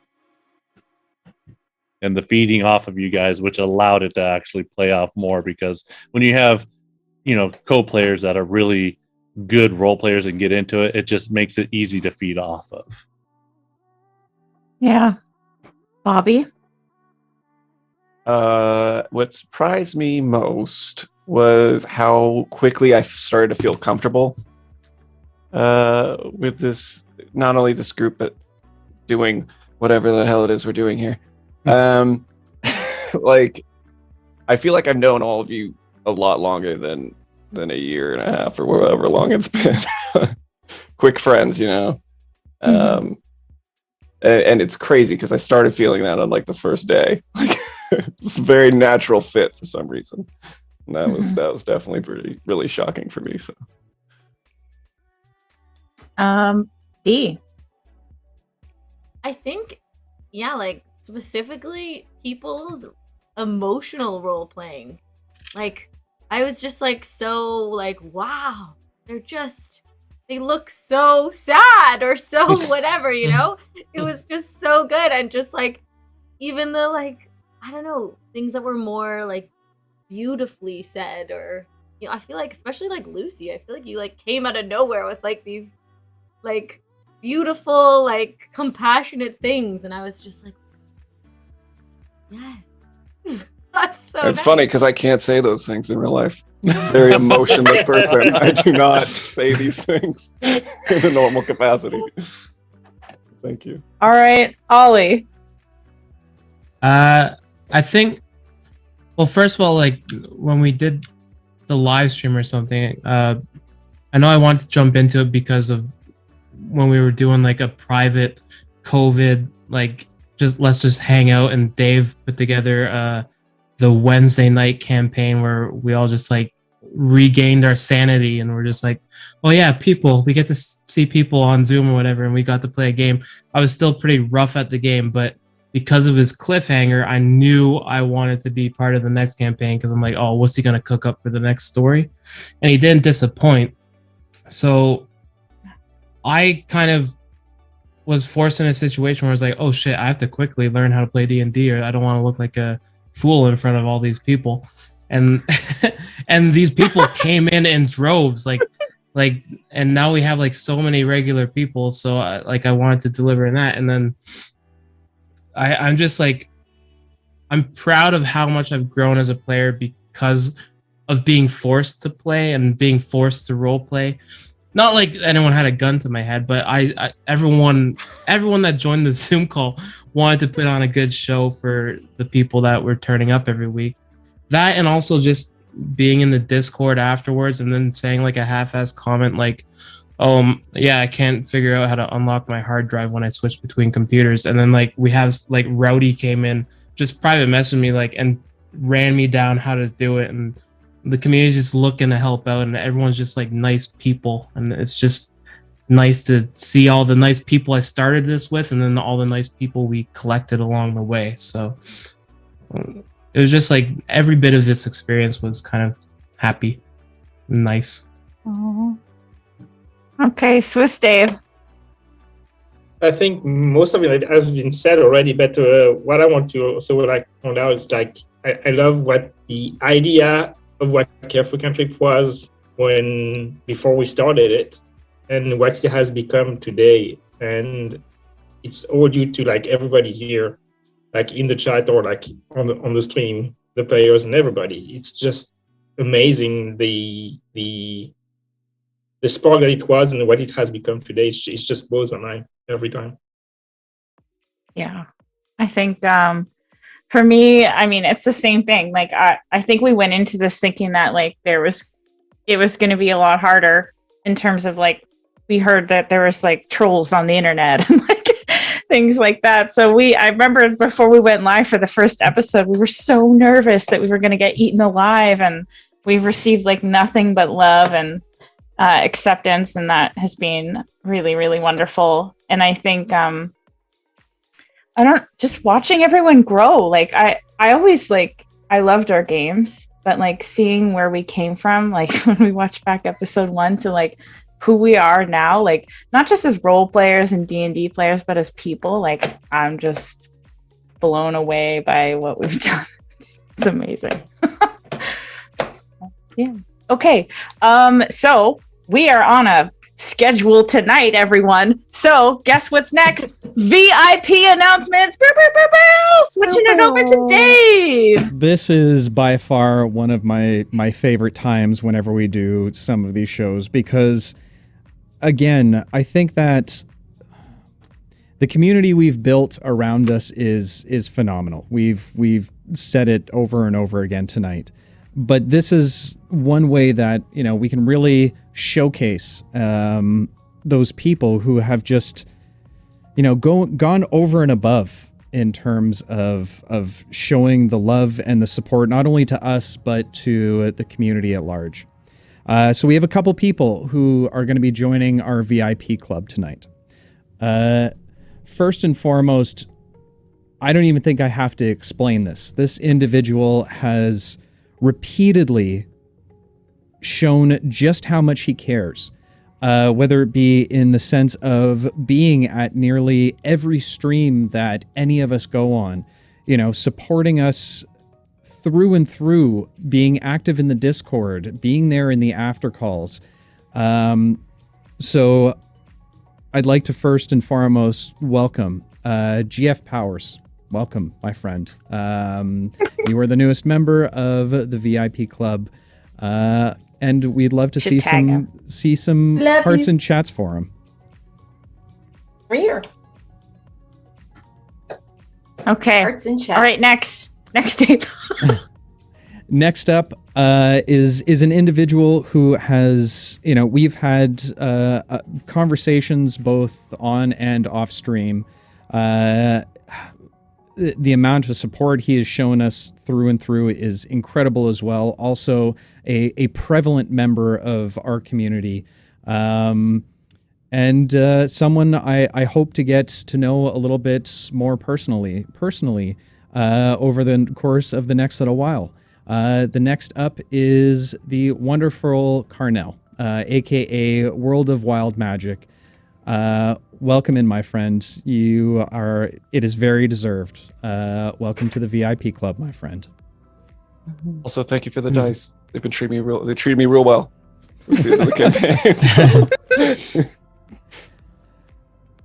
[SPEAKER 10] And the feeding off of you guys, which allowed it to actually play off more, because when you have, co-players that are really good role players and get into it, it just makes it easy to feed off of.
[SPEAKER 3] Yeah. Bobby?
[SPEAKER 11] What surprised me most was how quickly I started to feel comfortable with this, not only this group, but doing whatever the hell it is we're doing here. Like, I feel like I've known all of you a lot longer than a year and a half or however long it's been. Quick friends, Mm-hmm. And it's crazy because I started feeling that on like the first day. Like, it's a very natural fit for some reason. And that was definitely really shocking for me. So,
[SPEAKER 3] D.
[SPEAKER 6] I think, like specifically people's emotional role playing. Like, I was just like so like, wow, they look so sad or so whatever, It was just so good, and just like even the like, I don't know, things that were more like beautifully said, or I feel like especially like Lucy, I feel like you like came out of nowhere with like these like beautiful, like compassionate things, and I was just like, yes. So
[SPEAKER 11] It's funny because I can't say those things in real life. Very emotionless person. I do not say these things in a normal capacity. Thank you.
[SPEAKER 3] All right, Ollie.
[SPEAKER 2] I think. Well, first of all, like when we did the live stream or something, I know I wanted to jump into it because of when we were doing like a private COVID, like let's just hang out, and Dave put together the Wednesday night campaign where we all just like regained our sanity, and we're just like, oh yeah, we get to see people on Zoom or whatever, and we got to play a game. I was still pretty rough at the game, but because of his cliffhanger, I knew I wanted to be part of the next campaign because I'm like, oh, what's he gonna cook up for the next story? And he didn't disappoint. So I kind of was forced in a situation where I was like, oh shit, I have to quickly learn how to play D&D, or I don't want to look like a fool in front of all these people. And and these people came in droves, like and now we have like so many regular people, so I wanted to deliver in that. And then I'm just like, I'm proud of how much I've grown as a player because of being forced to play and being forced to role play. Not like anyone had a gun to my head, but everyone that joined the Zoom call wanted to put on a good show for the people that were turning up every week. That, and also just being in the Discord afterwards and then saying like a half-assed comment like, oh yeah, I can't figure out how to unlock my hard drive when I switch between computers. And then like we have like Rowdy came in, just private messaged me like and ran me down how to do it, and the community's just looking to help out, and everyone's just like nice people, and it's just nice to see all the nice people I started this with, and then all the nice people we collected along the way. So it was just like every bit of this experience was kind of happy, nice.
[SPEAKER 3] Oh. Okay, Swiss Dave.
[SPEAKER 7] I think most of it has been said already, but what I want to also like point out is like I love what the idea of what Careful Cantrip was before we started it, and what it has become today. And it's all due to like everybody here, like in the chat or like on the stream, the players and everybody. It's just amazing the spark that it was and what it has become today. It just blows my mind every time.
[SPEAKER 3] Yeah, I think for me, I mean, it's the same thing. Like I think we went into this thinking that like it was going to be a lot harder in terms of like we heard that there was like trolls on the internet and like things like that. So I remember before we went live for the first episode, we were so nervous that we were going to get eaten alive, and we've received like nothing but love and acceptance, and that has been really, really wonderful. And I think just watching everyone grow, like I always like, I loved our games, but like seeing where we came from, like when we watched back episode 1 to like who we are now, like not just as role players and D&D players, but as people, like I'm just blown away by what we've done. It's amazing. Yeah. Okay. So we are on a schedule tonight, everyone. So guess what's next? VIP announcements. Bow, bow, bow, bow. Switching it over to Dave.
[SPEAKER 1] This is by far one of my favorite times whenever we do some of these shows, because again, I think that the community we've built around us is phenomenal. We've said it over and over again tonight. But this is one way that, you know, we can really showcase those people who have just, you know, gone over and above in terms of showing the love and the support, not only to us, but to the community at large. So we have a couple people who are going to be joining our VIP club tonight. First and foremost, I don't even think I have to explain this. This individual has repeatedly shown just how much he cares, whether it be in the sense of being at nearly every stream that any of us go on, you know, supporting us through and through, being active in the Discord, being there in the after calls. So I'd like to first and foremost welcome GF Powers welcome, my friend. You are the newest member of the VIP club, and we'd love to
[SPEAKER 3] Should tag
[SPEAKER 1] see some
[SPEAKER 4] Love
[SPEAKER 1] hearts
[SPEAKER 4] you.
[SPEAKER 1] and chats for him.
[SPEAKER 4] Here.
[SPEAKER 3] Okay.
[SPEAKER 4] Hearts in chat.
[SPEAKER 3] All right, next tape.
[SPEAKER 1] Next up is an individual who has, we've had conversations both on and off stream. The amount of support he has shown us through and through is incredible as well. Also, a prevalent member of our community, and someone I hope to get to know a little bit more personally over the course of the next little while. The next up is the wonderful Carnell, aka World of Wild Magic. Welcome in, my friend. It is very deserved. Welcome to the VIP club, my friend.
[SPEAKER 11] Also, thank you for the dice. They've been treating me real well. Through the campaign.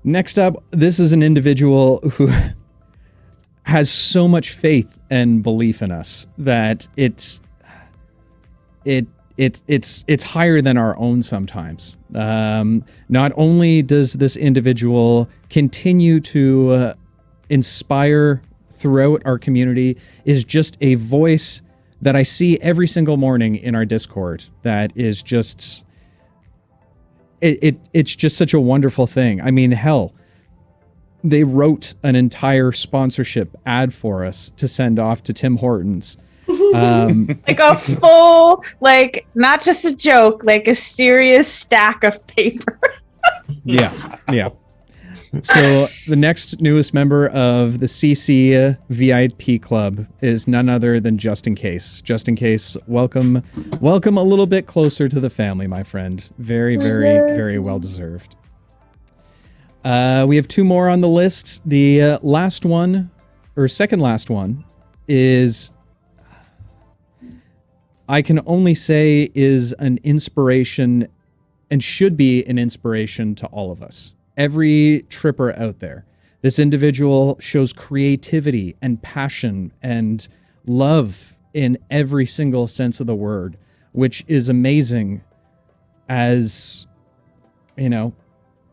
[SPEAKER 1] Next up, this is an individual who has so much faith and belief in us that it's higher than our own sometimes. Not only does this individual continue to inspire throughout our community, is just a voice that I see every single morning in our Discord that is just it's just such a wonderful thing. I mean, hell, they wrote an entire sponsorship ad for us to send off to Tim Hortons.
[SPEAKER 3] Like a full, not just a joke, like a serious stack of paper.
[SPEAKER 1] Yeah. So the next newest member of the CC VIP club is none other than Just In Case. Just In Case, welcome a little bit closer to the family, my friend. Very, very, very well deserved. We have two more on the list. The last one, or second last one, is, I can only say, is an inspiration and should be an inspiration to all of us. Every tripper out there. This individual shows creativity and passion and love in every single sense of the word, which is amazing. As,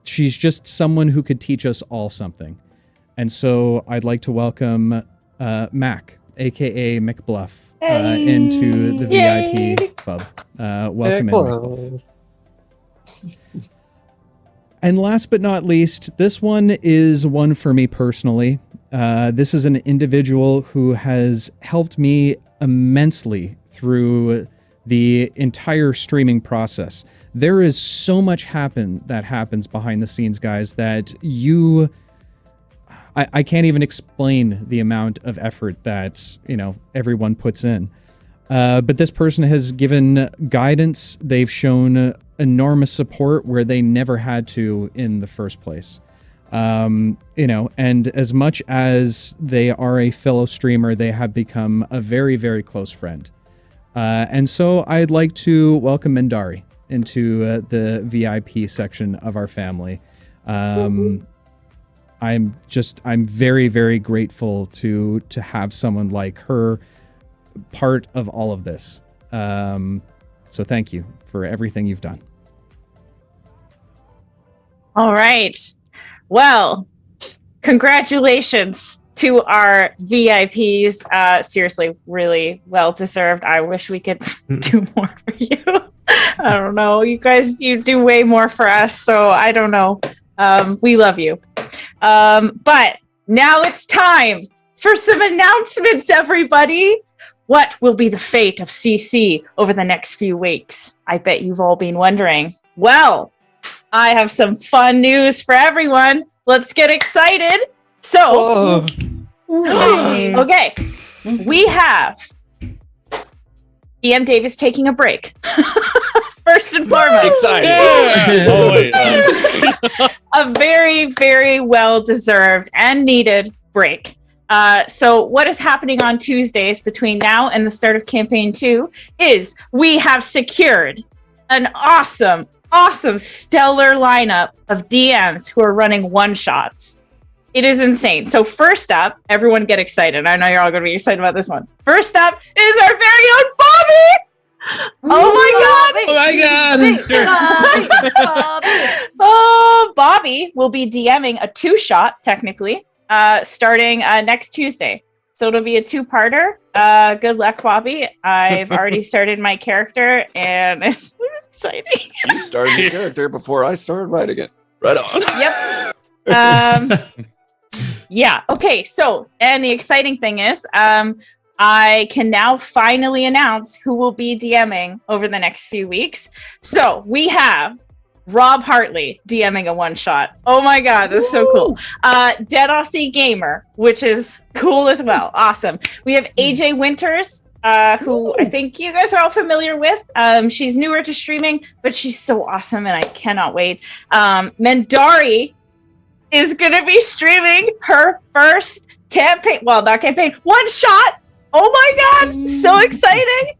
[SPEAKER 1] she's just someone who could teach us all something. And so I'd like to welcome Mac, aka McBluff, into the VIP club. Welcome in, McBluff. And last but not least, this one is one for me personally. This is an individual who has helped me immensely through the entire streaming process. There is so much that happens behind the scenes, guys, that I can't even explain the amount of effort that, everyone puts in. But this person has given guidance. They've shown enormous support where they never had to in the first place. And as much as they are a fellow streamer, they have become a very, very close friend. And so I'd like to welcome Mendari into the VIP section of our family. I'm very, very grateful to have someone like her part of all of this. So thank you for everything you've done.
[SPEAKER 3] All right. Well, congratulations to our VIPs. Seriously, really well deserved. I wish we could do more for you. I don't know. You guys, you do way more for us, so I don't know. We love you. But now it's time for some announcements, everybody. What will be the fate of CC over the next few weeks? I bet you've all been wondering. Well, I have some fun news for everyone. Let's get excited. So, okay, we have EM Davis taking a break. First and foremost.
[SPEAKER 11] Excited.
[SPEAKER 3] A very, very well-deserved and needed break. So what is happening on Tuesdays between now and the start of campaign 2 is we have secured an awesome stellar lineup of DMs who are running one-shots. It is insane. So first up, everyone get excited. I know you're all going to be excited about this one. First up is our very own Bobby. Oh my
[SPEAKER 2] God.
[SPEAKER 3] Oh, Bobby will be DMing a 2-shot, technically, starting next Tuesday. So it'll be a 2-parter. Good luck, Bobby. I've already started my character, and it's exciting.
[SPEAKER 11] You started your character before I started writing it. Right on.
[SPEAKER 3] Yep. Yeah. Okay. So, and the exciting thing is, I can now finally announce who will be DMing over the next few weeks. So we have Rob Hartley DMing a 1-shot. Oh my God, that's so cool. Dead Aussie Gamer, which is cool as well. Awesome. We have AJ Winters, who I think you guys are all familiar with. She's newer to streaming, but she's so awesome, and I cannot wait. Mendari is going to be streaming her first campaign. Well, not campaign, 1-shot. Oh my God, so exciting.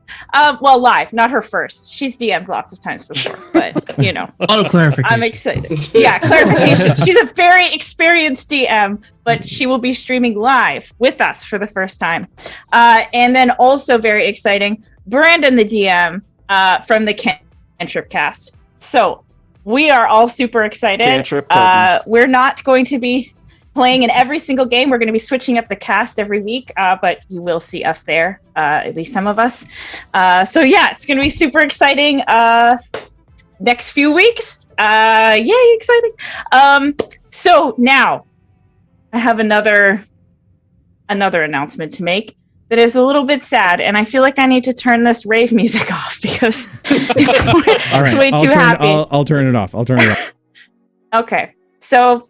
[SPEAKER 3] Well, live, not her first. She's DM'd lots of times before, but you know.
[SPEAKER 2] Auto clarification.
[SPEAKER 3] I'm excited. Yeah, clarification. She's a very experienced DM, but she will be streaming live with us for the first time. And then also very exciting, Brandon the DM from the Cantrip cast. So we are all super excited.
[SPEAKER 11] Cantrip cousins.
[SPEAKER 3] We're not going to be playing in every single game. We're going to be switching up the cast every week, but you will see us there, at least some of us. So yeah, it's going to be super exciting next few weeks. Yay, exciting. So now I have another announcement to make that is a little bit sad, and I feel like I need to turn this rave music off because it's way too happy.
[SPEAKER 1] I'll turn it off.
[SPEAKER 3] Okay, so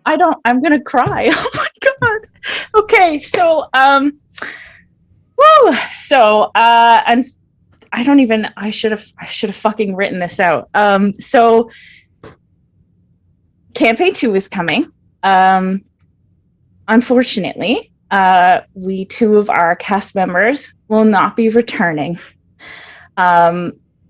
[SPEAKER 3] I'm gonna cry. Oh my God. Okay, so and I should have fucking written this out. So campaign 2 is coming. Unfortunately, we 2 of our cast members will not be returning.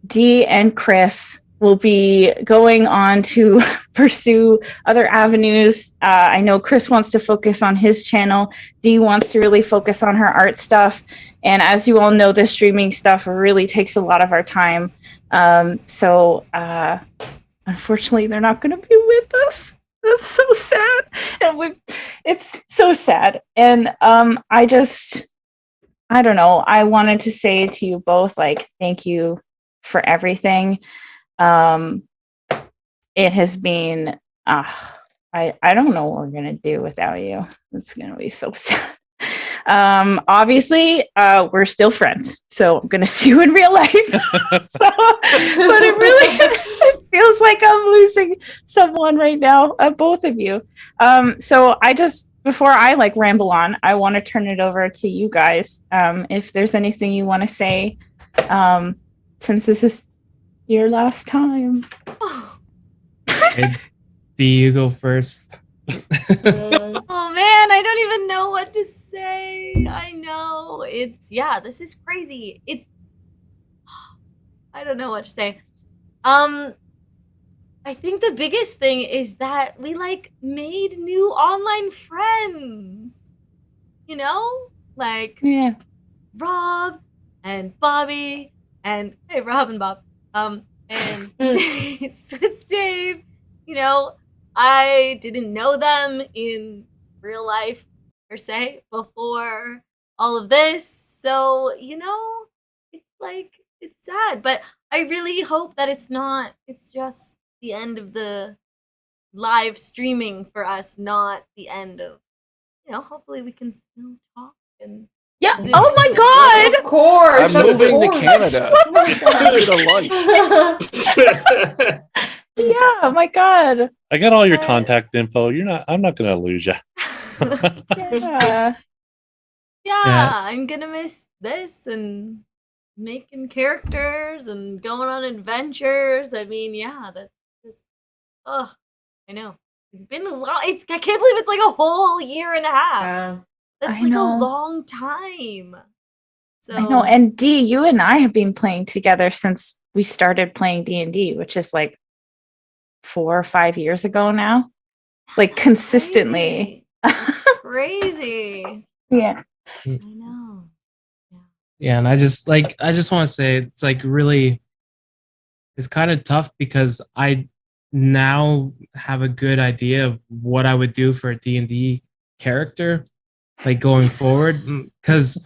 [SPEAKER 3] Dee and Chris will be going on to pursue other avenues. I know Chris wants to focus on his channel. Dee wants to really focus on her art stuff. And as you all know, the streaming stuff really takes a lot of our time. So unfortunately, they're not going to be with us. That's so sad. And it's so sad. And I don't know. I wanted to say to you both, like, thank you for everything. It has been, I don't know what we're going to do without you. It's going to be so sad. Obviously, we're still friends, so I'm going to see you in real life. But it feels like I'm losing someone right now, both of you. So before I ramble on, I want to turn it over to you guys. If there's anything you want to say, since this is your last time.
[SPEAKER 2] Okay, do you go first?
[SPEAKER 6] Oh man, I don't even know what to say. I know. This is crazy. I don't know what to say. I think the biggest thing is that we made new online friends. You know?
[SPEAKER 3] Yeah.
[SPEAKER 6] Rob and Bobby and hey, Rob and Bob. And it's Dave. You know, I didn't know them in real life per se before all of this. So, you know, it's sad, but I really hope that it's just the end of the live streaming for us, not the end of, hopefully we can still talk and
[SPEAKER 3] yeah.
[SPEAKER 6] Zoom.
[SPEAKER 3] Oh my God.
[SPEAKER 4] Of course.
[SPEAKER 11] I'm moving to Canada. To life.
[SPEAKER 3] Yeah. Oh my God.
[SPEAKER 10] I got all your contact info. I'm not gonna lose you.
[SPEAKER 3] Yeah.
[SPEAKER 6] Yeah, I'm gonna miss this and making characters and going on adventures. I mean, yeah, that's just I know. It's been a long I can't believe it's a whole year and a half.
[SPEAKER 4] Yeah.
[SPEAKER 6] That's
[SPEAKER 3] I know.
[SPEAKER 6] a long time. So
[SPEAKER 3] I know. And Dee, you and I have been playing together since we started playing D&D, which is 4 or 5 years ago now. like consistently.
[SPEAKER 6] Crazy.
[SPEAKER 3] Yeah.
[SPEAKER 6] I know.
[SPEAKER 2] Yeah, and I just want to say it's like really, it's kind of tough because I now have a good idea of what I would do for a D&D character, like going forward. Because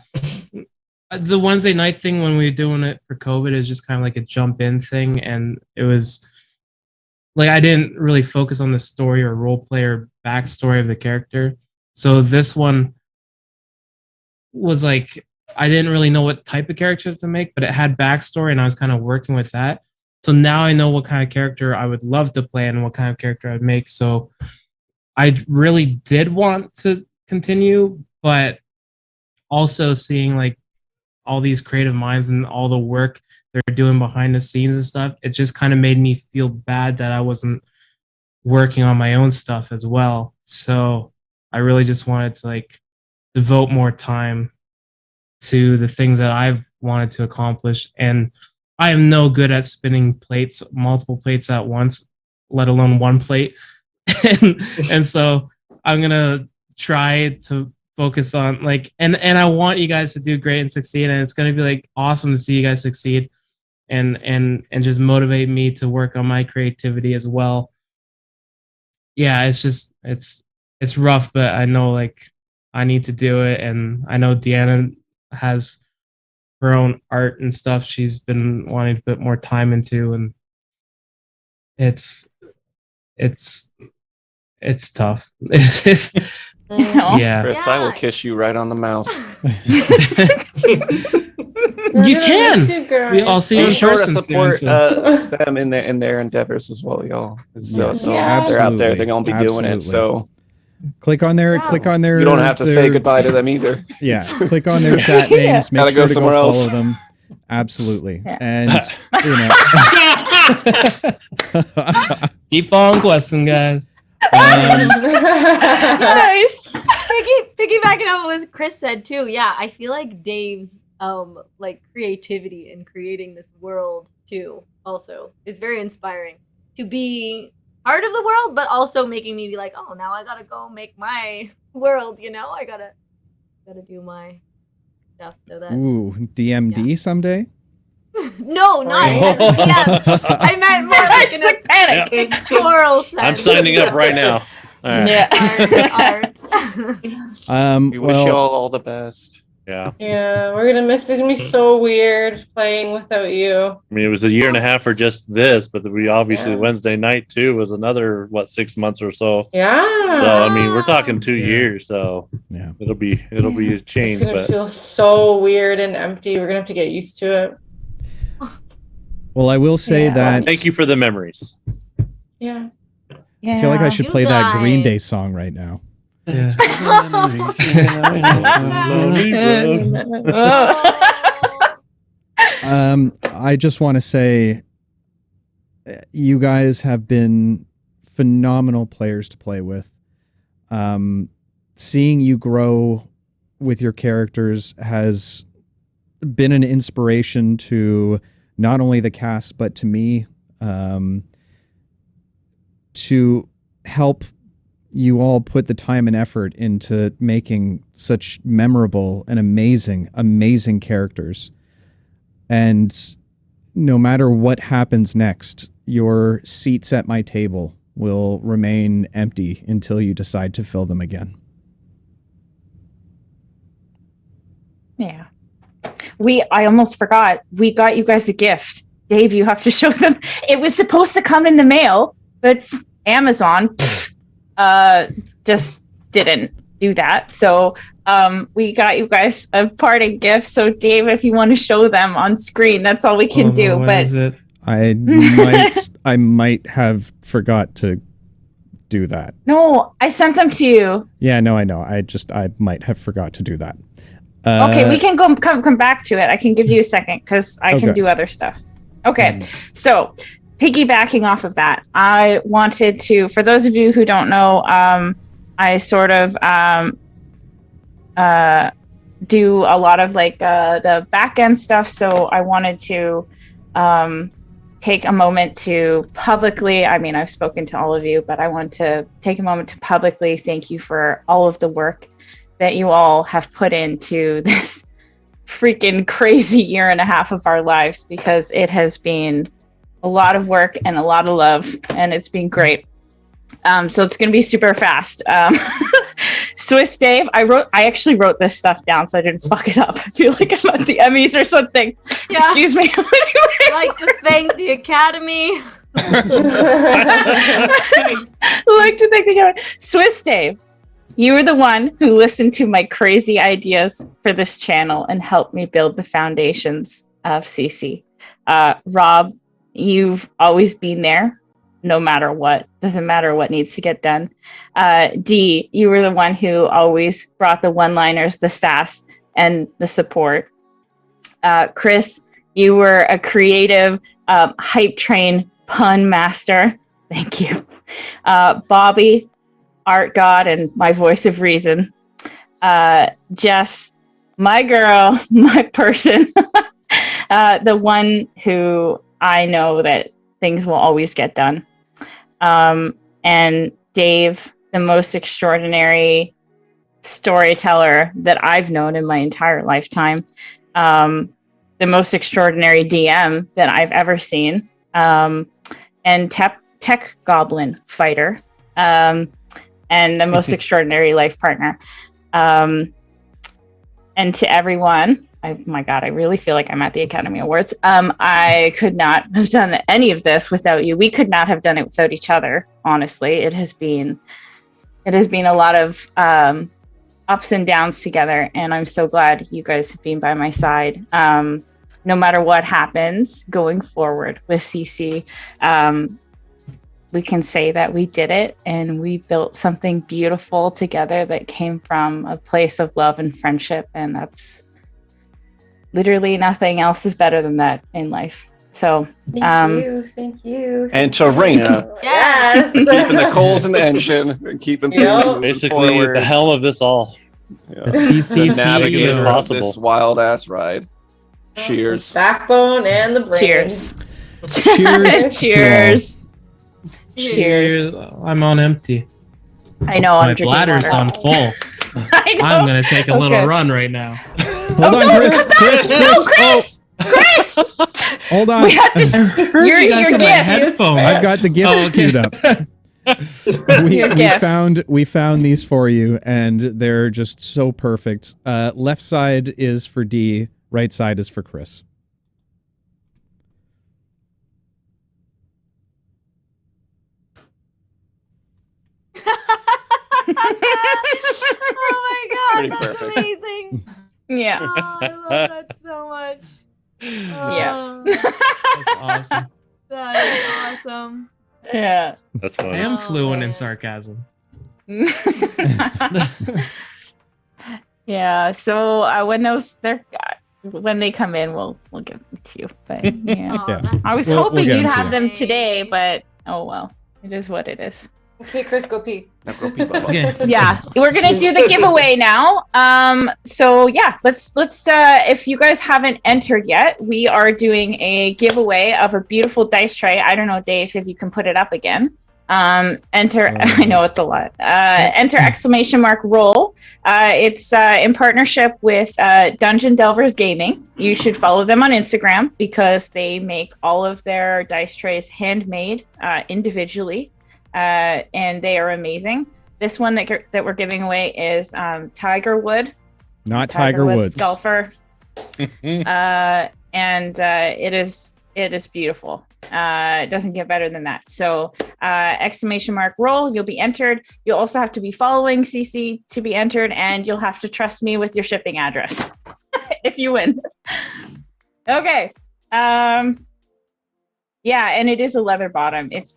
[SPEAKER 2] the Wednesday night thing when we were doing it for COVID is just kind of like a jump in thing, and it was like I didn't really focus on the story or role play or backstory of the character. So this one was like I didn't really know what type of character to make, but it had backstory, and I was kind of working with that. So now I know what kind of character I would love to play and what kind of character I'd make. So I really did want to continue, but also seeing like all these creative minds and all the work they're doing behind the scenes and stuff, it just kind of made me feel bad that I wasn't working on my own stuff as well. So I really just wanted to like devote more time to the things that I've wanted to accomplish. And I am no good at spinning plates, multiple plates at once, let alone one plate. and so I'm gonna try to focus on like, and I want you guys to do great and succeed. And it's gonna be like awesome to see you guys succeed, and just motivate me to work on my creativity as well. Yeah, it's just it's rough, but I know like I need to do it, and I know Deanna has her own art and stuff she's been wanting to put more time into, and it's tough. Yeah.
[SPEAKER 11] Chris, I will kiss you right on the mouth.
[SPEAKER 2] You can. I'll see you in
[SPEAKER 11] sure to
[SPEAKER 2] person
[SPEAKER 11] support
[SPEAKER 2] soon.
[SPEAKER 11] them in their endeavors as well, y'all. 'Cause,
[SPEAKER 1] Yes.
[SPEAKER 11] they're out there. They're gonna be doing it. So
[SPEAKER 1] click on their.
[SPEAKER 11] You don't have to say goodbye to them either.
[SPEAKER 1] Yeah, click on their chat names. Make
[SPEAKER 11] Gotta
[SPEAKER 1] sure
[SPEAKER 11] go
[SPEAKER 1] to
[SPEAKER 11] somewhere
[SPEAKER 1] go
[SPEAKER 11] else.
[SPEAKER 1] follow them. Absolutely, and
[SPEAKER 2] Keep on questing, guys.
[SPEAKER 6] Nice. Piggybacking off what Chris said too. Yeah, I feel like Dave's like creativity in creating this world too also is very inspiring to be part of the world, but also making me be like, oh, now I gotta go make my world. You know, I gotta do my stuff so that.
[SPEAKER 1] Ooh, DMD someday.
[SPEAKER 6] No, not as a DM. I meant more like in a pictorial sense.
[SPEAKER 10] I'm signing up right now. All right.
[SPEAKER 6] Yeah. Art.
[SPEAKER 11] We wish you all the best.
[SPEAKER 10] Yeah.
[SPEAKER 4] Yeah, we're gonna miss it. It's gonna be so weird playing without you.
[SPEAKER 10] I mean, it was a year and a half for just this, but we obviously Wednesday night too was another 6 months or so.
[SPEAKER 4] Yeah.
[SPEAKER 10] So I mean, we're talking 2 years. So
[SPEAKER 1] yeah,
[SPEAKER 10] it'll be a change.
[SPEAKER 4] It's gonna
[SPEAKER 10] but
[SPEAKER 4] feel so weird and empty. We're gonna have to get used to it.
[SPEAKER 1] Well, I will say that.
[SPEAKER 10] Thank you for the memories.
[SPEAKER 4] Yeah.
[SPEAKER 1] I feel like I should play that Green Day song right now.
[SPEAKER 2] Yeah.
[SPEAKER 1] I just want to say you guys have been phenomenal players to play with. Seeing you grow with your characters has been an inspiration to not only the cast, but to me, to help you all put the time and effort into making such memorable and amazing characters. And no matter what happens next, your seats at my table will remain empty until you decide to fill them again.
[SPEAKER 3] Yeah. I almost forgot. We got you guys a gift. Dave, you have to show them. It was supposed to come in the mail, but Amazon just didn't do that. So we got you guys a parting gift. So Dave, if you want to show them on screen, that's all we can do.
[SPEAKER 2] What
[SPEAKER 3] but
[SPEAKER 2] is it?
[SPEAKER 1] I might have forgot to do that.
[SPEAKER 3] No, I sent them to you.
[SPEAKER 1] Yeah, no, I know. I might have forgot to do that.
[SPEAKER 3] Okay, we can come back to it. I can give you a second because I can do other stuff. Okay, so piggybacking off of that, I wanted to, for those of you who don't know, I sort of do a lot of like the back end stuff. So I wanted to take a moment to publicly, I mean, I've spoken to all of you, but I want to take a moment to publicly thank you for all of the work that you all have put into this freaking crazy year and a half of our lives, because it has been a lot of work and a lot of love, and it's been great. So it's going to be super fast. Swiss Dave, I actually wrote this stuff down so I didn't fuck it up. I feel like I'm at the Emmys or something.
[SPEAKER 6] Yeah.
[SPEAKER 3] Excuse me.
[SPEAKER 6] I'd like to thank the Academy.
[SPEAKER 3] Swiss Dave, you were the one who listened to my crazy ideas for this channel and helped me build the foundations of CC. Rob, you've always been there, no matter what. Doesn't matter what needs to get done. D, you were the one who always brought the one-liners, the sass, and the support. Chris, you were a creative hype train pun master. Thank you. Bobby, art god and my voice of reason. Jess, my girl, my person, the one who I know that things will always get done. And Dave, the most extraordinary storyteller that I've known in my entire lifetime. The most extraordinary DM that I've ever seen. And tech goblin fighter. And the most extraordinary life partner. And to everyone, my God, I really feel like I'm at the Academy Awards. I could not have done any of this without you. We could not have done it without each other. Honestly, it has been a lot of ups and downs together, and I'm so glad you guys have been by my side. No matter what happens going forward with CC, we can say that we did it and we built something beautiful together that came from a place of love and friendship, and that's literally nothing else is better than that in life. So
[SPEAKER 4] thank you.
[SPEAKER 11] And Tarina,
[SPEAKER 4] Yes.
[SPEAKER 11] keeping the coals in the engine, and keeping things moving
[SPEAKER 10] Basically,
[SPEAKER 11] forward.
[SPEAKER 10] the helm of this all.
[SPEAKER 11] Yeah.
[SPEAKER 2] The CC
[SPEAKER 11] To navigate
[SPEAKER 10] is possible.
[SPEAKER 11] this wild ass ride. Cheers.
[SPEAKER 4] Backbone and the brains.
[SPEAKER 3] Cheers. Cheers. Cheers.
[SPEAKER 2] I'm on empty.
[SPEAKER 3] I know.
[SPEAKER 2] My
[SPEAKER 3] I'm drinking
[SPEAKER 2] bladder's
[SPEAKER 3] water.
[SPEAKER 2] on full.
[SPEAKER 3] I know.
[SPEAKER 2] I'm gonna take a little
[SPEAKER 3] Okay.
[SPEAKER 2] run right now.
[SPEAKER 1] Hold on, Chris.
[SPEAKER 3] No, Chris! Chris!
[SPEAKER 1] Hold on.
[SPEAKER 3] We had to.
[SPEAKER 2] I heard
[SPEAKER 3] Your
[SPEAKER 2] you guys in my
[SPEAKER 3] gift.
[SPEAKER 2] headphones.
[SPEAKER 1] I've got the gift
[SPEAKER 2] Oh, okay.
[SPEAKER 1] queued up.
[SPEAKER 3] Your gifts.
[SPEAKER 1] We found these for you, and they're just so perfect. Left side is for D, right side is for Chris.
[SPEAKER 6] Oh my God,
[SPEAKER 11] Pretty
[SPEAKER 6] that's
[SPEAKER 11] perfect.
[SPEAKER 6] amazing.
[SPEAKER 3] Yeah.
[SPEAKER 6] Oh, I love that so much.
[SPEAKER 3] Yeah.
[SPEAKER 2] That's awesome.
[SPEAKER 6] That is awesome.
[SPEAKER 3] Yeah.
[SPEAKER 10] That's
[SPEAKER 2] I
[SPEAKER 10] funny.
[SPEAKER 2] am
[SPEAKER 6] Oh,
[SPEAKER 2] fluent in
[SPEAKER 6] man.
[SPEAKER 2] sarcasm.
[SPEAKER 3] Yeah. So when they come in, we'll give them to you. But yeah,
[SPEAKER 6] Oh,
[SPEAKER 1] Yeah.
[SPEAKER 6] that's
[SPEAKER 3] I was
[SPEAKER 1] We'll
[SPEAKER 3] hoping
[SPEAKER 1] get
[SPEAKER 3] you'd
[SPEAKER 1] them to
[SPEAKER 3] have
[SPEAKER 1] you.
[SPEAKER 3] them today, but oh well, it is what it is.
[SPEAKER 4] Okay, Chris, go pee.
[SPEAKER 11] Now go pee, Bubba.
[SPEAKER 2] Okay.
[SPEAKER 3] Yeah, we're gonna do the giveaway now. So yeah, let's if you guys haven't entered yet, we are doing a giveaway of a beautiful dice tray. I don't know, Dave, if you can put it up again. Enter. I know it's a lot. Enter !roll. It's in partnership with Dungeon Delvers Gaming. You should follow them on Instagram because they make all of their dice trays handmade individually. And they are amazing. This one that we're giving away is Tiger Wood.
[SPEAKER 1] Not Tiger Woods.
[SPEAKER 3] Golfer. And it is beautiful. It doesn't get better than that. So !roll, you'll be entered. You'll also have to be following CC to be entered, and you'll have to trust me with your shipping address if you win. Okay. Yeah, and it is a leather bottom. It's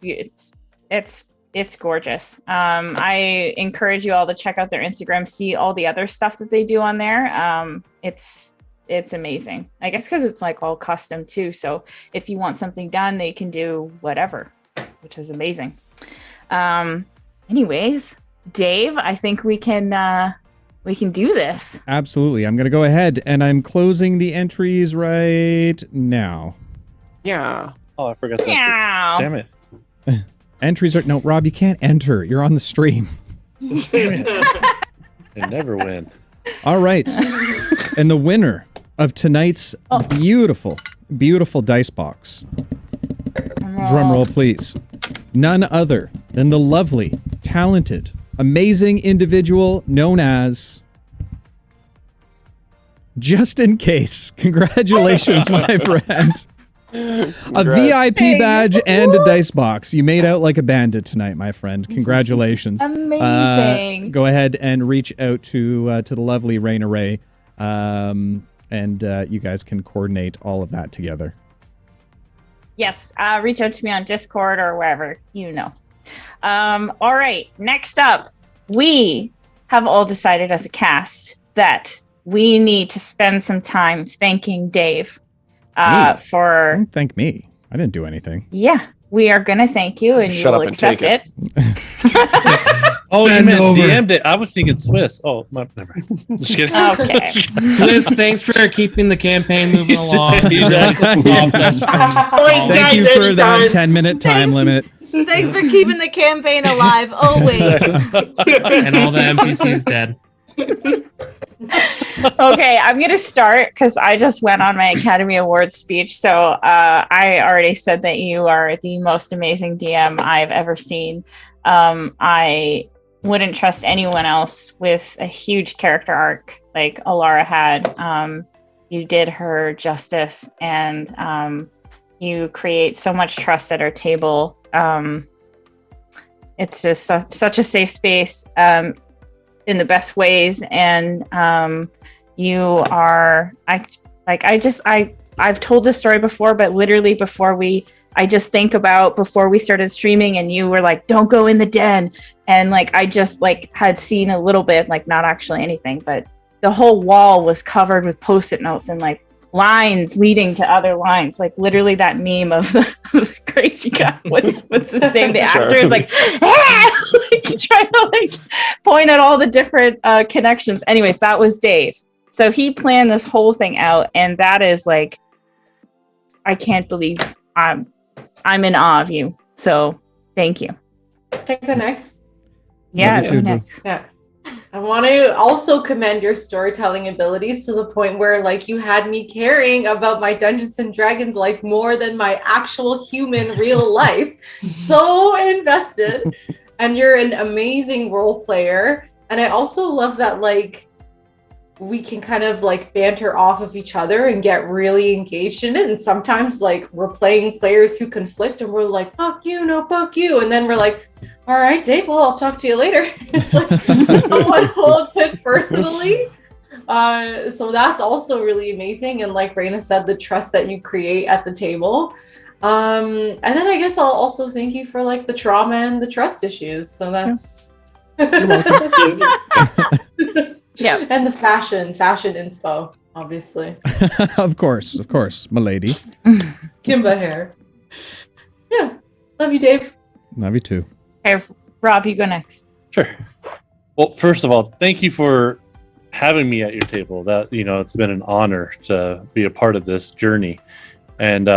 [SPEAKER 3] gorgeous. I encourage you all to check out their Instagram, see all the other stuff that they do on there. It's amazing. I guess because it's like all custom too. So if you want something done, they can do whatever, which is amazing. Anyways, Dave, I think we can do this.
[SPEAKER 1] Absolutely. I'm going to go ahead and I'm closing the entries right now.
[SPEAKER 11] Yeah.
[SPEAKER 10] Oh, I forgot that.
[SPEAKER 3] Meow.
[SPEAKER 10] Damn it.
[SPEAKER 1] Entries are no, Rob. You can't enter. You're on the stream.
[SPEAKER 10] Damn it. I never win.
[SPEAKER 1] All right, and the winner of tonight's beautiful, beautiful dice box. Drum roll, please. None other than the lovely, talented, amazing individual known as Just In Case. Congratulations, my friend. A VIP badge and a dice box. You made out like a bandit tonight, my friend. Congratulations.
[SPEAKER 3] Amazing.
[SPEAKER 1] Go ahead and reach out to the lovely Raina Ray, and you guys can coordinate all of that together.
[SPEAKER 3] Yes, reach out to me on Discord or wherever, you know. All right, next up, we have all decided as a cast that we need to spend some time thanking Dave for...
[SPEAKER 1] Don't thank me. I didn't do anything.
[SPEAKER 3] Yeah, we are going to thank you, and
[SPEAKER 11] Shut
[SPEAKER 3] you will
[SPEAKER 11] up and
[SPEAKER 3] accept
[SPEAKER 11] take
[SPEAKER 3] it.
[SPEAKER 10] Oh, you
[SPEAKER 2] Bend
[SPEAKER 10] meant
[SPEAKER 2] over.
[SPEAKER 10] DM'd it. I was thinking Swiss. Oh, never mind. Just kidding.
[SPEAKER 3] Okay.
[SPEAKER 2] Liz, thanks for keeping the campaign moving
[SPEAKER 10] He
[SPEAKER 2] along.
[SPEAKER 10] said he does.
[SPEAKER 2] Stopped us from
[SPEAKER 7] Always,
[SPEAKER 2] stalling.
[SPEAKER 7] guys,
[SPEAKER 1] Thank you for that
[SPEAKER 7] anytime.
[SPEAKER 1] 10-minute time limit.
[SPEAKER 6] Thanks for keeping the campaign alive. Oh wait.
[SPEAKER 2] And all the NPCs dead.
[SPEAKER 3] Okay, I'm going to start because I just went on my Academy Awards speech. So I already said that you are the most amazing DM I've ever seen. I wouldn't trust anyone else with a huge character arc like Alara had. You did her justice, and you create so much trust at our table. It's just such a safe space in the best ways, and you are I've told this story before, but literally before we started streaming, and you were like, don't go in the den, and like I just like had seen a little bit, like not actually anything, but the whole wall was covered with post-it notes and like lines leading to other lines, like literally that meme of the crazy guy. What's his name? The actor is like, like trying to like point at all the different connections. Anyways, that was Dave. So he planned this whole thing out, and that is like, I can't believe I'm in awe of you. So thank you.
[SPEAKER 4] Can I go next?
[SPEAKER 3] Yeah,
[SPEAKER 1] Love you
[SPEAKER 3] go
[SPEAKER 1] too,
[SPEAKER 3] next.
[SPEAKER 4] Yeah. I want to also commend your storytelling abilities to the point where like you had me caring about my Dungeons and Dragons life more than my actual human real life. So invested. And you're an amazing role player. And I also love that like we can kind of like banter off of each other and get really engaged in it. And sometimes like we're playing players who conflict and we're like, fuck you, no, fuck you. And then we're like, all right, Dave, well, I'll talk to you later. It's like no one holds it personally. So that's also really amazing. And like Raina said, the trust that you create at the table. And then I guess I'll also thank you for like the trauma and the trust issues. So that's
[SPEAKER 3] Yeah.
[SPEAKER 4] And the fashion inspo, obviously.
[SPEAKER 1] Of course, my lady.
[SPEAKER 4] Kimba hair. Yeah. Love you, Dave.
[SPEAKER 1] Love you too.
[SPEAKER 3] Okay, Rob, you go next.
[SPEAKER 10] Sure. Well, first of all, thank you for having me at your table. That, you know, it's been an honor to be a part of this journey. And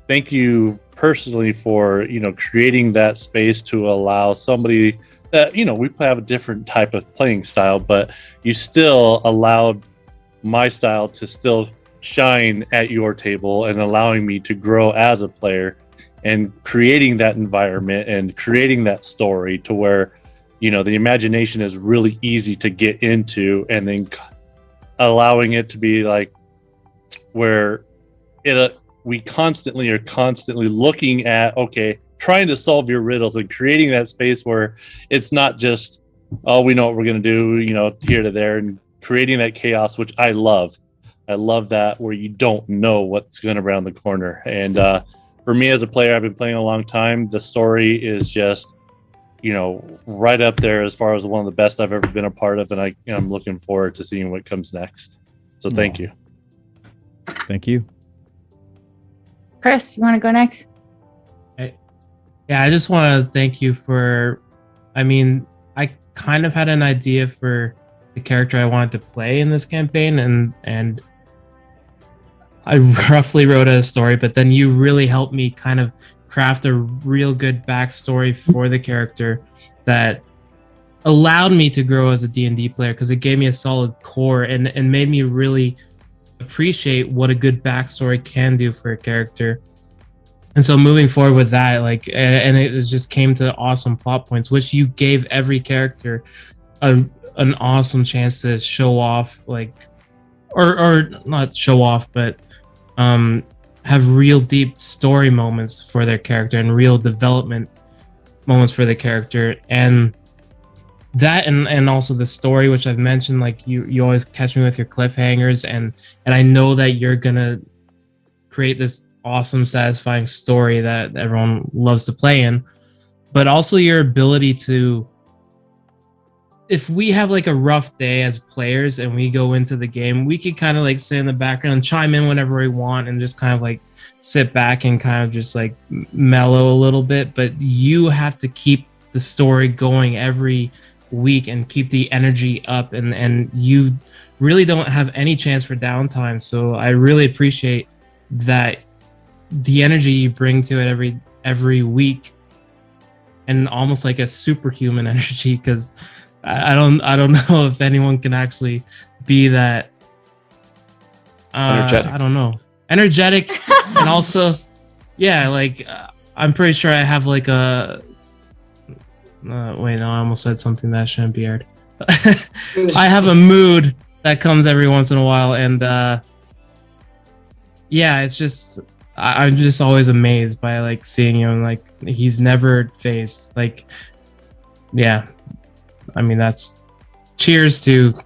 [SPEAKER 10] thank you personally for, you know, creating that space to allow somebody that, you know, we have a different type of playing style, but you still allowed my style to still shine at your table and allowing me to grow as a player and creating that environment and creating that story to where, you know, the imagination is really easy to get into, and then allowing it to be like where we constantly are looking at, okay, trying to solve your riddles and creating that space where it's not just, oh, we know what we're going to do, you know, here to there, and creating that chaos, which I love. I love that where you don't know what's going around the corner. And for me as a player, I've been playing a long time. The story is just, you know, right up there as far as one of the best I've ever been a part of. And I'm looking forward to seeing what comes next. So thank you.
[SPEAKER 1] Thank you.
[SPEAKER 3] Chris, you want to go next?
[SPEAKER 2] Yeah, I just want to thank you for, I mean, I kind of had an idea for the character I wanted to play in this campaign, and I roughly wrote a story, but then you really helped me kind of craft a real good backstory for the character that allowed me to grow as a D&D player, because it gave me a solid core and made me really appreciate what a good backstory can do for a character. And so moving forward with that, like, and it just came to awesome plot points, which you gave every character an awesome chance to show off, like, or not show off, but have real deep story moments for their character and real development moments for the character. And that, and also the story, which I've mentioned, like, you always catch me with your cliffhangers, and I know that you're gonna create this awesome, satisfying story that everyone loves to play in. But also your ability to, if we have like a rough day as players and we go into the game, we could kind of like sit in the background and chime in whenever we want and just kind of like sit back and kind of just like mellow a little bit. But you have to keep the story going every week and keep the energy up, and you really don't have any chance for downtime. So I really appreciate that, the energy you bring to it every week, and almost like a superhuman energy, because I don't know if anyone can actually be that
[SPEAKER 11] energetic.
[SPEAKER 2] I don't know, energetic. And also, yeah, like I'm pretty sure I have like a wait, no, I almost said something that shouldn't be aired. I have a mood that comes every once in a while, and yeah, it's just, I'm just always amazed by like seeing him, like he's never phased. Like, yeah, I mean, that's cheers to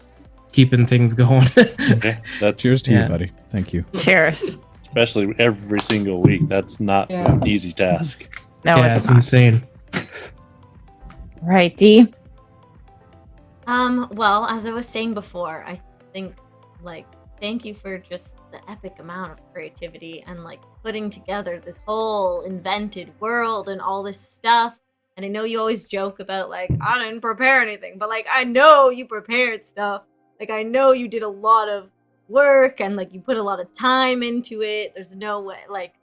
[SPEAKER 2] keeping things going.
[SPEAKER 10] Okay, that's
[SPEAKER 1] Cheers to you, buddy. Thank you.
[SPEAKER 3] Cheers.
[SPEAKER 10] especially every single week. That's not an easy task.
[SPEAKER 3] No,
[SPEAKER 2] yeah, it's insane.
[SPEAKER 3] Right, D.
[SPEAKER 6] Well, as I was saying before, I think, like, thank you for just the epic amount of creativity and, like, putting together this whole invented world and all this stuff. And I know you always joke about, like, I didn't prepare anything, but, like, I know you prepared stuff. Like, I know you did a lot of work and, like, you put a lot of time into it. There's no way, like,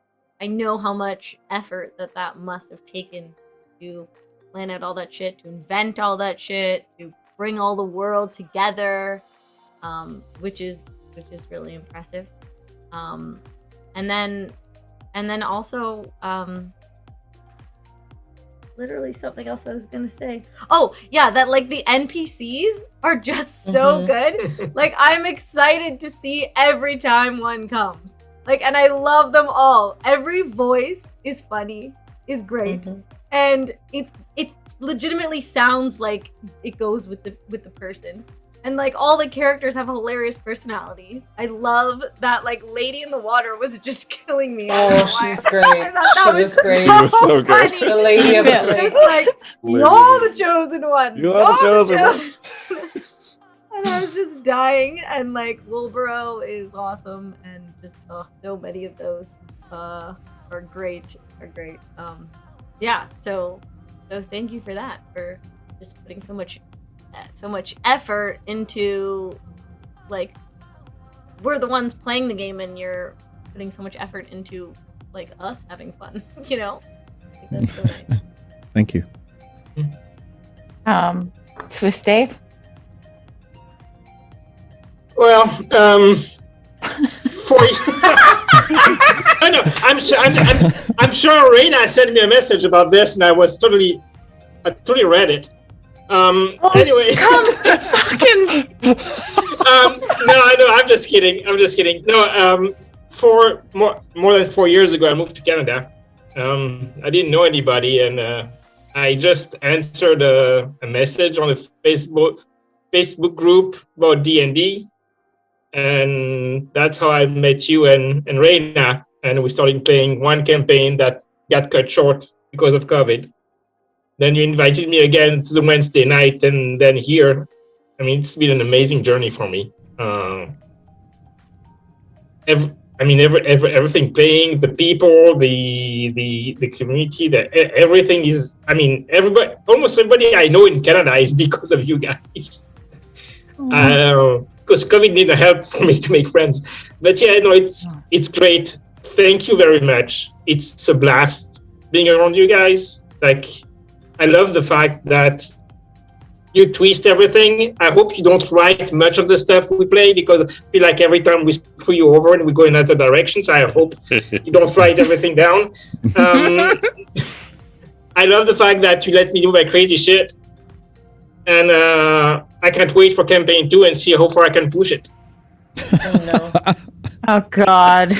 [SPEAKER 6] I know how much effort that must have taken to plan out all that shit, to invent all that shit, to bring all the world together, which is really impressive. And then also, literally something else I was gonna say. Oh yeah, that, like, the NPCs are just so good. Like, I'm excited to see every time one comes. Like, and I love them all. Every voice is funny, is great, and it legitimately sounds like it goes with the person. And, like, all the characters have hilarious personalities. I love that, like, Lady in the Water was just killing me.
[SPEAKER 4] Oh, she's great.
[SPEAKER 6] I thought that
[SPEAKER 4] She was great.
[SPEAKER 11] She was so good.
[SPEAKER 6] funny.
[SPEAKER 4] The Lady of the Lake.
[SPEAKER 6] It's like, you're the chosen one.
[SPEAKER 11] You're the chosen one.
[SPEAKER 6] And I was just dying. And, like, Wilburo is awesome. And just, so many of those are great. Yeah, so thank you for that, for just putting so much effort into, like, we're the ones playing the game and you're putting so much effort into, like, us having fun, you know? Like, that's so nice.
[SPEAKER 1] Thank you.
[SPEAKER 3] Swiss Dave.
[SPEAKER 7] Well, for I know. I'm sure Reina sent me a message about this, and I totally read it. Anyway. No, I'm just kidding. No, for more than 4 years ago, I moved to Canada. I didn't know anybody, and I just answered a message on the Facebook group about D&D, and that's how I met you and Reina, and we started playing one campaign that got cut short because of COVID. Then you invited me again to the Wednesday night, and then here. I mean, it's been an amazing journey for me. Everything playing, the people, the community, everything is. I mean, almost everybody I know in Canada is because of you guys. because COVID didn't help for me to make friends. But yeah, no, it's great. Thank you very much. It's a blast being around you guys. Like, I love the fact that you twist everything. I hope you don't write much of the stuff we play, because I feel like every time we screw you over and we go in other directions. I hope you don't write everything down. I love the fact that you let me do my crazy shit. And I can't wait for campaign 2 and see how far I can push it.
[SPEAKER 3] Oh, God.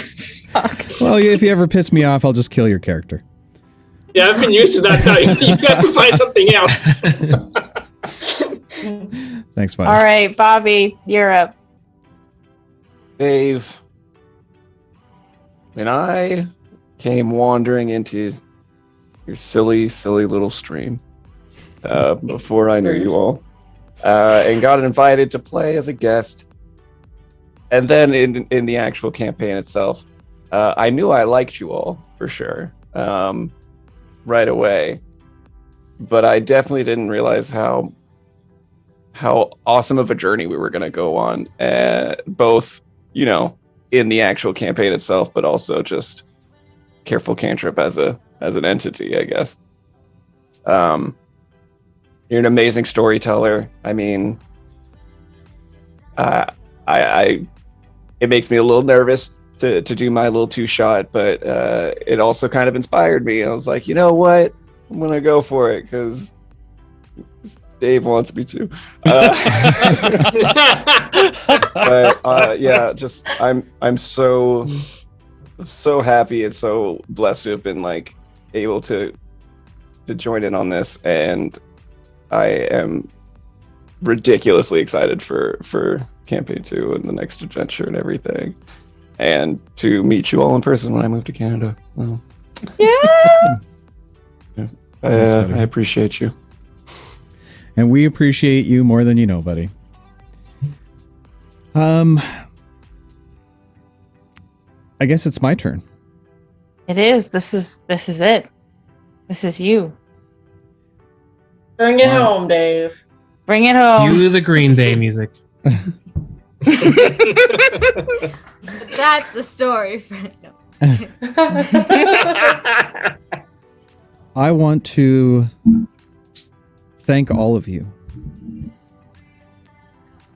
[SPEAKER 1] Well, if you ever piss me off, I'll just kill your character.
[SPEAKER 7] Yeah, I've been used to that now. You have to find something else.
[SPEAKER 1] Thanks, buddy.
[SPEAKER 3] All right, Bobby, you're up.
[SPEAKER 11] Dave, when I came wandering into your silly little stream before I knew you all, and got invited to play as a guest, and then in the actual campaign itself, I knew I liked you all for sure right away, but I definitely didn't realize how awesome of a journey we were going to go on, both, you know, in the actual campaign itself, but also just Careful Cantrip as an entity, I guess. You're an amazing storyteller. I mean, it makes me a little nervous to do my little 2-shot, but it also kind of inspired me. I was like, you know what? I'm going to go for it because Dave wants me to. But yeah, just I'm so happy and so blessed to have been like able to join in on this, and I am ridiculously excited for campaign 2 and the next adventure and everything, and to meet you all in person when I move to Canada. Well,
[SPEAKER 3] yeah.
[SPEAKER 11] I appreciate you.
[SPEAKER 1] And we appreciate you more than you know, buddy. I guess it's my turn.
[SPEAKER 3] It is. This is it. This is you.
[SPEAKER 4] Bring it home, Dave.
[SPEAKER 3] Bring it home.
[SPEAKER 2] Cue the Green Day music.
[SPEAKER 6] That's a story for no.
[SPEAKER 1] I want to thank all of you.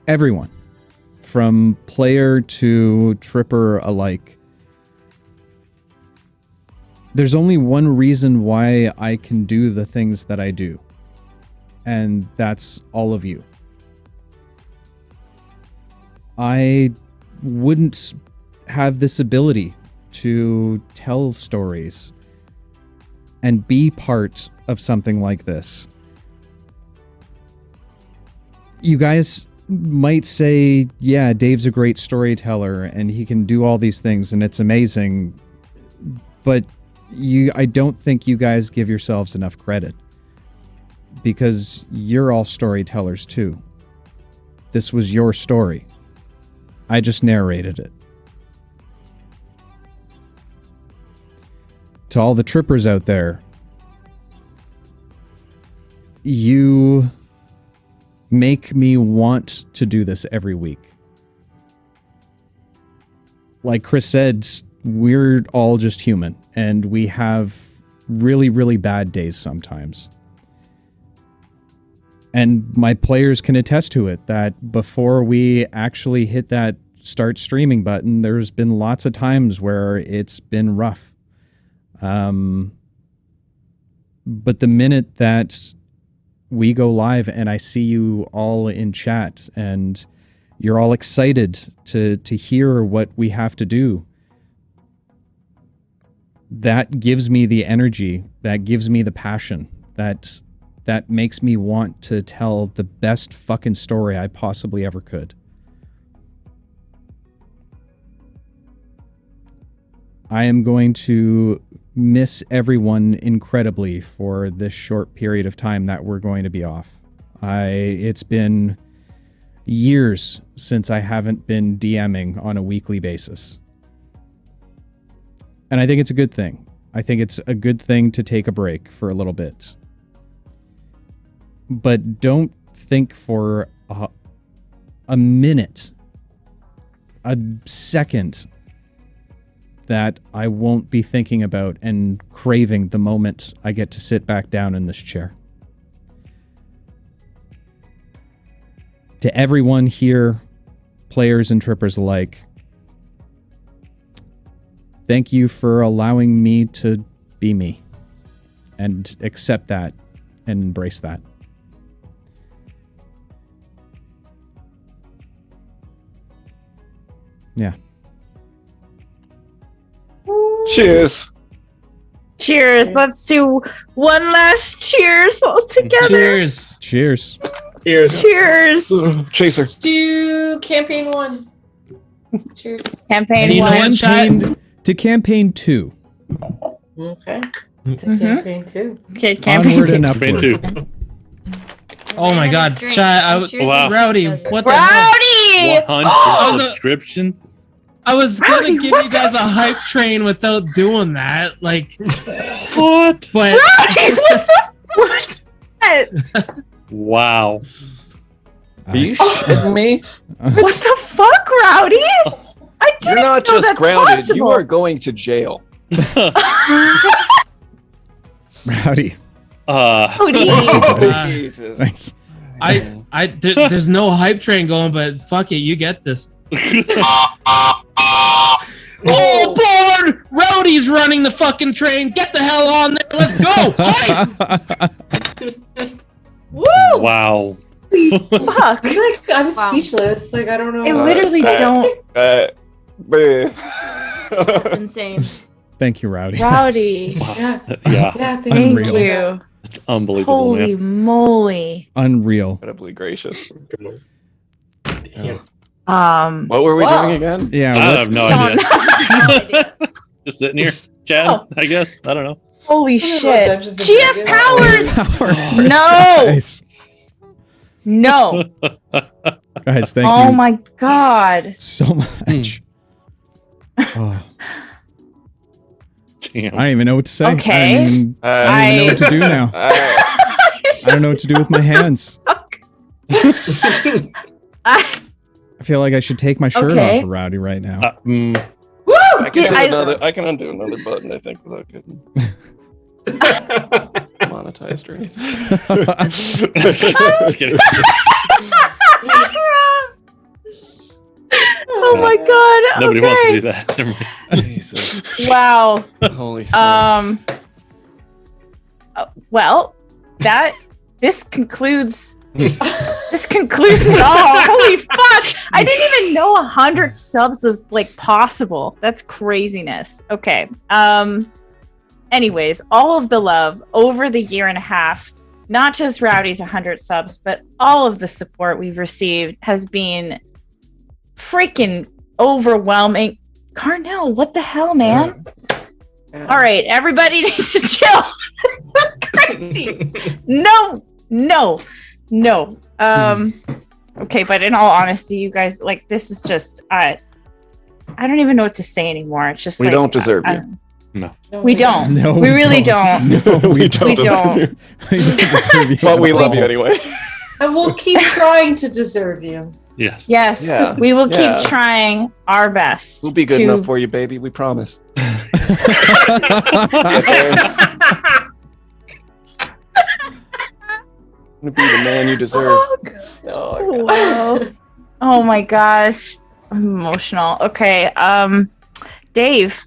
[SPEAKER 1] Everyone, from player to tripper alike. There's only one reason why I can do the things that I do, and that's all of you. I wouldn't have this ability to tell stories and be part of something like this. You guys might say, yeah, Dave's a great storyteller and he can do all these things and it's amazing, but I don't think you guys give yourselves enough credit, because you're all storytellers too. This was your story. I just narrated it. To all the trippers out there, you make me want to do this every week. Like Chris said, we're all just human, and we have really, really bad days sometimes. And my players can attest to it, that before we actually hit that start streaming button, there's been lots of times where it's been rough. But the minute that we go live and I see you all in chat and you're all excited to hear what we have to do, that gives me the energy, that gives me the passion, that makes me want to tell the best fucking story I possibly ever could. I am going to miss everyone incredibly for this short period of time that we're going to be off. It's been years since I haven't been DMing on a weekly basis. And I think it's a good thing. I think it's a good thing to take a break for a little bit. But don't think for a minute a second that I won't be thinking about and craving the moment I get to sit back down in this chair. To everyone here, players and trippers alike, thank you for allowing me to be me and accept that and embrace that. Yeah.
[SPEAKER 11] Cheers.
[SPEAKER 3] Cheers. Let's do one last cheers all together.
[SPEAKER 2] Cheers.
[SPEAKER 1] Cheers.
[SPEAKER 7] Cheers.
[SPEAKER 3] Cheers.
[SPEAKER 11] Chaser.
[SPEAKER 4] To campaign 1. Cheers.
[SPEAKER 3] Campaign
[SPEAKER 2] You know
[SPEAKER 3] 1.
[SPEAKER 2] what, chat?
[SPEAKER 1] To campaign 2.
[SPEAKER 4] Okay. To campaign 2.
[SPEAKER 3] Okay, campaign
[SPEAKER 1] Onward
[SPEAKER 3] 2.
[SPEAKER 1] and
[SPEAKER 10] Campaign
[SPEAKER 1] upward.
[SPEAKER 10] 2.
[SPEAKER 2] Oh my god,
[SPEAKER 6] Drink.
[SPEAKER 2] chat! I was
[SPEAKER 6] Cheers.
[SPEAKER 10] Wow.
[SPEAKER 2] Rowdy. What the hell?
[SPEAKER 3] Rowdy!
[SPEAKER 10] 100 subscription.
[SPEAKER 2] I was gonna
[SPEAKER 3] Rowdy,
[SPEAKER 2] give
[SPEAKER 3] what
[SPEAKER 2] you guys a hype train without doing that. Like,
[SPEAKER 10] What?
[SPEAKER 2] but
[SPEAKER 3] Rowdy, what the
[SPEAKER 10] Wow.
[SPEAKER 11] Are you shitting me?
[SPEAKER 3] What the fuck, Rowdy? I didn't
[SPEAKER 11] You're not
[SPEAKER 3] know
[SPEAKER 11] just
[SPEAKER 3] that's
[SPEAKER 11] grounded.
[SPEAKER 3] possible.
[SPEAKER 11] You are going to jail.
[SPEAKER 1] Rowdy.
[SPEAKER 3] Rowdy.
[SPEAKER 2] Uh,
[SPEAKER 11] Jesus.
[SPEAKER 2] there's no hype train going, but fuck it, you get this. All aboard! Rowdy's running the fucking train. Get the hell on there. Let's go. Hype!
[SPEAKER 3] Woo!
[SPEAKER 10] Wow.
[SPEAKER 3] Fuck.
[SPEAKER 4] I'm
[SPEAKER 6] Wow.
[SPEAKER 4] speechless. Like, I don't know.
[SPEAKER 3] I literally don't.
[SPEAKER 11] Bleh.
[SPEAKER 6] That's insane.
[SPEAKER 1] Thank you, Rowdy.
[SPEAKER 3] Rowdy.
[SPEAKER 4] Yeah.
[SPEAKER 10] Yeah.
[SPEAKER 4] Yeah,
[SPEAKER 3] Thank
[SPEAKER 1] Unreal.
[SPEAKER 3] you.
[SPEAKER 10] It's unbelievable,
[SPEAKER 3] Holy
[SPEAKER 10] man.
[SPEAKER 3] moly.
[SPEAKER 1] Unreal.
[SPEAKER 11] Incredibly gracious.
[SPEAKER 3] What
[SPEAKER 11] What were we
[SPEAKER 4] Wow.
[SPEAKER 11] doing again?
[SPEAKER 1] Yeah.
[SPEAKER 10] I
[SPEAKER 1] what-
[SPEAKER 10] have no
[SPEAKER 3] Don't-
[SPEAKER 10] idea. Just sitting here, chatting, I guess. I don't know.
[SPEAKER 3] Holy
[SPEAKER 4] Dungeons
[SPEAKER 3] shit.
[SPEAKER 4] and
[SPEAKER 3] GF
[SPEAKER 4] Dragons.
[SPEAKER 3] Powers! No!
[SPEAKER 1] Guys,
[SPEAKER 3] No.
[SPEAKER 1] guys, thank
[SPEAKER 3] Oh
[SPEAKER 1] you
[SPEAKER 3] my god.
[SPEAKER 1] so much. Oh,
[SPEAKER 10] Damn.
[SPEAKER 1] I don't even know what to say.
[SPEAKER 3] Okay.
[SPEAKER 1] I don't even know what to do now. I don't know what to do with my hands.
[SPEAKER 3] I,
[SPEAKER 1] I feel like I should take my shirt
[SPEAKER 3] Okay.
[SPEAKER 1] off of Rowdy right now.
[SPEAKER 3] woo!
[SPEAKER 11] I can,
[SPEAKER 3] Did
[SPEAKER 11] do
[SPEAKER 3] I,
[SPEAKER 11] another, I can undo another button, I think, without getting monetized or anything.
[SPEAKER 10] Kidding.
[SPEAKER 3] oh my god.
[SPEAKER 10] Nobody
[SPEAKER 3] okay.
[SPEAKER 10] wants to do that. Never mind.
[SPEAKER 11] Jesus.
[SPEAKER 3] Wow.
[SPEAKER 11] Holy smokes.
[SPEAKER 3] Well, this concludes it all. Holy fuck. I didn't even know 100 subs was like possible. That's craziness. Okay. Anyways, all of the love over the year and a half, not just Rowdy's 100 subs, but all of the support we've received has been freaking overwhelming. Carnell, what the hell, man? All right, everybody needs to chill. That's crazy. No. Okay, but in all honesty, you guys, like, this is just I don't even know what to say anymore. It's just
[SPEAKER 11] We
[SPEAKER 3] like,
[SPEAKER 11] don't deserve you.
[SPEAKER 10] No.
[SPEAKER 3] We don't.
[SPEAKER 1] No,
[SPEAKER 3] we really don't.
[SPEAKER 11] No, we don't.
[SPEAKER 3] We don't.
[SPEAKER 11] deserve you.
[SPEAKER 1] We don't deserve you
[SPEAKER 11] But
[SPEAKER 1] at
[SPEAKER 11] we
[SPEAKER 1] all.
[SPEAKER 11] love you anyway.
[SPEAKER 4] And we'll keep trying to deserve you.
[SPEAKER 10] Yes.
[SPEAKER 3] Yes,
[SPEAKER 11] Yeah.
[SPEAKER 3] we will
[SPEAKER 11] Yeah.
[SPEAKER 3] keep trying our best.
[SPEAKER 11] We'll be good
[SPEAKER 3] to-
[SPEAKER 11] enough for you, baby. We promise. I'm gonna be the man you deserve.
[SPEAKER 3] Oh,
[SPEAKER 11] Oh,
[SPEAKER 3] wow. Oh my gosh. I'm emotional. Okay. Dave,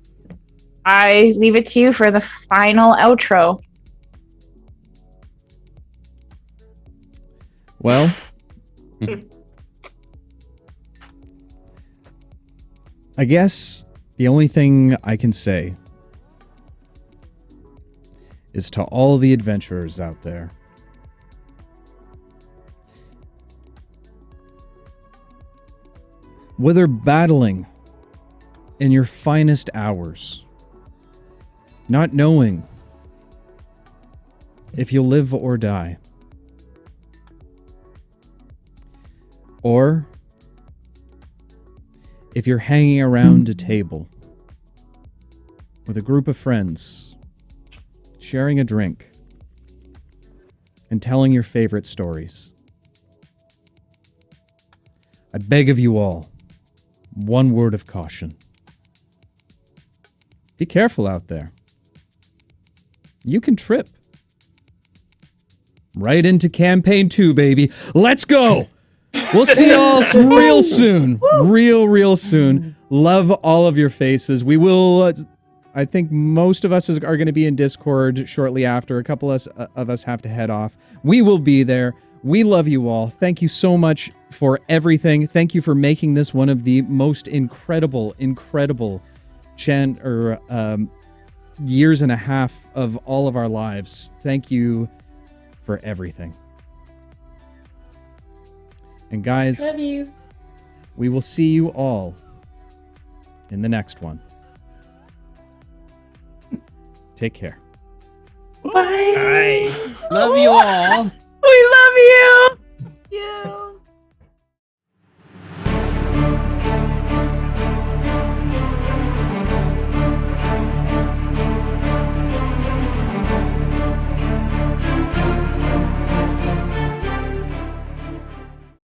[SPEAKER 3] I leave it to you for the final outro.
[SPEAKER 1] Well, I guess the only thing I can say is to all the adventurers out there, whether battling in your finest hours, not knowing if you'll live or die, or if you're hanging around a table with a group of friends, sharing a drink, and telling your favorite stories, I beg of you all, one word of caution. Be careful out there. You can trip. Right into campaign 2, baby. Let's go! We'll see y'all real soon. Real soon. Love all of your faces. We will... I think most of us are going to be in Discord shortly after. A couple of us have to head off. We will be there. We love you all. Thank you so much for everything. Thank you for making this one of the most incredible years and a half of all of our lives. Thank you for everything. And guys,
[SPEAKER 4] Love you.
[SPEAKER 1] We will see you all in the next one. Take care.
[SPEAKER 3] Bye.
[SPEAKER 2] Love you all.
[SPEAKER 3] We love you.